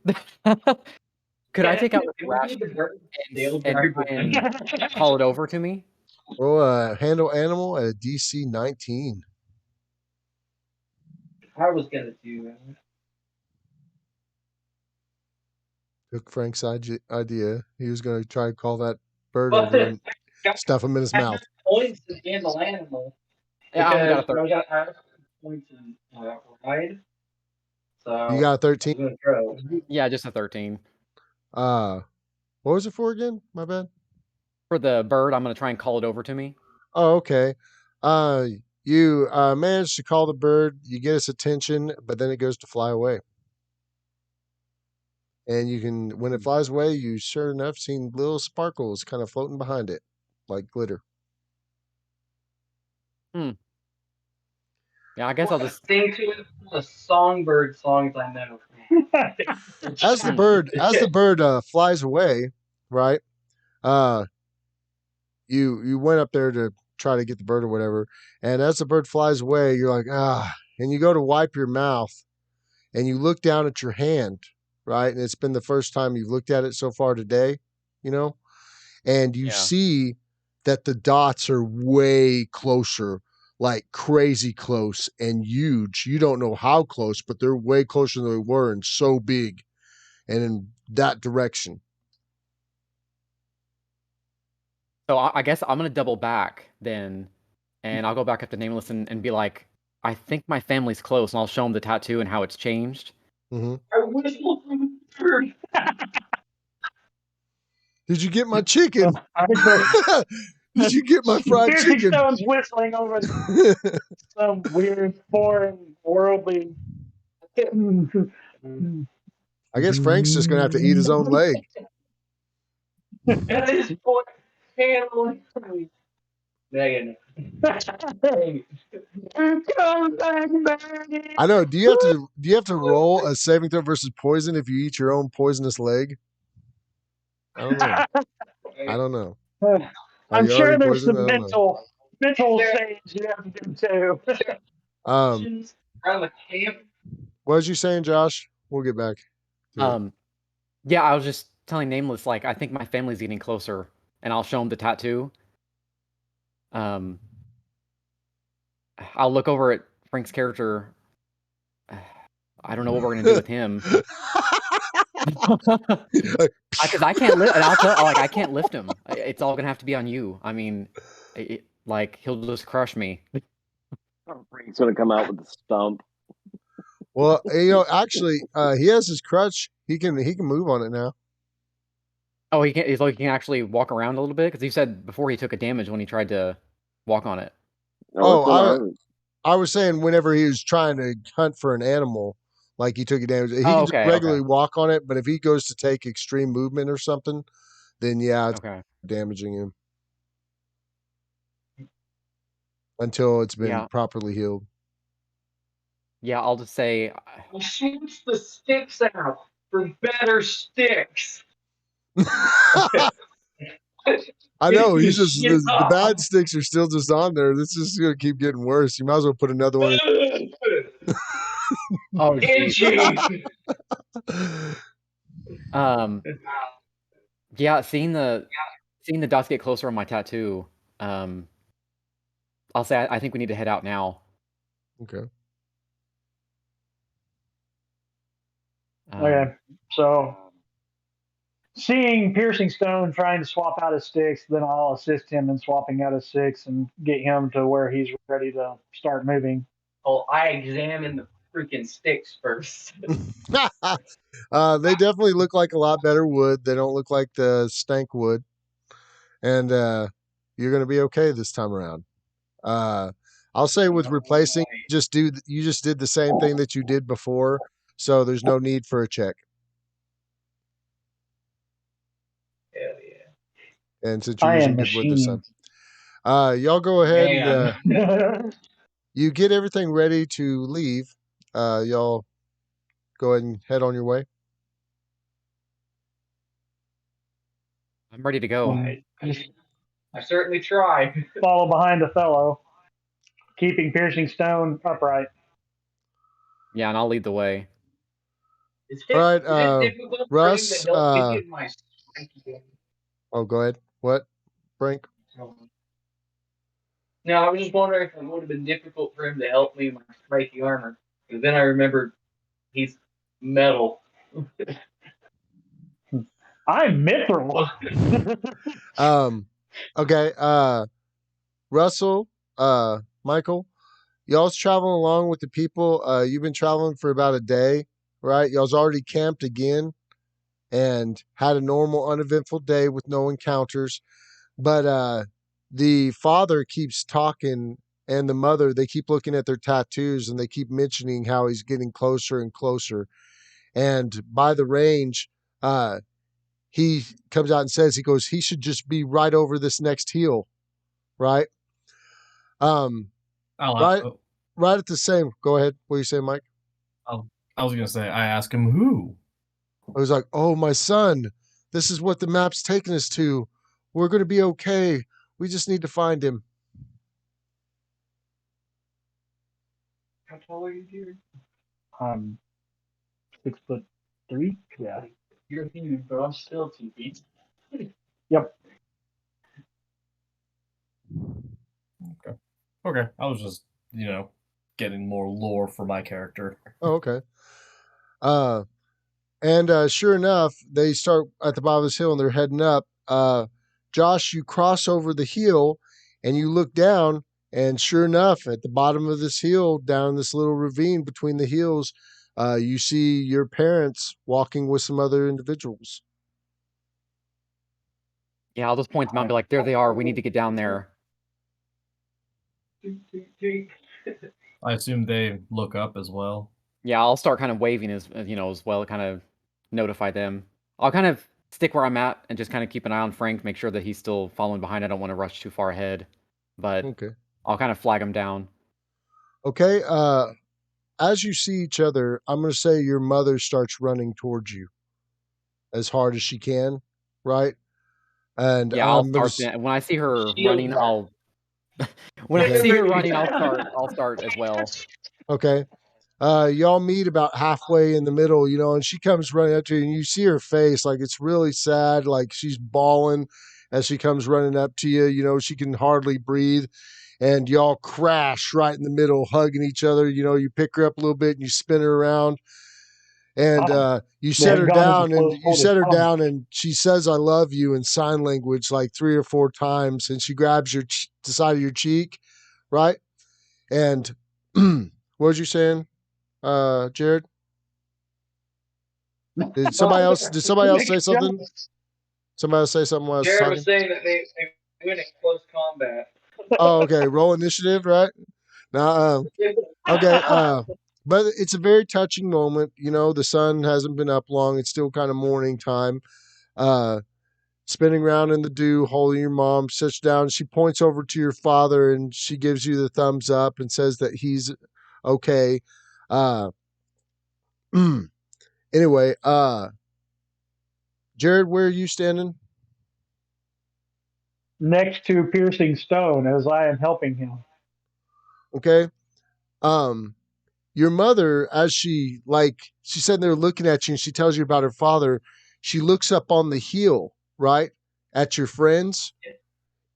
Could I take out the Can we ration do the bird tail and driver and call it over to me? Roll handle animal at a DC 19. I was gonna do that. Took Frank's idea. He was going to try to call that bird But over and stuff him in his I mouth. have points in handle animal Yeah, I only got a because 13. I have points in ride. So You got a I 13? was gonna throw. Yeah, just a 13. What was it for again? My bad. For the bird, I'm gonna try and call it over to me. Oh, okay. You manage to call the bird. You get its attention, but then it goes to fly away. And you can, when it flies away, you sure enough seen little sparkles kind of floating behind it, like glitter. Yeah, I guess I'll just. Sing to it the songbird songs I know. As the bird flies away, right? You went up there to try to get the bird or whatever, and as the bird flies away, you're like and you go to wipe your mouth, and you look down at your hand, right? And it's been the first time you've looked at it so far today, you know, and you see that the dots are way closer, like crazy close and huge. You don't know how close, but they're way closer than they were and so big and in that direction. So I guess I'm gonna double back then, and I'll go back up to Nameless and be like, I think my family's close, and I'll show him the tattoo and how it's changed. Mm-hmm. I whistle from the bird. Did you get my chicken? I Did you get my fried Piercing chicken? Stone's whistling over some weird foreign worldly. I guess Frank's just gonna have to eat his own leg. At this point, handling me. Megan. Come back, Maggie. I know. Do you have to roll a saving throw versus poison if you eat your own poisonous leg? I don't know. I don't know. Are I'm you sure already there's poisoned? some I don't know. mental saves you have to do too. Around the camp. What was you saying, Josh? We'll get back to it. Yeah, I was just telling Nameless, like, I think my family's getting closer, and I'll show him the tattoo. I'll look over at Frank's character. I don't know what we're gonna do with him. Because I can't lift. I'll tell, like, I can't lift him. It's all gonna have to be on you. I mean, like, he'll just crush me. Frank's gonna come out with the stump. Well, actually, he has his crutch. He can move on it now. Oh, he can actually walk around a little bit because he said before he took a damage when he tried to walk on it. I was saying whenever he was trying to hunt for an animal, like he took a damage, he can just regularly walk on it. But if he goes to take extreme movement or something, then it's damaging him until it's been properly healed. Yeah, I'll just say. Shoots the sticks out for better sticks. I know he's just the bad sticks are still just on there. This is gonna keep getting worse. You might as well put another one in. Oh, geez. Yeah, seeing the dots get closer on my tattoo. I'll say I think we need to head out now. Okay. Okay, so seeing Piercing Stone trying to swap out his sticks, then I'll assist him in swapping out his sticks and get him to where he's ready to start moving. Oh, I examine the freaking sticks first. They definitely look like a lot better wood. They don't look like the stank wood, and you're going to be okay this time around. I'll say with replacing, you just did the same thing that you did before, so there's no need for a check. Hell yeah! And since you're using good wood this time, y'all go ahead and you get everything ready to leave. Y'all go ahead and head on your way. I'm ready to go. I certainly try. Follow behind Othello, keeping Piercing Stone upright. Yeah, and I'll lead the way. Is All right, it difficult for him to Russ. help me in my spiky game? Oh, go ahead. What, Frank? No, I was just wondering if it would have been difficult for him to help me in my spiky armor. Because then I remembered he's metal. I'm mithril. Okay. Russell. Michael. Y'all's traveling along with the people. You've been traveling for about a day, right? Y'all's already camped again and had a normal, uneventful day with no encounters. But the father keeps talking, and the mother, they keep looking at their tattoos and they keep mentioning how he's getting closer and closer. And by the range, he comes out and says, he goes, he should just be right over this next hill, right? Um, right, Oh, right at the same. Go ahead. What are you saying, Mike? I was gonna say, I asked him who. I was like, oh, my son, this is what the map's taking us to. We're going to be okay. We just need to find him. How tall are you, Jared? I'm 6'3". Yeah. You're huge, but I'm still 2 feet. Yep. Okay, I was just getting more lore for my character. Oh, okay. And sure enough, they start at the bottom of this hill and they're heading up. Josh, you cross over the hill and you look down, and sure enough, at the bottom of this hill, down this little ravine between the hills, you see your parents walking with some other individuals. Yeah, I'll just point them out and be like, there they are. We need to get down there. I assume they look up as well. Yeah, I'll start kind of waving as well, kind of notify them. I'll kind of stick where I'm at and just kind of keep an eye on Frank, make sure that he's still following behind. I don't want to rush too far ahead, but Okay. I'll kind of flag him down. Okay. As you see each other, I'm going to say your mother starts running towards you as hard as she can, right? And Yeah, I'll start when I see her running. I'll when I Okay. see her running, I'll start as well. Okay. Y'all meet about halfway in the middle, and she comes running up to you, and you see her face, like it's really sad, like she's bawling as she comes running up to you. She can hardly breathe, and y'all crash right in the middle, hugging each other. You pick her up a little bit and you spin her around, and you set her down, and she says, "I love you" in sign language like 3 or 4 times, and she grabs the side of your cheek, right? And what was you saying? Jared? Did somebody else say something? Somebody else say something while I was Jared talking? was saying that they win in close combat. Oh, okay. Roll initiative, right? Now, okay. But it's a very touching moment. The sun hasn't been up long. It's still kind of morning time. Spinning around in the dew, holding your mom, sits down. She points over to your father and she gives you the thumbs up and says that he's okay. Anyway, Jared, where are you standing? Next to Piercing Stone as I am helping him. Okay. Your mother, as she's sitting there looking at you and she tells you about her father, she looks up on the hill, right, at your friends,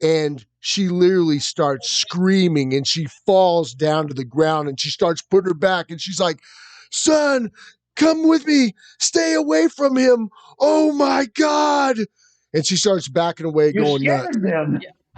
and she literally starts screaming and she falls down to the ground and she starts putting her back and she's like, son, come with me, stay away from him, oh my God. And she starts backing away, going nuts.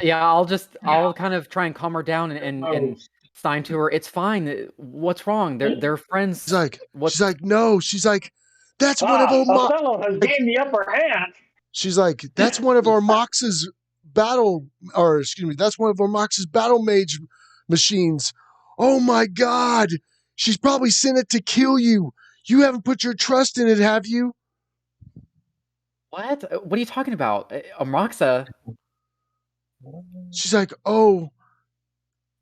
Yeah, I'll kind of try and calm her down and sign to her, it's fine. What's wrong? They're friends. She's like, no. She's like, that's one of Othello has gained the upper hand. She's like, that's one of our Mox's that's one of our Mox's battle mage machines. Oh my God. She's probably sent it to kill you. You haven't put your trust in it, have you? What? What are you talking about? Amoxa? She's like, oh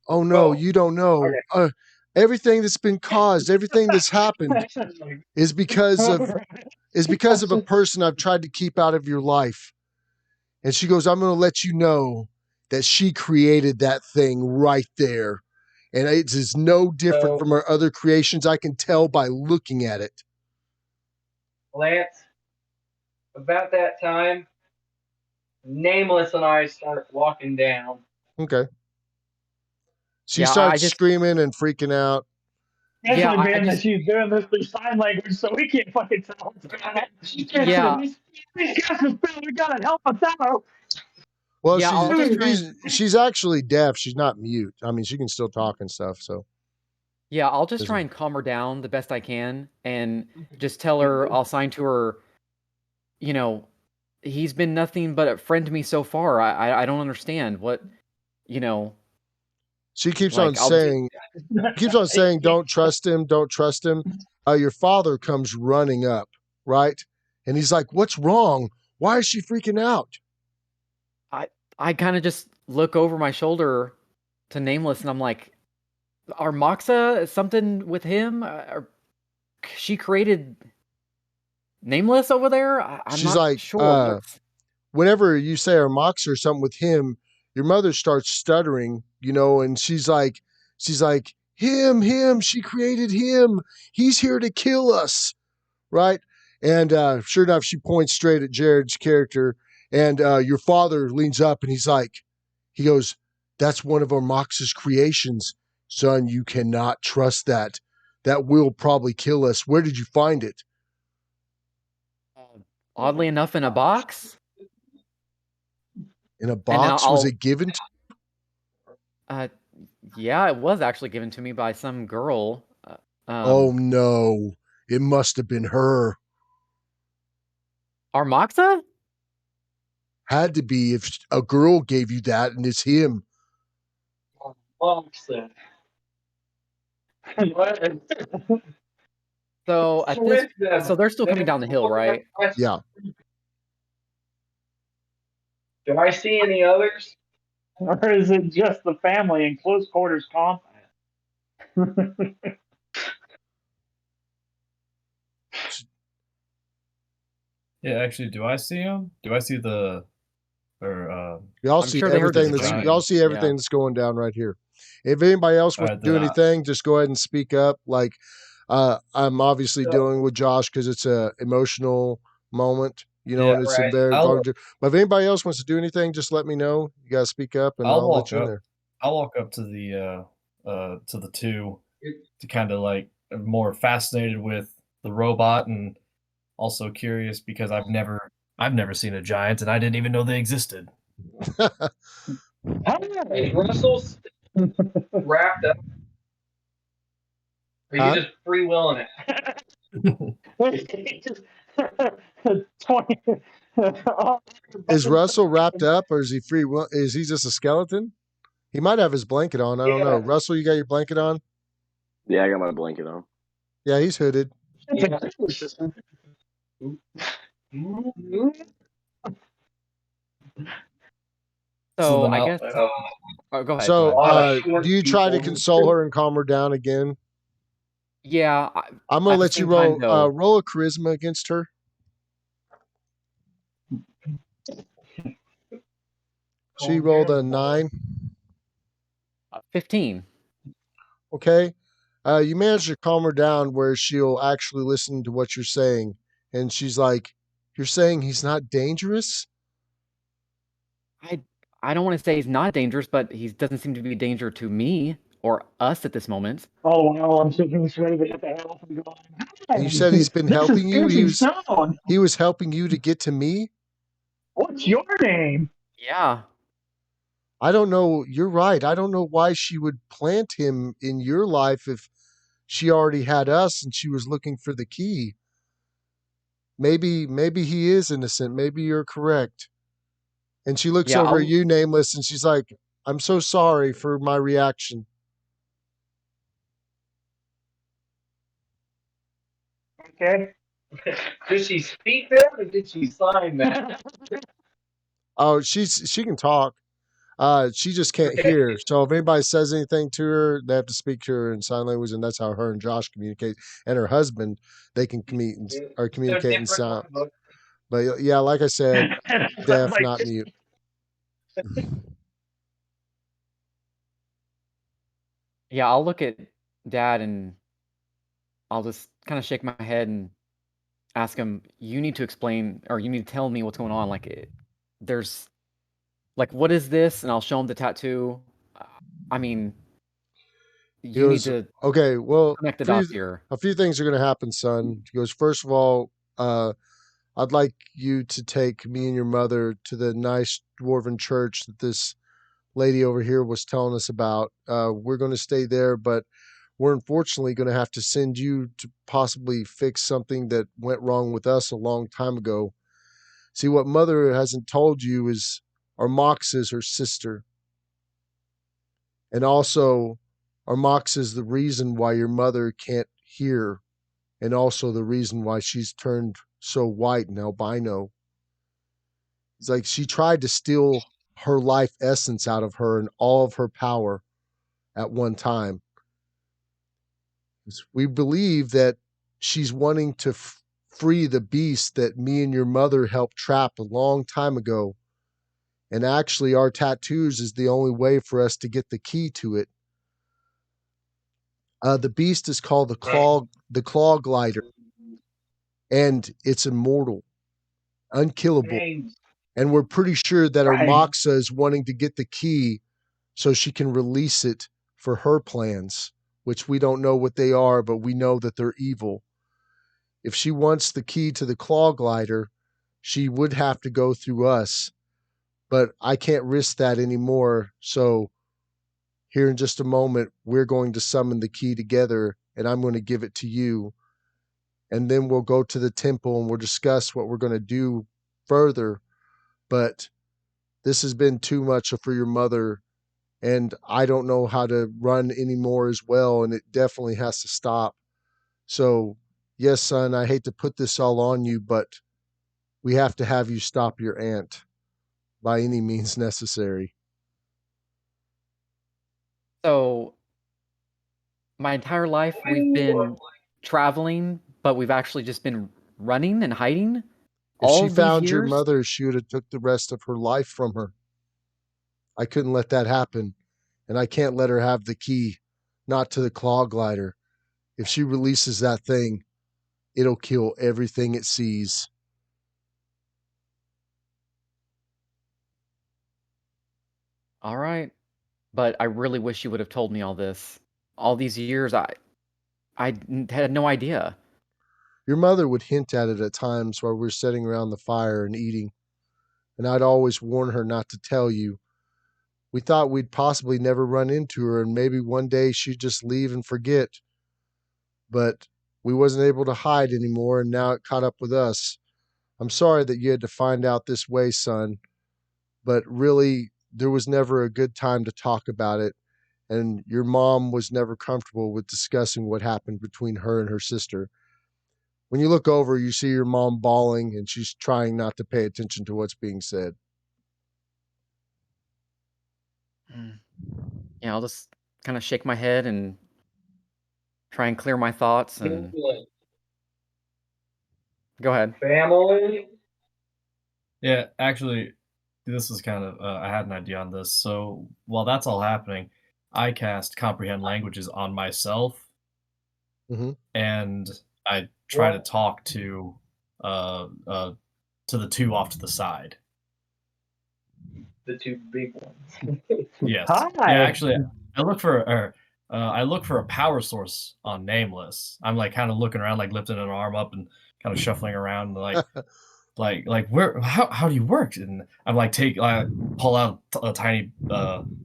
no, you don't know. Okay. Everything that's been caused, everything that's happened is because of a person I've tried to keep out of your life. And she goes, I'm going to let you know that she created that thing right there. And it is no different from her other creations. I can tell by looking at it. Lance, about that time, Nameless and I start walking down. Okay. She Yeah, starts screaming and freaking out. Especially I being that just she's doing this through sign language, so we can't fucking tell what's going on. Yeah. These guys are we gotta help us out. Well, Yeah, I'll just try she's actually deaf. She's not mute. I mean, she can still talk and stuff. So Yeah, I'll just try and calm her down the best I can and just tell her, I'll sign to her, you know, he's been nothing but a friend to me so far. I don't understand what, you know. She keeps on Like, I'll saying, don't trust him, don't trust him. Your father comes running up, right? And he's like, what's wrong? Why is she freaking out? I kind of just look over my shoulder to Nameless and I'm like, are Moxa something with him? She created Nameless over there? I'm She's not like, sure what's. whenever you say or Mox or something with him, your mother starts stuttering, and she's like, him, she created him. He's here to kill us. Right. And sure enough, she points straight at Jared's character. And your father leans up and he goes, that's one of our Mox's creations. Son, you cannot trust that. That will probably kill us. Where did you find it? Oddly enough, in a box. In a box? Was it given to yeah, it was actually given to me by some girl. Oh no. It must have been her. Armaxa? Had to be if a girl gave you that and it's him. Moxa. So at this, so they're still coming down the hill, right? Yeah. Do I see any others? Or is it just the family in close quarters combat? Yeah, actually, do I see him? Do I see the or Y'all I'm see sure they heard the everything that's screaming. y'all see everything Yeah. that's going down right here. If anybody else wants Alright, to do then anything, just go ahead and speak up. Like I'm obviously dealing with Josh because it's a emotional moment, Yeah, and it's right. very I'll but if anybody else wants to do anything, just let me know. You gotta speak up and I'll let walk you in up. there. I'll walk up to the two to kind of like more fascinated with the robot and also curious because I've never seen a giant and I didn't even know they existed. Hey, Russell's wrapped up. Are you Huh? just free willing it? 20. Is Russell wrapped up or is he free? Is he just a skeleton? He might have his blanket on. I don't know. Yeah. Russell, you got your blanket on? Yeah, I got my blanket on. Yeah, he's hooded. Yeah. So then I I'll guess. Oh, go ahead. So short do you try to people. console her and calm her down again? Yeah. I'm gonna At the let you same time, though, roll a charisma against her. She rolled a 9. 15. Okay. You managed to calm her down where she'll actually listen to what you're saying. And she's like, you're saying he's not dangerous? I don't want to say he's not dangerous, but he doesn't seem to be a danger to me or us at this moment. Oh wow, I'm sitting ready to get the hell off and go. And you said he's been This is helping you. Piercing Stone. He was helping you to get to me. What's your name? Yeah. I don't know. You're right. I don't know why she would plant him in your life if she already had us and she was looking for the key. Maybe he is innocent. Maybe you're correct. And she looks Yeah. over at you, Nameless, and she's like, I'm so sorry for my reaction. Okay. Did she speak that or did she sign that? Oh, she can talk. She just can't hear. So if anybody says anything to her, they have to speak to her in sign language, and that's how her and Josh communicate. And her husband, they can communicate in sign. But yeah, like I said, deaf, Like, not mute. Yeah. I'll look at Dad and I'll just kind of shake my head and ask him, you need to explain, or you need to tell me what's going on. There's, what is this? And I'll show him the tattoo. I mean, He you need goes, to okay, well, connect the dots here. a few things are going to happen, son. He goes, first of all, I'd like you to take me and your mother to the nice dwarven church that this lady over here was telling us about. We're going to stay there, but we're unfortunately going to have to send you to possibly fix something that went wrong with us a long time ago. See, what mother hasn't told you is Armox is her sister. And also, Armox is the reason why your mother can't hear, and also the reason why she's turned so white and albino. It's like she tried to steal her life essence out of her and all of her power at one time. We believe that she's wanting to free the beast that me and your mother helped trap a long time ago. And actually, our tattoos is the only way for us to get the key to it. The beast is called the claw glider, and it's immortal, unkillable. And we're pretty sure that our Moxa is wanting to get the key so she can release it for her plans, which we don't know what they are, but we know that they're evil. If she wants the key to the claw glider, she would have to go through us. But I can't risk that anymore. So here in just a moment, we're going to summon the key together, and I'm going to give it to you. And then we'll go to the temple and we'll discuss what we're going to do further. But this has been too much for your mother, and I don't know how to run anymore as well, and it definitely has to stop. So, yes, son, I hate to put this all on you, but we have to have you stop your aunt by any means necessary. So, my entire life we've been traveling, but we've actually just been running and hiding. If All she these found your years? mother, she would have took the rest of her life from her. I couldn't let that happen, and I can't let her have the key, not to the claw glider. If she releases that thing, it'll kill everything it sees. All right. But I really wish you would have told me all this. All these years, I had no idea. Your mother would hint at it at times while we're sitting around the fire and eating, and I'd always warn her not to tell you. We thought we'd possibly never run into her, and maybe one day she'd just leave and forget. But we wasn't able to hide anymore, and now it caught up with us. I'm sorry that you had to find out this way, son, but really, there was never a good time to talk about it, and your mom was never comfortable with discussing what happened between her and her sister. When you look over, you see your mom bawling, and she's trying not to pay attention to what's being said. Yeah, I'll just kind of shake my head and try and clear my thoughts and go ahead. Family. Yeah, actually, this is kind of I had an idea on this. So while that's all happening, I cast comprehend languages on myself, and I try to talk to the two off to the side. The two big ones. Yes. Hi. Yeah, actually, I look for a power source on Nameless. I'm like kind of looking around, like lifting an arm up and kind of shuffling around, like where how do you work? And I'm like I pull out a tiny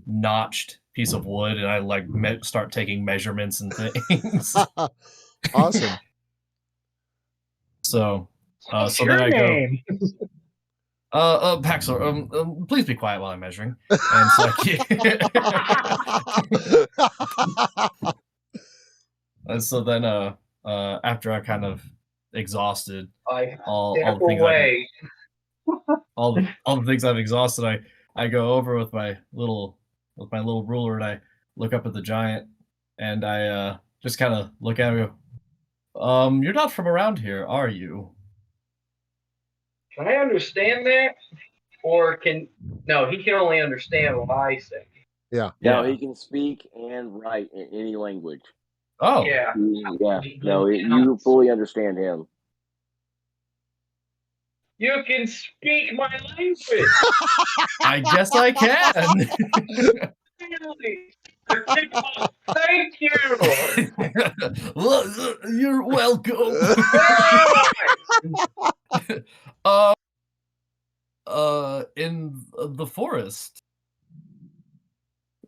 notched piece of wood and I like start taking measurements and things. Awesome. So What's so your then I name? go Paxor, please be quiet while I'm measuring. And so and so then after I kind of exhausted all the things all the things I've exhausted, I go over with my little ruler and I look up at the giant and I just kind of look at him and go, you're not from around here, are you? Can I understand that? Or no, he can only understand what I say. Yeah. No, he can speak and write in any language. Oh. Yeah. Yeah. No, you fully understand him. You can speak my language. I guess I can. Finally. Thank you. You're welcome. In the forest.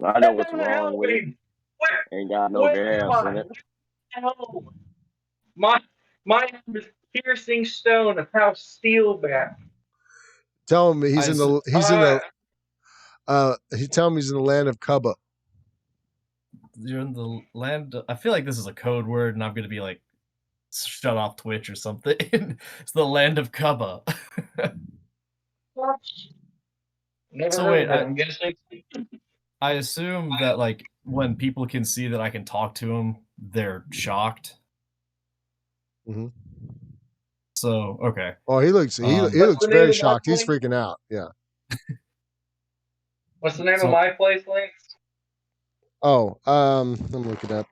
I know what's wrong with it. Ain't got no gas in it. My name is Piercing Stone of House Steelback. Tell him he's I in the tell him he's in the land of Cubba. You're in the land. I feel like this is a code word, and I'm gonna be like, shut off Twitch or something. It's the land of Cubba. Never So heard wait, of it, I'm guessing. I assume that like when people can see that I can talk to them, they're shocked. Mm-hmm. So okay. Oh, he looks What's looks the name very of my shocked. He's place? freaking out. Yeah. What's the name So- of my place, Link? Oh, let me look it up.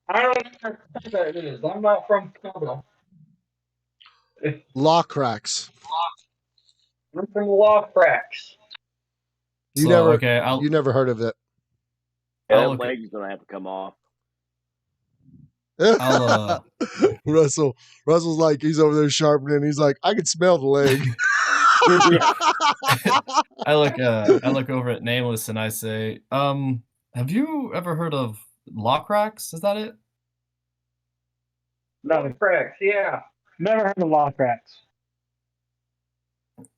I don't know what that is. I'm not from Cuba. Law cracks. I'm from Law Cracks. You So, never okay, you never heard of it. Yeah, I'll that look- leg's gonna have to come off. I'll Russell's like he's over there sharpening. He's like, I can smell the leg. I look over at Nameless and I say, have you ever heard of Lockrax? Is that it? No, Cracks, yeah. never heard of Law Cracks.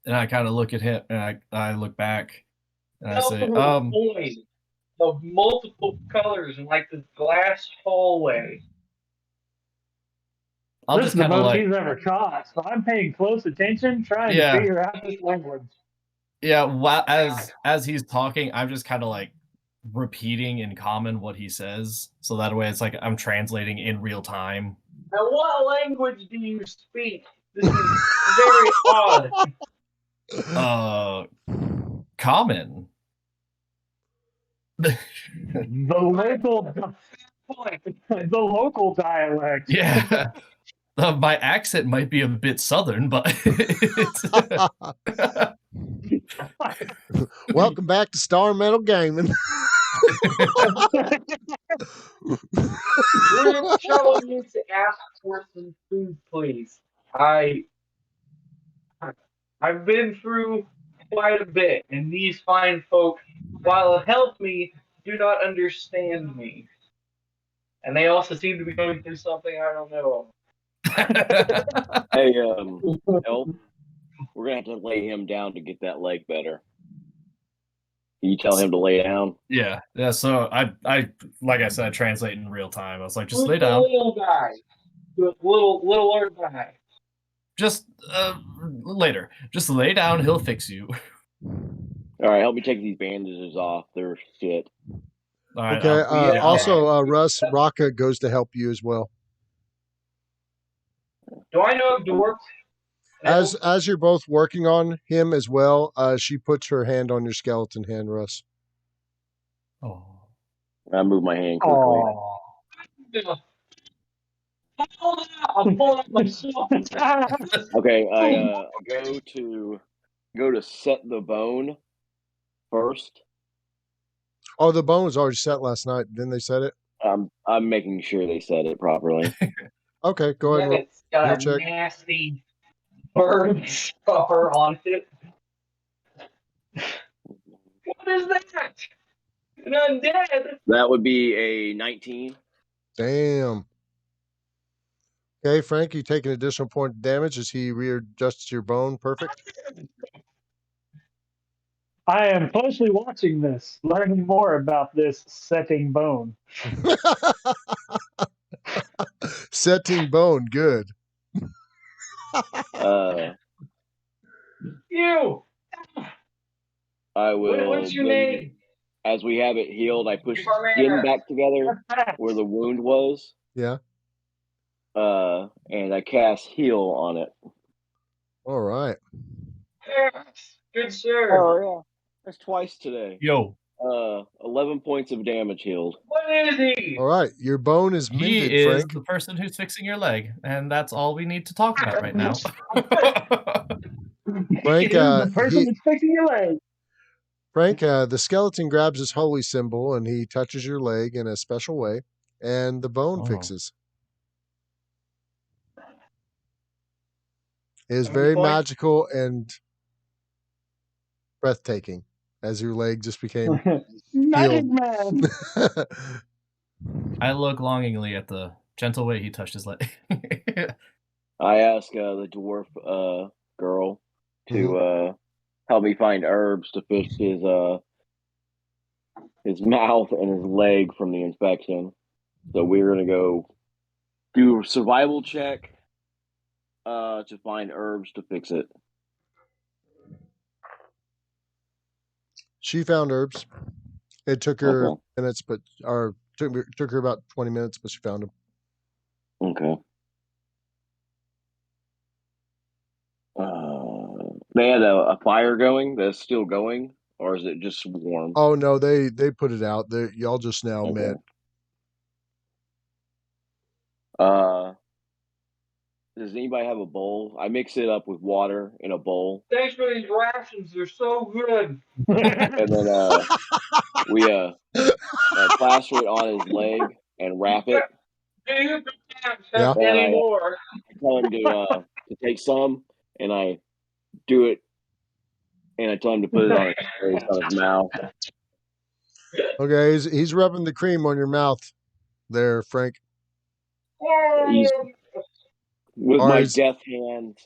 And I kind of look at him and I look back and I say, Coin of multiple colors in like this glass hallway. I'll This just is the kind of most like, he's ever caught, so I'm paying close attention, trying Yeah. to figure out this language. yeah, as he's talking, I'm just kind of like repeating in common what he says. So that way it's like I'm translating in real time. Now, what language do you speak? This is very odd. Common. The local dialect. Yeah. My accent might be a bit southern, but it's... Welcome back to Starmetal Gaming. We're telling you to ask for some food, please. I've been through quite a bit, and these fine folk, while help me, do not understand me. And they also seem to be going through something I don't know. Hey, Elf, we're gonna have to lay him down to get that leg better. Can you tell him to lay down? Yeah. So I like I said, I translate in real time. I was like, just Who's lay the down. little guy? The littler guy. Just later. Just lay down. He'll fix you. All right, help me take these bandages off. They're shit. All right. Okay. I'll- Also, Russ, Raka goes to help you as well. Do I know dwarf? As you're both working on him as well, she puts her hand on your skeleton hand, Russ. Oh. I move my hand quickly. I'm pulling up my sword. Okay, I go to set the bone first. Oh, the bone was already set last night. Didn't they set it? I'm making sure they set it properly. Okay, go ahead. And it's got roll a check. nasty bird scupper on it. What is that? An undead? That would be a 19. Damn. Okay, Frank, you take an additional point of damage as he readjusts your bone. Perfect. I am closely watching this, learning more about this setting bone. Setting bone, good. You! I will. What's your then, name? As we have it healed, I push skin back together where the wound was. Yeah. And I cast heal on it. All right. Yes. Good sir. Oh yeah, that's twice today. Yo. 11 points of damage healed. What is he? All right, your bone is He mended, is Frank. the person who's fixing your leg, and that's all we need to talk about right now. Frank, Here's the person that's fixing your leg. Frank, the skeleton grabs his holy symbol and he touches your leg in a special way, and the bone Oh. fixes. It is How many very points? magical and breathtaking as your leg just became Magic healed. man. I look longingly at the gentle way he touched his leg. I ask the dwarf girl to help me find herbs to fix his mouth and his leg from the infection. So we're gonna go do a survival check to find herbs to fix it. She found herbs. It took her Okay. minutes, but took her about 20 minutes, but she found them. Okay. They had a fire going that's still going, or is it just warm? Oh no, they put it out. Y'all just now Okay. met. Does anybody have a bowl? I mix it up with water in a bowl, Thanks for these rations. They're so good. and then we plaster it on his leg and wrap it. Do you perhaps Yeah. have And any I more? tell him to take some, and I do it, and I tell him to put it on his mouth. Okay, he's rubbing the cream on your mouth there, Frank. He's with Or my he's- death hand.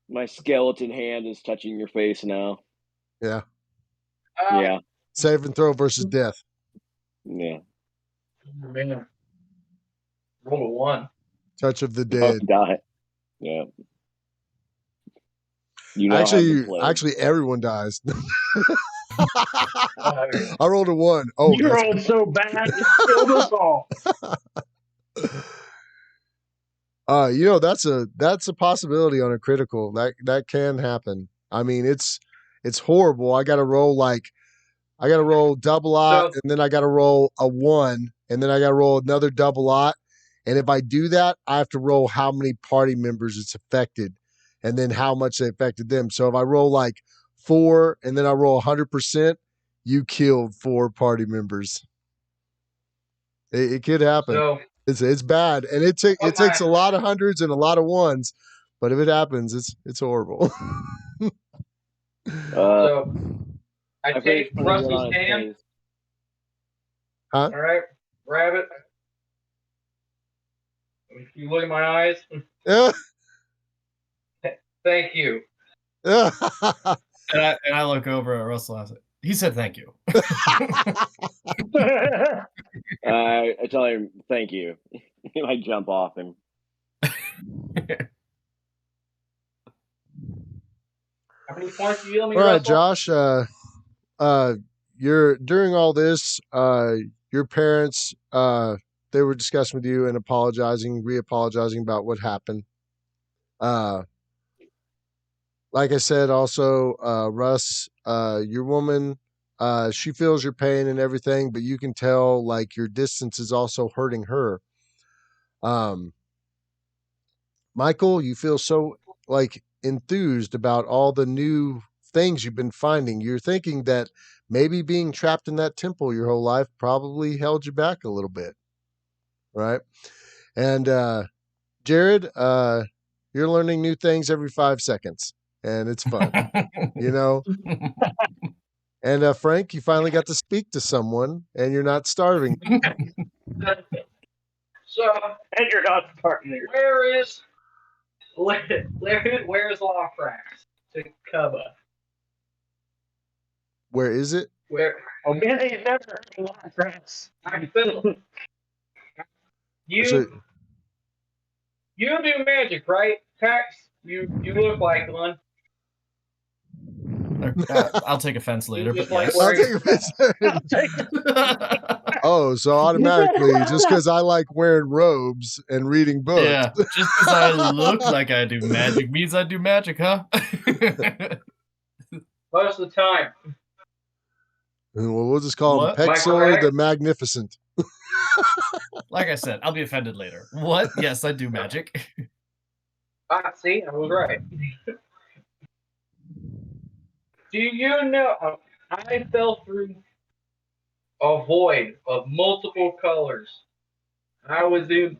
My skeleton hand is touching your face now. Yeah. Yeah. Save and throw versus death. Yeah. Man. Roll a 1. Touch of the Oh, dead. die. Yeah. You now have the plague. Actually, everyone dies. I rolled a 1. Oh, You rolled so bad, it killed us all. That's a possibility on a critical. That can happen. I mean, it's horrible. I got to roll double ot, and then I got to roll a 1, and then I got to roll another double ot. And if I do that, I have to roll how many party members it's affected, and then how much they affected them. So if I roll like 4, and then I roll 100%, you killed 4 party members. It could happen. So It's bad, and it takes a lot of hundreds and a lot of ones, but if it happens, it's horrible. so I my take face pretty good Rusty's on his hand. face. Huh? All right, grab it. If you look at my eyes, thank you. And I look over at Russell. I say, he said thank you. I tell him thank you. I jump off him. How many points you heal me, All right, Russell? Josh. You're during all this. Your parents, they were discussing with you and re-apologizing about what happened. Like I said, also, Russ, your woman, she feels your pain and everything, but you can tell like your distance is also hurting her. Michael, you feel so like enthused about all the new things you've been finding. You're thinking that maybe being trapped in that temple your whole life probably held you back a little bit. Right. And Jared, you're learning new things every 5 seconds, and it's fun, you know? And Frank, you finally got to speak to someone, and you're not starving. So, And you're not starting there. where's Lofrax to cover? Where is it? Where Oh, man, he's never heard of Lofrax. I feel you So- you do magic, right, Pax? You look like one. I'll take offense later, Just but like yes. I'll wearing- take a Oh, so automatically, just because I like wearing robes and reading books. Yeah, just because I look like I do magic means I do magic, huh? Most of the time. Well, we'll just call him What? Am I Pexor the correct? Magnificent. Like I said, I'll be offended later. What? Yes, I do magic. See, I was right. Do you know? I fell through a void of multiple colors. I was in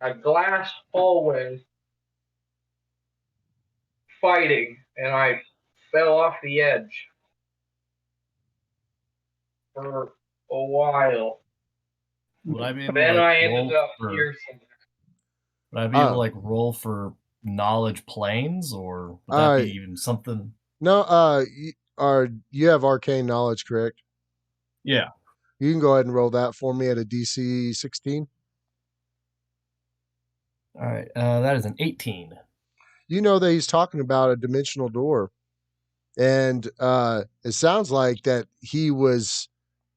a glass hallway fighting, and I fell off the edge for a while. Would I be able to Then like I ended roll up for? here somewhere. Would I be able to Uh, like roll for knowledge planes, or would that uh, be even something? no, you have arcane knowledge, correct? Yeah. You can go ahead and roll that for me at a DC 16. All right. That is an 18. You know that he's talking about a dimensional door. And it sounds like that he was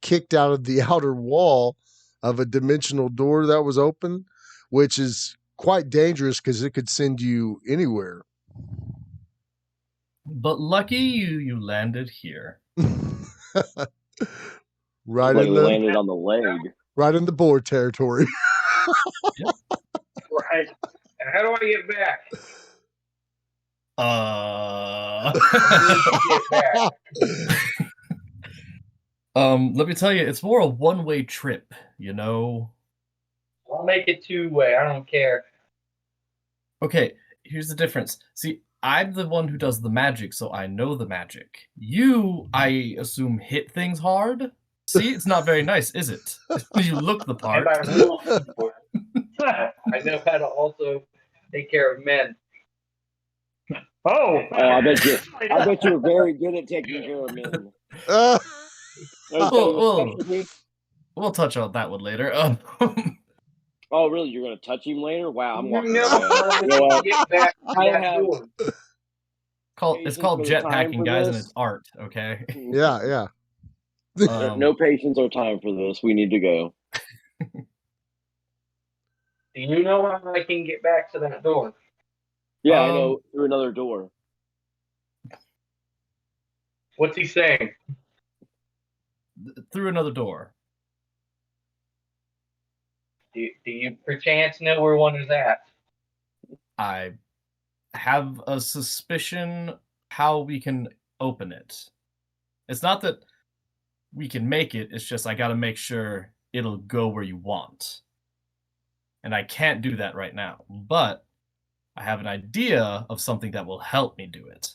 kicked out of the outer wall of a dimensional door that was open, which is quite dangerous because it could send you anywhere. But lucky you landed here. right Like in we the landed on the leg. right in the board territory. Right. How do I get back? I need to get back. Let me tell you, it's more a one-way trip, you know? I'll make it two-way. I don't care. Okay, here's the difference. See, I'm the one who does the magic, so I know the magic. You, I assume, hit things hard? See, it's not very nice, is it? You look the And part. I will for it. I know how to also take care of men. Oh, Oh, I bet you're very good at taking care of men. Uh, Well, we'll touch on that one later. Oh, really? You're gonna touch him later? Wow, I'm You walking know away. how I You know can what? get back to I don't that have door. It's patience called for the time jetpacking, for guys, and this. it's art, okay? yeah. No patience or time for this. We need to go. Do you know how I can get back to that door? Yeah, I know, through another door. What's he saying? Through another door. Do you perchance know where one is at? I have a suspicion how we can open it. It's not that we can make it, it's just I gotta make sure it'll go where you want. And I can't do that right now, but I have an idea of something that will help me do it.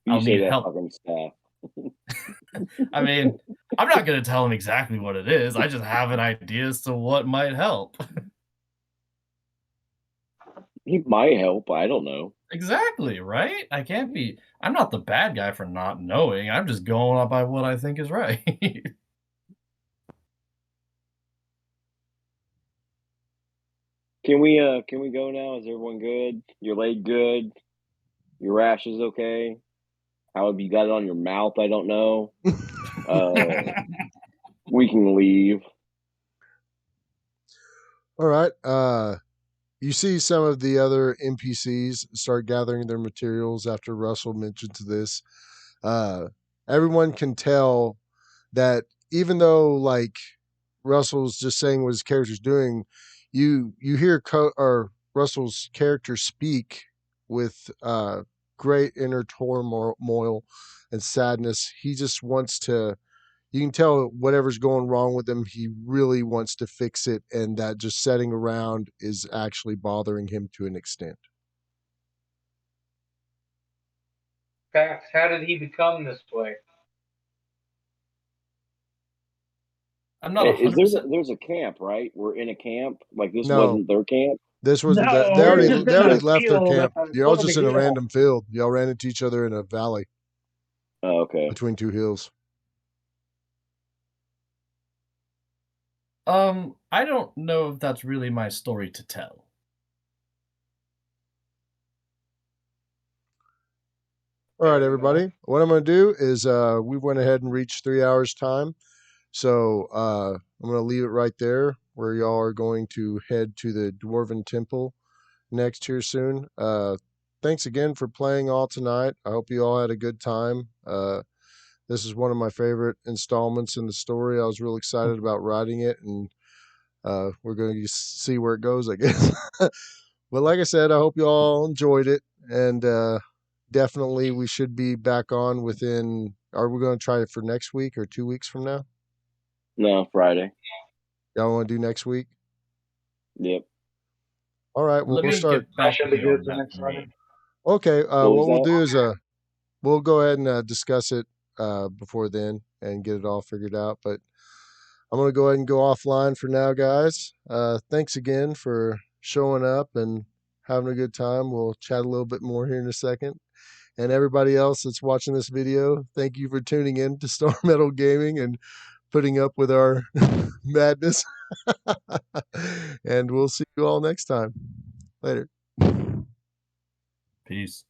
You I'll say need that help. fucking staff. I mean, I'm not going to tell him exactly what it is. I just have an idea as to what might help. He might help. I don't know. Exactly, right? I'm not the bad guy for not knowing. I'm just going on by what I think is right. Can we go now? Is everyone good? Your leg good? Your rash is okay? How have you got it on your mouth? I don't know. We can leave. All right. You see some of the other NPCs start gathering their materials after Russell mentions this. Everyone can tell that even though like Russell's just saying what his character's doing, you hear or Russell's character speak with great inner turmoil and sadness. He just wants to. You can tell whatever's going wrong with him, he really wants to fix it, and that just sitting around is actually bothering him to an extent. Pax, how did he become this way? I'm not Is 100%. there's a camp, right? We're in a camp. Like this No, wasn't their camp. this wasn't that. no, They we're already just they in already a left their field camp. at the Y'all foot of just the in a hill. random field. Y'all ran into each other in a valley Oh, okay. between two hills. I don't know if that's really my story to tell. All right, Fair everybody. enough. What I'm going to do is we went ahead and reached 3 hours time. So I'm going to leave it right there where y'all are going to head to the Dwarven Temple next here soon. thanks again for playing all tonight. I hope you all had a good time. This is one of my favorite installments in the story. I was real excited about writing it, and we're going to see where it goes, I guess. But like I said, I hope you all enjoyed it, and definitely we should be back on within. Are we going to try it for next week or 2 weeks from now? No, Friday. Y'all want to do next week? Yep. All right, well, Let we'll me start. get back should to be you on good for that next for me. Friday. Okay, What was what we'll that? do is we'll go ahead and discuss it before then and get it all figured out. But I'm going to go ahead and go offline for now, guys. Thanks again for showing up and having a good time. We'll chat a little bit more here in a second. And everybody else that's watching this video, thank you for tuning in to Starmetal Gaming and putting up with our madness. And we'll see you all next time. Later. Peace.